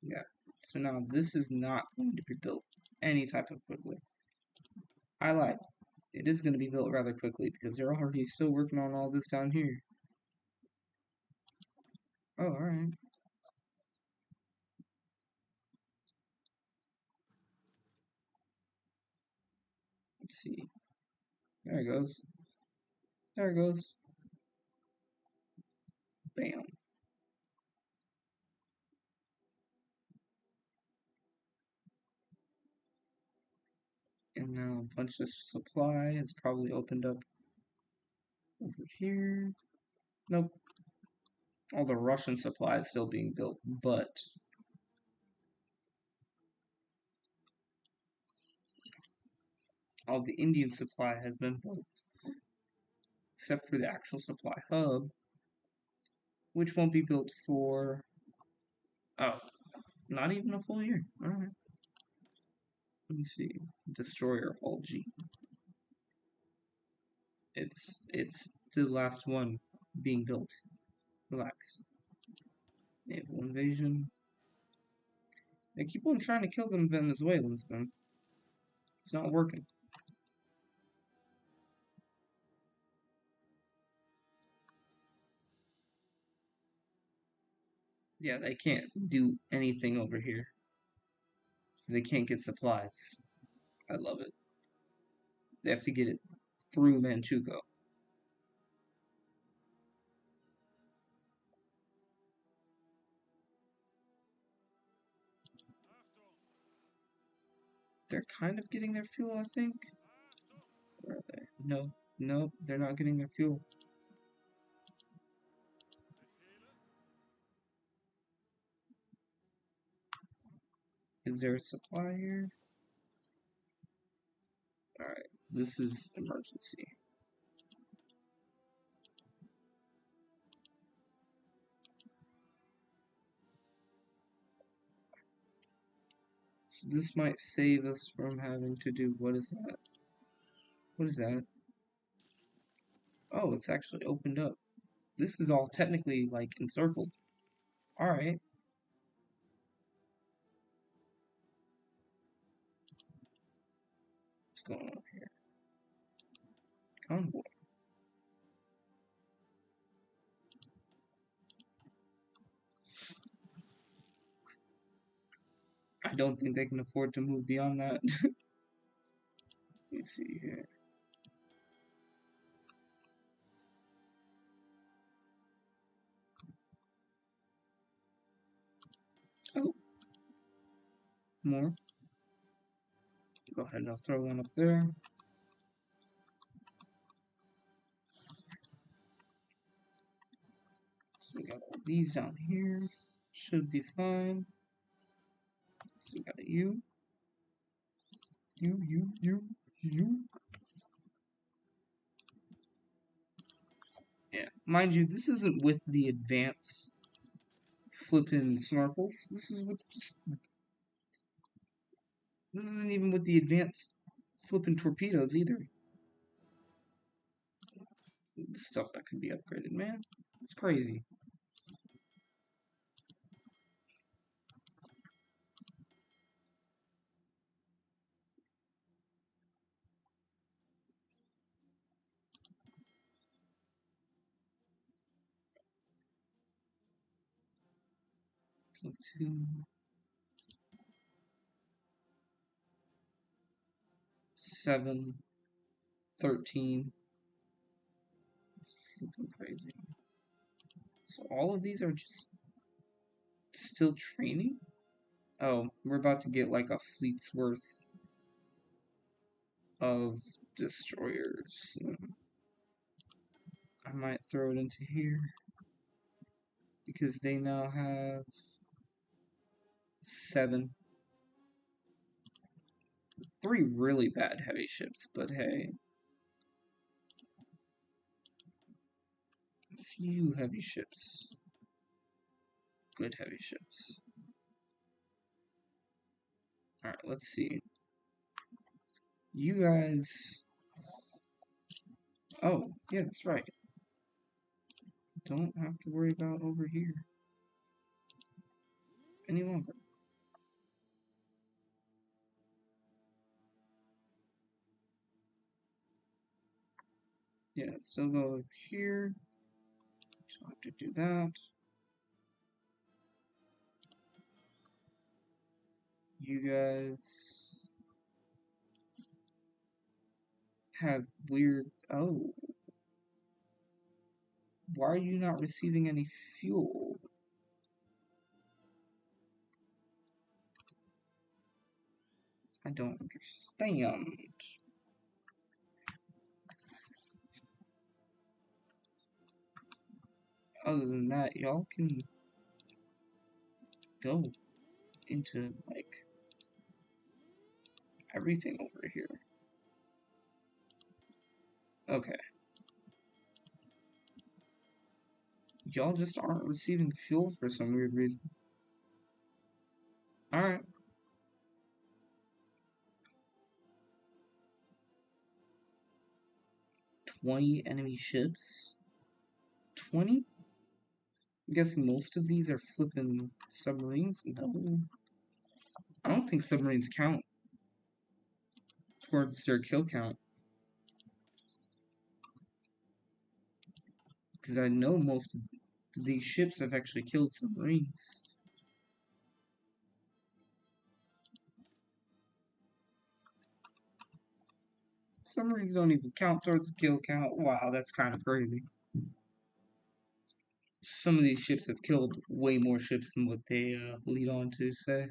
Yeah, so now this is not going to be built any type of quickly. I lied. It is going to be built rather quickly because they're already still working on all this down here. Oh, alright. Let's see. There it goes. There it goes. Bam. And now a bunch of supply has probably opened up over here. Nope. All the Russian supply is still being built, but all the Indian supply has been built, except for the actual supply hub, which won't be built for, oh, not even a full year. Alright. Let me see. Destroyer hull G. It's the last one being built. Relax. Naval invasion. They keep on trying to kill them Venezuelans, man. It's not working. Yeah, they can't do anything over here. Because they can't get supplies. I love it. They have to get it through Manchukuo. They're kind of getting their fuel, I think. Where are they? No, no, they're not getting their fuel. Is there a supply here? Alright, this is emergency. So this might save us from having to do, what is that? What is that? Oh, it's actually opened up. This is all technically, like, encircled. Alright. What's going on here? Convoy. I don't think they can afford to move beyond that. Let's see here. Oh. More. Go ahead and I'll throw one up there. So we got all these down here. Should be fine. So we got a U. U. Yeah. Mind you, this isn't with the advanced flippin' snorkels. This is with just. This isn't even with the advanced flippin' torpedoes either. Stuff that could be upgraded, man. It's crazy. So 2, 7, 13. It's flipping crazy. So all of these are just still training? Oh, we're about to get like a fleet's worth of destroyers. I might throw it into here because they now have 7. 3 really bad heavy ships, but hey. A few heavy ships. Good heavy ships. Alright, let's see. You guys... Oh, yeah, that's right. Don't have to worry about over here any longer. Yeah, still go here. Don't have to do that. You guys have weird... Oh. Why are you not receiving any fuel? I don't understand. Other than that, y'all can go into, like, everything over here. Okay. Y'all just aren't receiving fuel for some weird reason. Alright. $20 enemy ships? 20? I'm guessing most of these are flipping submarines? No. I don't think submarines count towards their kill count. Because I know most of these ships have actually killed submarines. Submarines don't even count towards the kill count. Wow, that's kind of crazy. Some of these ships have killed way more ships than what they lead on to say.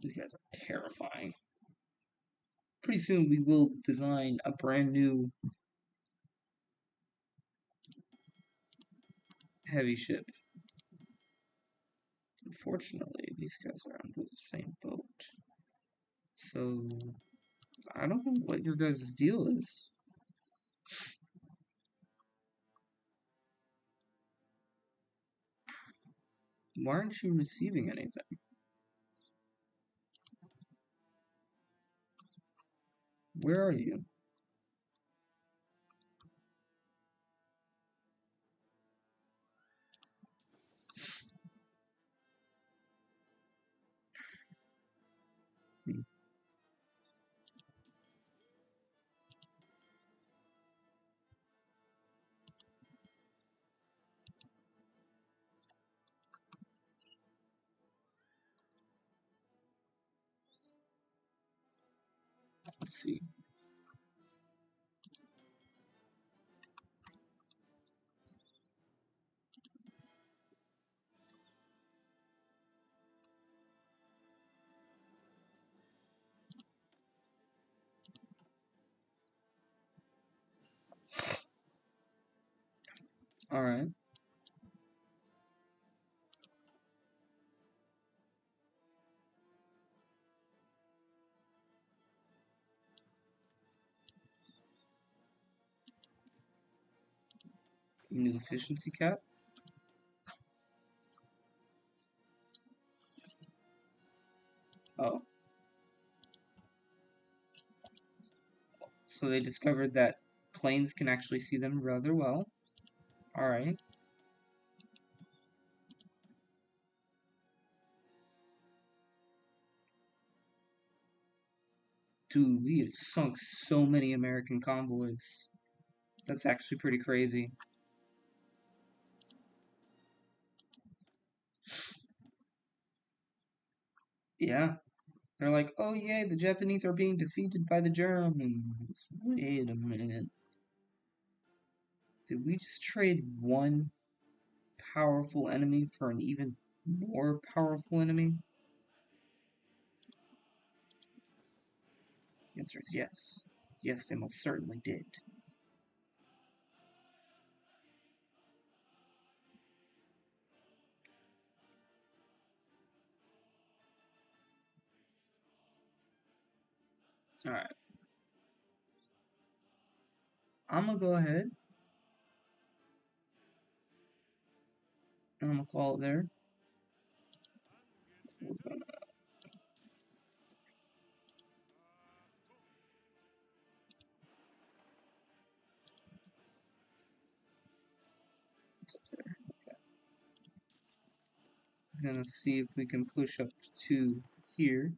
These guys are terrifying. Pretty soon we will design a brand new heavy ship. Unfortunately, these guys are under the same boat. So, I don't know what your guys' deal is. Why aren't you receiving anything? Where are you? Hmm. Let's see. Alright. New efficiency cap. Oh. So they discovered that planes can actually see them rather well. Alright. Dude, we have sunk so many American convoys. That's actually pretty crazy. Yeah. They're like, oh yay, the Japanese are being defeated by the Germans. Wait a minute. Did we just trade one powerful enemy for an even more powerful enemy? The answer is yes. Yes, they most certainly did. Alright. I'm gonna go ahead and I'm gonna call it there. We're gonna gonna see if we can push up to here,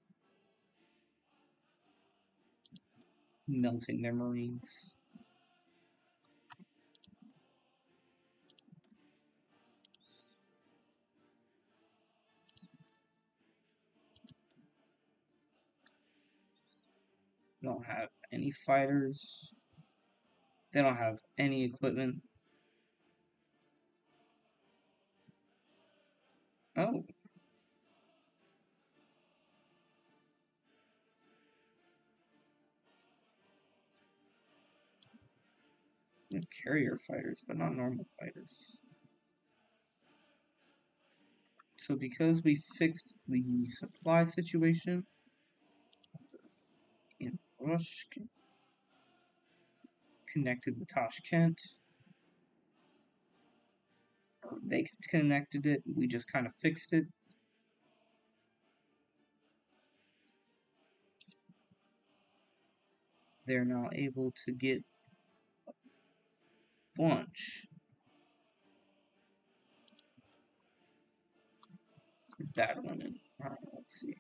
melting their marines. They don't have any fighters. They don't have any equipment. Oh. They have carrier fighters, but not normal fighters. So because we fixed the supply situation in Rush, connected the Tashkent, or they connected it, we just kind of fixed it. They're now able to get a bunch. That one in. Alright, let's see.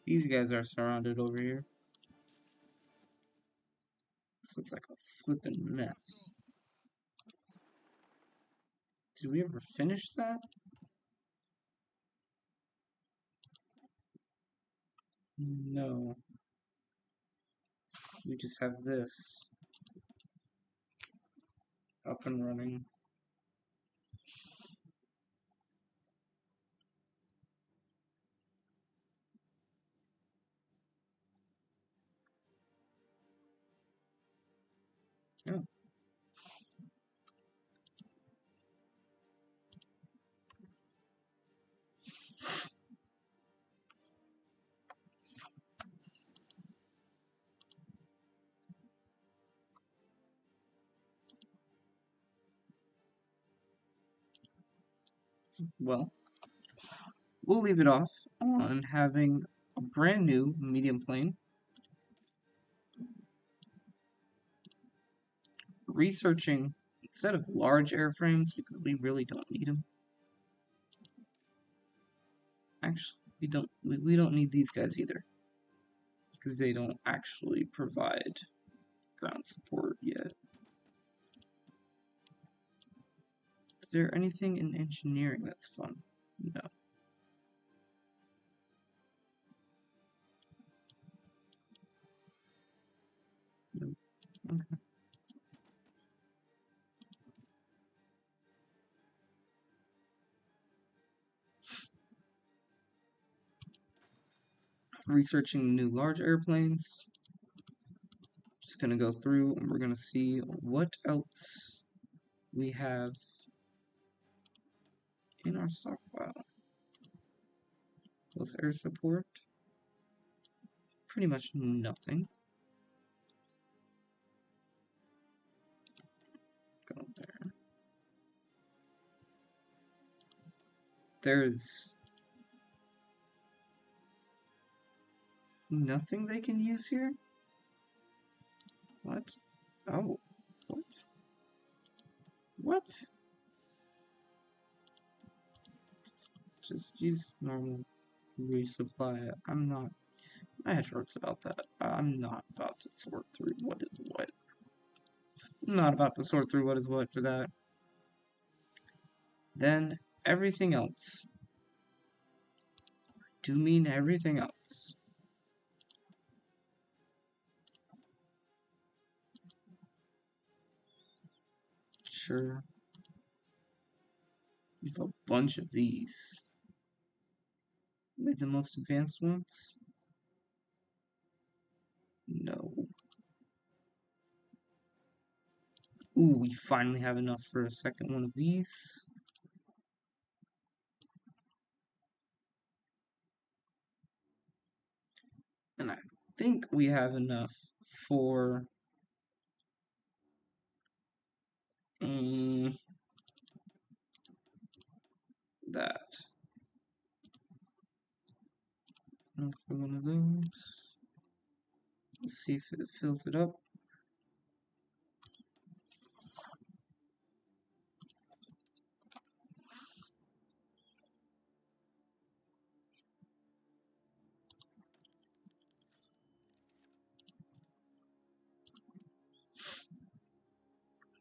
These guys are surrounded over here. This looks like a flippin' mess. Did we ever finish that? No. We just have this up and running. Oh. Well, we'll leave it off on having a brand new medium plane. Researching instead of large airframes because we really don't need them. Actually, we don't need these guys either because they don't actually provide ground support yet. Is there anything in engineering that's fun? No. Nope. Okay. Researching new large airplanes. Just gonna go through and we're gonna see what else we have in our stockpile. Plus air support. Pretty much nothing. Go there. There's nothing they can use here? What? Oh, what? What? Just use normal resupply. My head hurts about that. I'm not about to sort through what is what. I'm not about to sort through what is what for that. Then, everything else. Do mean everything else. Sure. We have a bunch of these. Are they the most advanced ones? No. Ooh, we finally have enough for a second one of these. And I think we have enough for that. Enough for one of those. Let's see if it fills it up.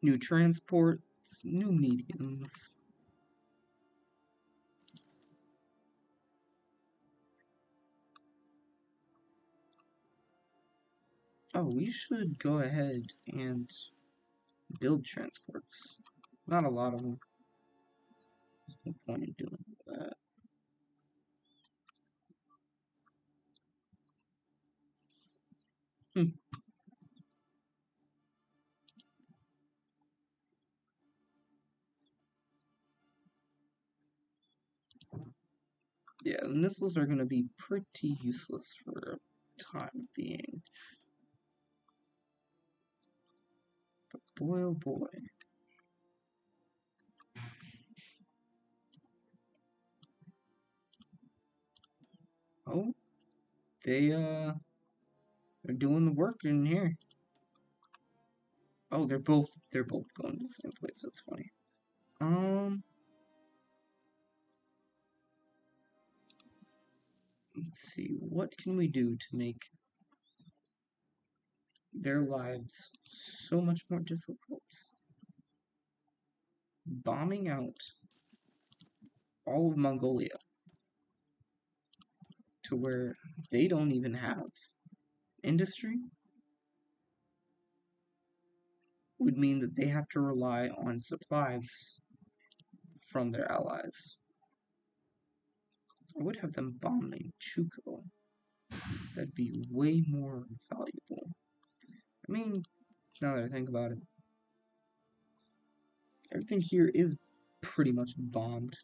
New transports, new mediums. Oh, we should go ahead and build transports. Not a lot of them. There's no point in doing that. Yeah, the missiles are going to be pretty useless for a time being. But boy, oh boy. Oh, they're doing the work in here. Oh, they're both going to the same place. That's funny. Let's see. What can we do to make their lives so much more difficult? Bombing out all of Mongolia to where they don't even have industry would mean that they have to rely on supplies from their allies. I would have them bombing Chuko. That'd be way more valuable. I mean, now that I think about it, everything here is pretty much bombed.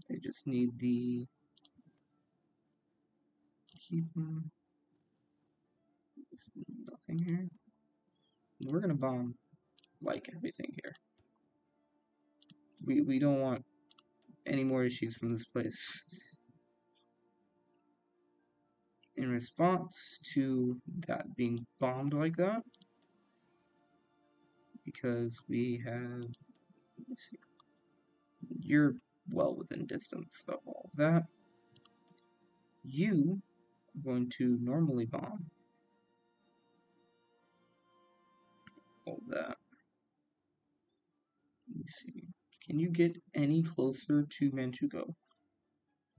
They just need the keeper. There's nothing here. we're gonna bomb like everything here. We don't want any more issues from this place. In response to that being bombed like that, because we have, let's see, you're well within distance of all of that. You are going to normally bomb all of that. Let's see. Can you get any closer to Manchukuo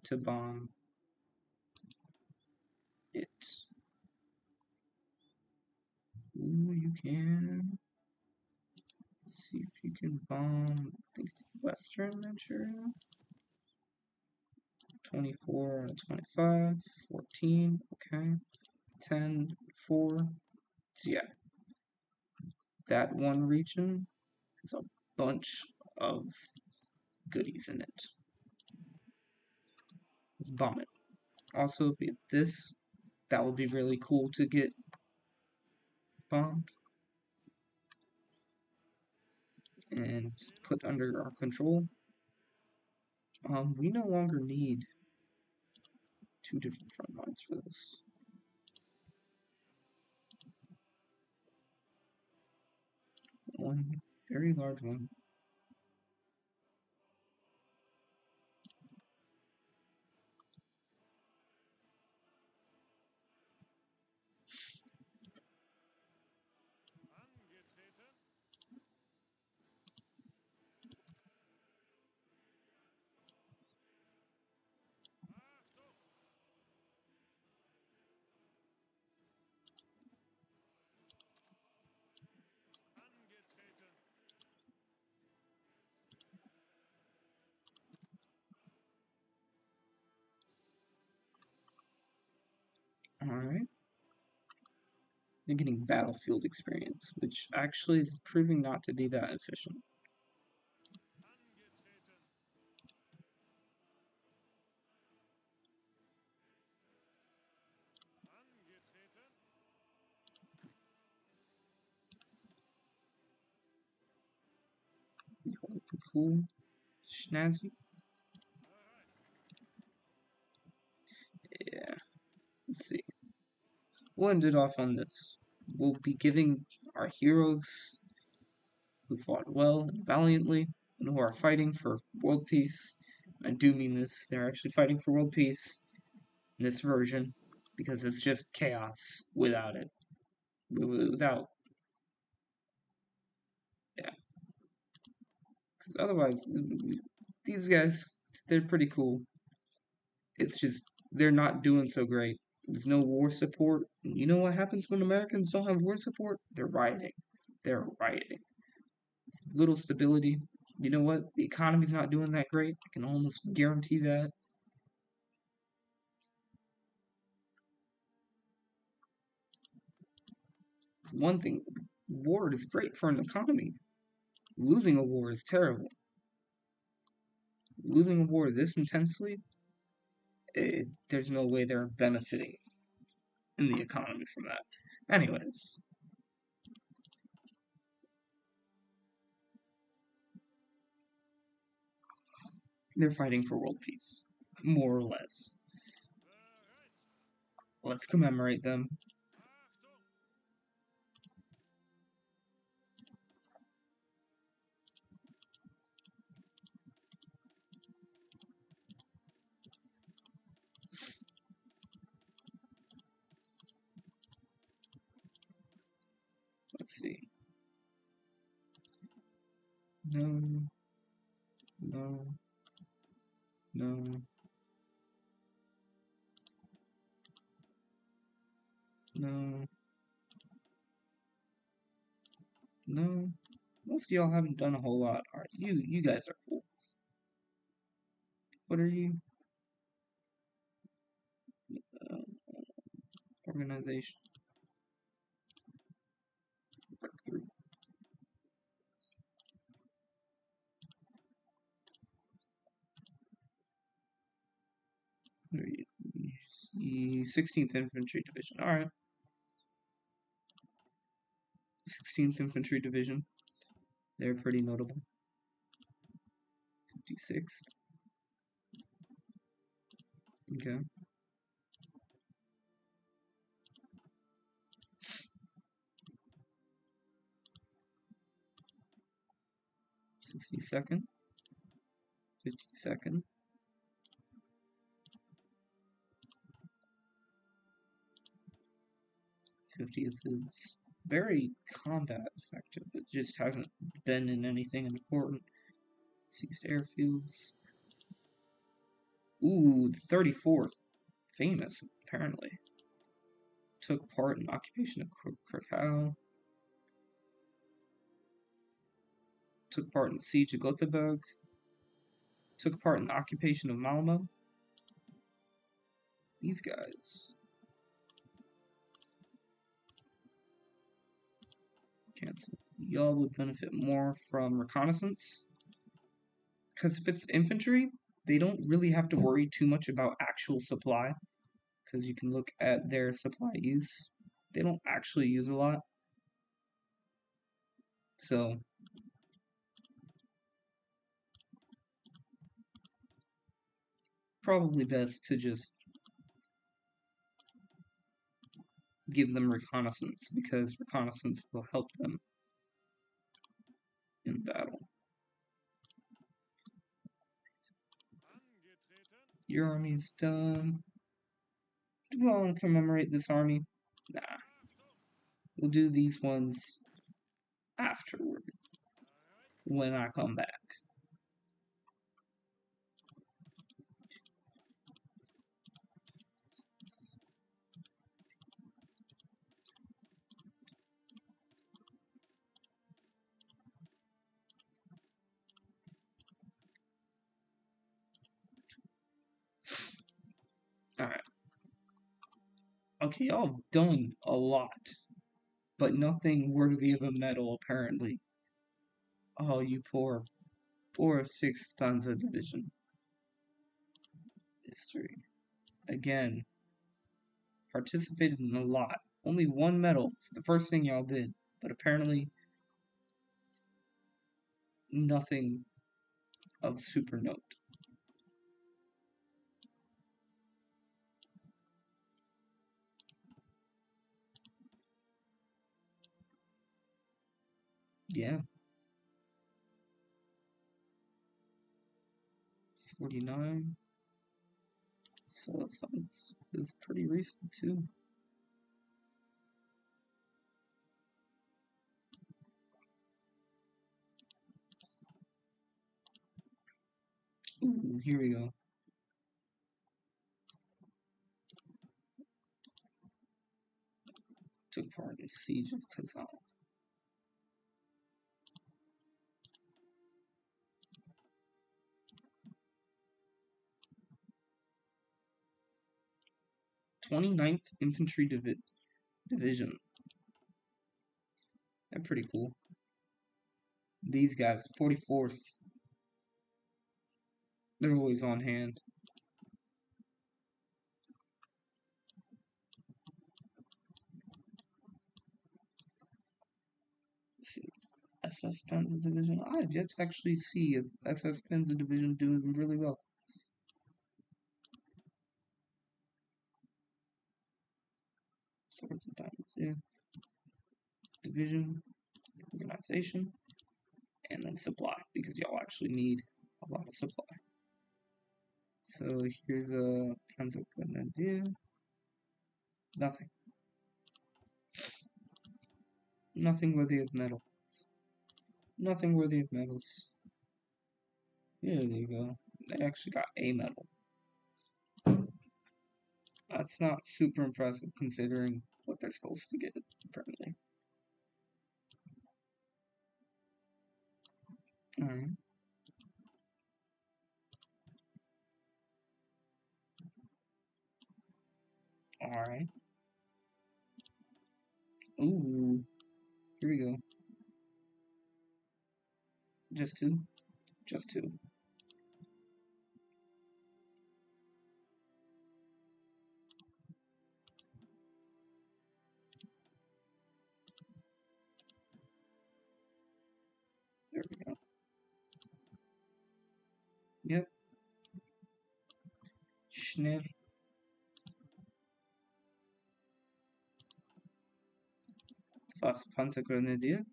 to bomb it? Ooh, you can. See if you can bomb, I think it's Western Manchuria. 24 out of 25, 14, okay. 10, 4. So yeah, that one region has a bunch of goodies in it. Let's bomb it. Also, if this, that would be really cool to get bombed and put under our control. We no longer need 2 different front lines for this. One very large one. Alright. You're getting battlefield experience, which actually is proving not to be that efficient. Cool. Schnazzy. Yeah. Let's see. We'll end it off on this. We'll be giving our heroes who fought well and valiantly and who are fighting for world peace. I do mean this. They're actually fighting for world peace in this version because it's just chaos without it. Without, yeah. Because otherwise, these guys, they're pretty cool. It's just they're not doing so great. There's no war support. And you know what happens when Americans don't have war support? They're rioting. They're rioting. It's little stability. You know what? The economy's not doing that great. I can almost guarantee that. One thing, war is great for an economy. Losing a war is terrible. Losing a war this intensely, there's no way they're benefiting in the economy from that. Anyways. They're fighting for world peace. More or less. Let's commemorate them. Let's see. No. No. No. No. No. Most of y'all haven't done a whole lot. Alright, you guys are cool. What are you? Uh, organization. Breakthrough. What are you? The 16th Infantry Division. Alright. 16th Infantry Division. They're pretty notable. 56th. Okay. 62nd. 52nd. 50th is very combat effective. It just hasn't been in anything important. 6 airfields. Ooh, 34th. Famous, apparently. Took part in occupation of Krakow. Took part in siege of Gothenburg. Took part in the occupation of Malmo. These guys. Cancel. Y'all would benefit more from reconnaissance. Because if it's infantry, they don't really have to worry too much about actual supply. Because you can look at their supply use. They don't actually use a lot. So, probably best to just give them reconnaissance, because reconnaissance will help them in battle. Your army's done. Do I want to commemorate this army? Nah. We'll do these ones afterward, when I come back. Alright. Okay, y'all done a lot, but nothing worthy of a medal, apparently. Oh, you poor 6th Panzer Division. History. Again, participated in a lot. Only 1 medal for the first thing y'all did, but apparently nothing of super note. Yeah. 49. So it's pretty recent too. Ooh, here we go. Took part in the siege of Kazan. "29th Infantry Division. They're pretty cool. These guys, 44th. They're always on hand. Let's see. SS Panzer Division. I've yet to actually see a SS Panzer Division doing really well. Swords and diamonds, yeah. Division, organization, and then supply, because y'all actually need a lot of supply. So here's a Panzer Grenadier. Nothing. Nothing worthy of medal. Nothing worthy of medals. Yeah, there you go. They actually got a medal. That's not super impressive considering what they're supposed to get, apparently. Alright. Alright. Ooh. Here we go. Just 2? Just 2. There we go. Yep. Schnell. Fast Panzergrenadier.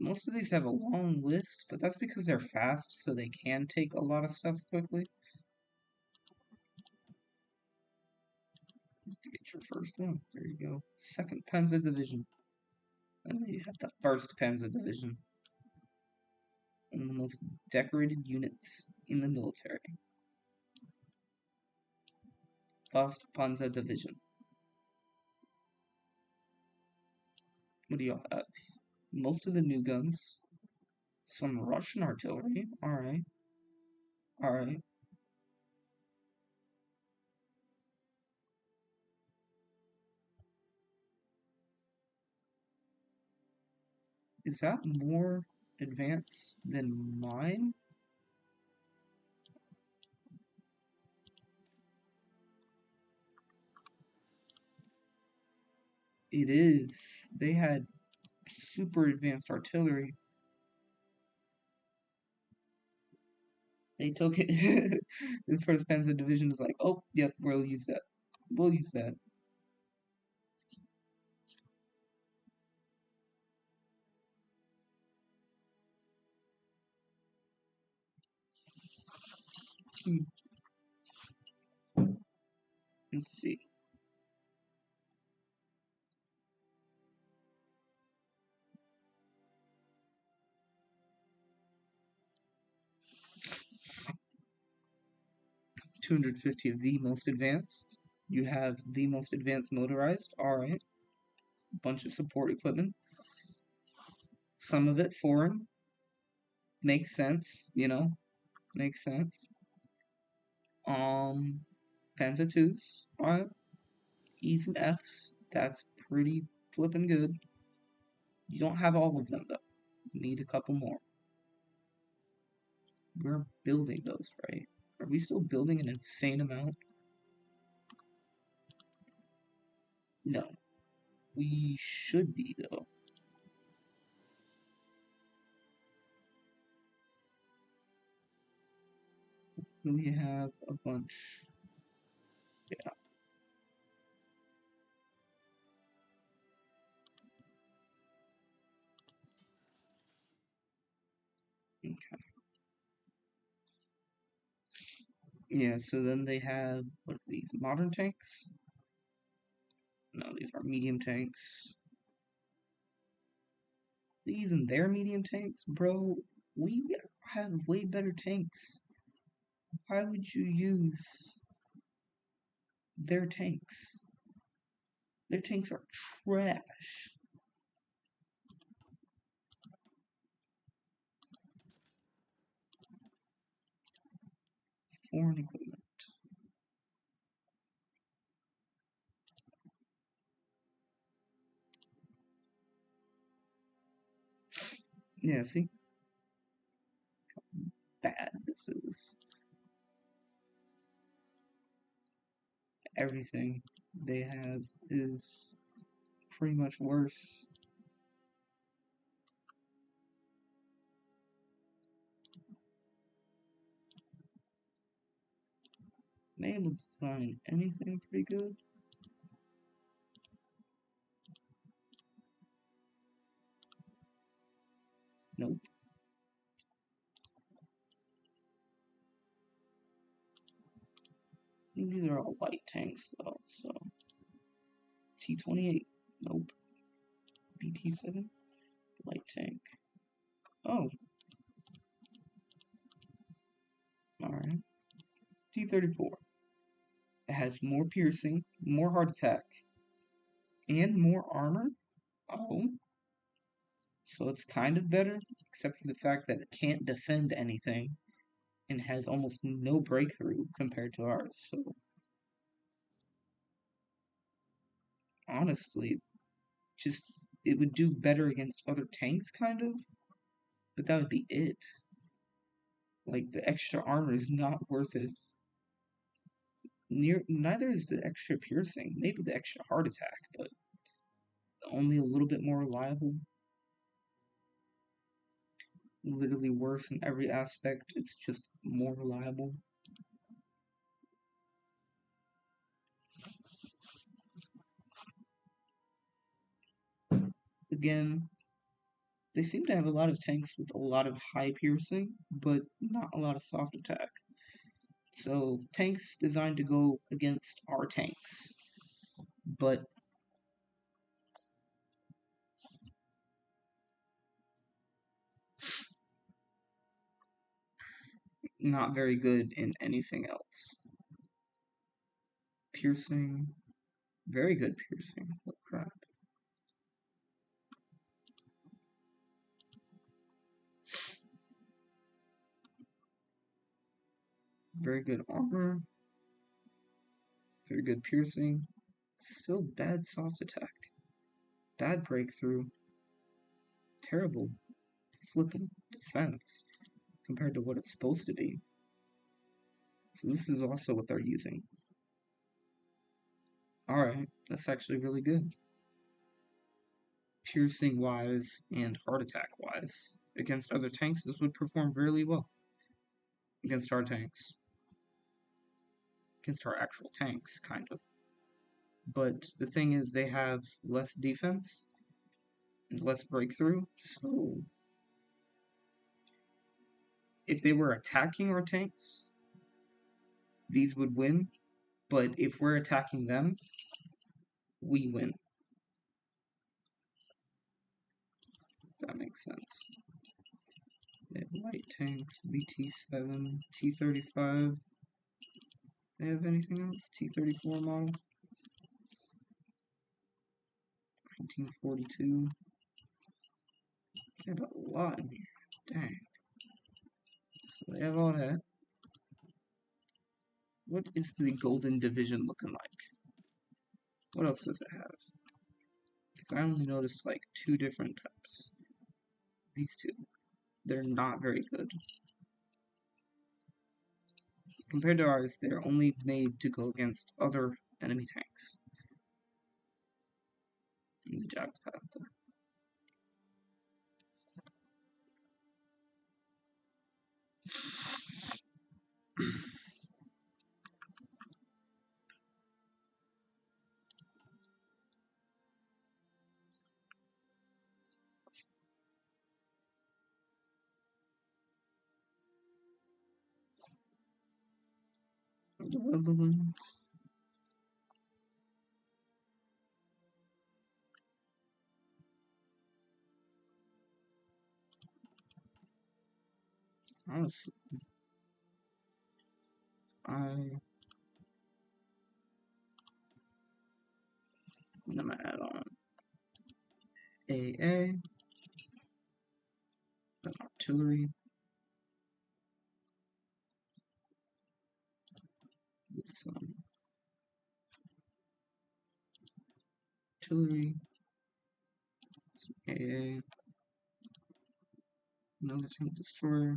Most of these have a long list, but that's because they're fast, so they can take a lot of stuff quickly. Get your first one. There you go. Second Panzer Division. And then you have the first Panzer Division. One of the most decorated units in the military. First Panzer Division. What do y'all have? Most of the new guns. Some Russian artillery. Alright. Alright. Is that more advanced than mine? It is. They had super advanced artillery. They took it. The first Panzer Division is like, oh, yep, we'll use that. We'll use that. Let's see. $250 of the most advanced. You have the most advanced motorized. Alright. Bunch of support equipment. Some of it foreign. Makes sense, you know? Makes sense. Panzer 2s. Alright. E's and F's. That's pretty flippin' good. You don't have all of them, though. You need a couple more. We're building those, right? Are we still building an insane amount? No. We should be, though. We have a bunch. Yeah. Okay. Yeah, so then they have, what are these, modern tanks? No, these are medium tanks. These and their medium tanks? Bro, we have way better tanks. Why would you use their tanks? Their tanks are trash. Foreign equipment. Yeah, see? How bad this is. Everything they have is pretty much worse. They able to design anything pretty good? Nope. I think these are all light tanks though, so T-28, nope. BT-7, light tank. Oh. Alright. T-34. It has more piercing, more heart attack, and more armor? Oh. So it's kind of better, except for the fact that it can't defend anything and has almost no breakthrough compared to ours. So honestly, just it would do better against other tanks, kind of, but that would be it. Like, the extra armor is not worth it. Neither is the extra piercing. Maybe the extra heart attack, but only a little bit more reliable. literally worse in every aspect. It's just more reliable. Again, they seem to have a lot of tanks with a lot of high piercing, but not a lot of soft attack. So tanks designed to go against our tanks, but not very good in anything else. Piercing, very good piercing. Oh crap. Very good armor, very good piercing. Still bad soft attack. Bad breakthrough. Terrible flipping defense compared to what it's supposed to be. So this is also what they're using. Alright, that's actually really good. Piercing wise and heart attack wise. Against other tanks, this would perform really well. Against our tanks. Against our actual tanks, kind of. But the thing is, they have less defense and less breakthrough, so if they were attacking our tanks, these would win, but if we're attacking them, we win. That makes sense. They have light tanks, BT-7, T-35. They have anything else? T-34 model? 1942. They have a lot in here. Dang. So they have all that. What is the Golden Division looking like? What else does it have? Because I only noticed like 2 different types. These 2. They're not very good. Compared to ours, they're only made to go against other enemy tanks. And the Panzer. The rubber ones. Honestly, I'm gonna add on AA, then artillery, with some artillery, some AA, another tank destroyer.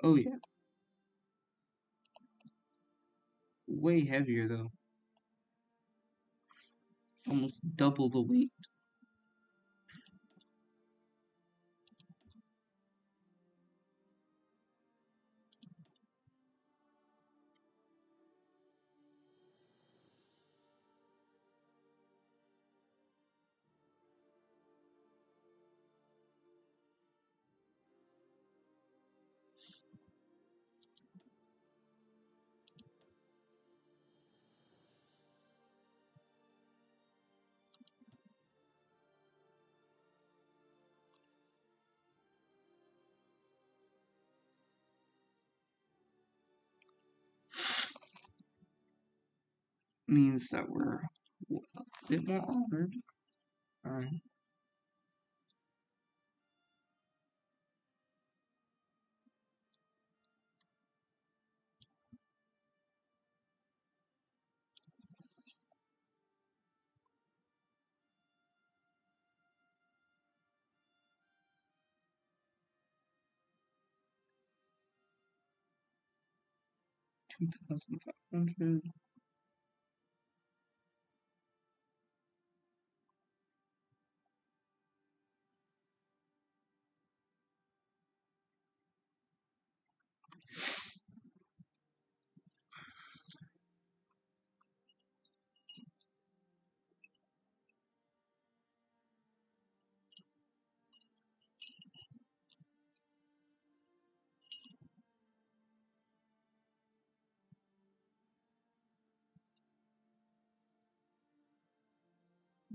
Oh yeah, way heavier though. Almost double the weight. Means that we're a bit more armored. Alright. 2,500.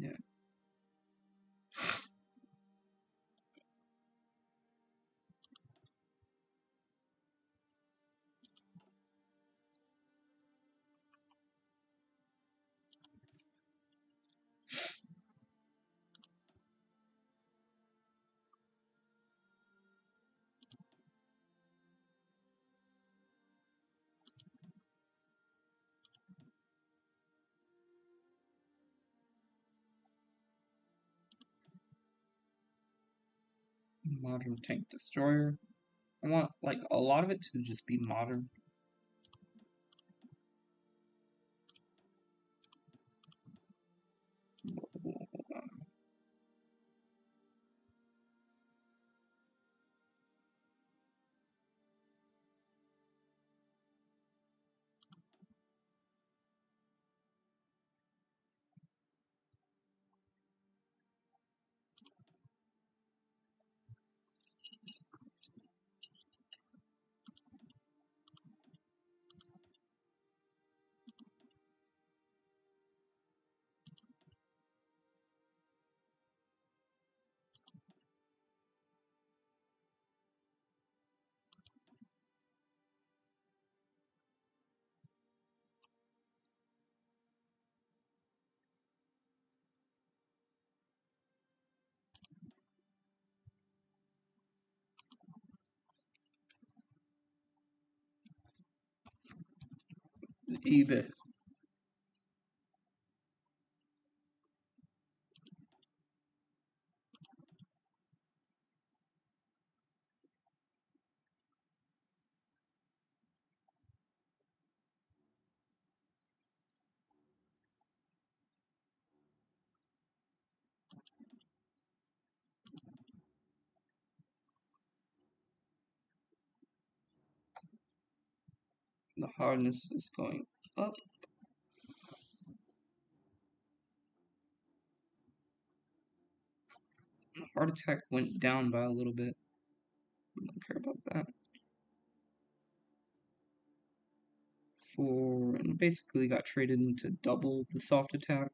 Yeah. Modern tank destroyer. I want like a lot of it to just be modern. eBay. The hardness is going up. The heart attack went down by a little bit. I don't care about that. And basically got traded into double the soft attack.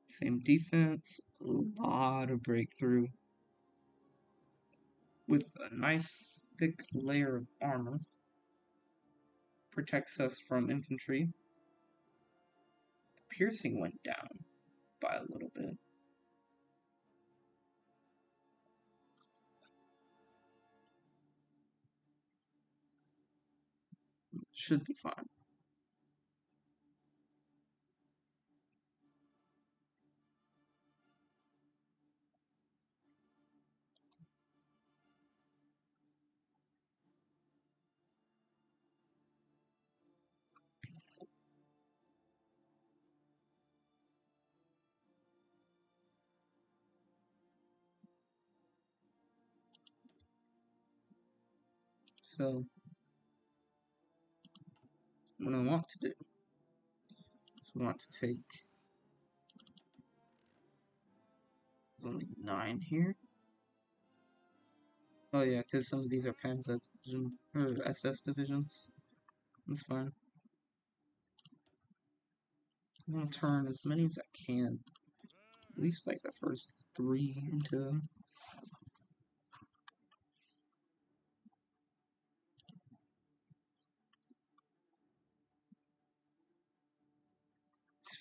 Same defense, a lot of breakthrough. With a nice thick layer of armor. Protects us from infantry. The piercing went down by a little bit. Should be fine. So, what I want to do is I want to take only 9 here. Oh yeah, because some of these are Panzer division or SS divisions. That's fine. I'm gonna turn as many as I can. At least like the first 3 into them.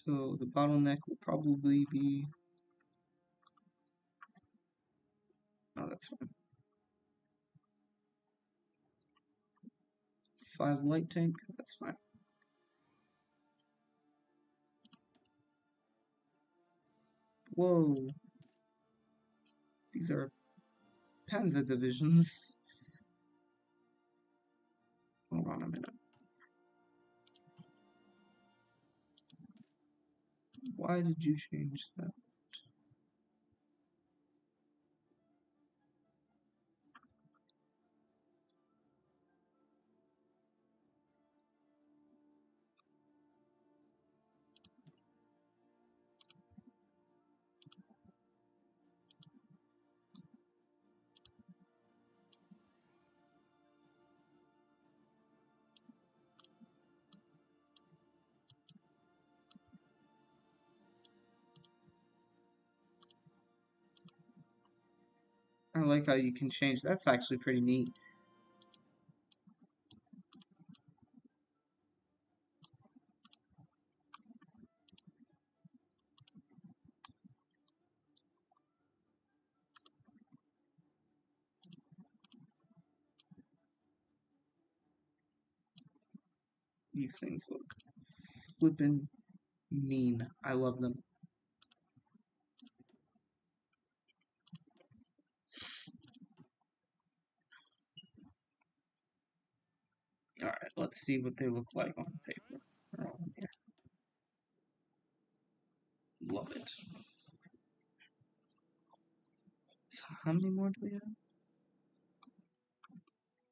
So the bottleneck will probably be. Oh, that's fine. 5 light tank, that's fine. Whoa. These are Panzer divisions. Hold on a minute. Why did you change that? I like how you can change. That's actually pretty neat. These things look flippin' mean. I love them. Alright, let's see what they look like on paper. Oh, yeah. Love it. So how many more do we have?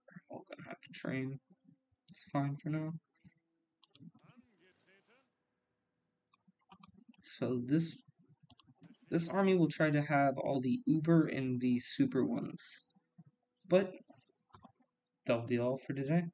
We're all gonna have to train. It's fine for now. So this army will try to have all the uber and the super ones. But that'll be all for today.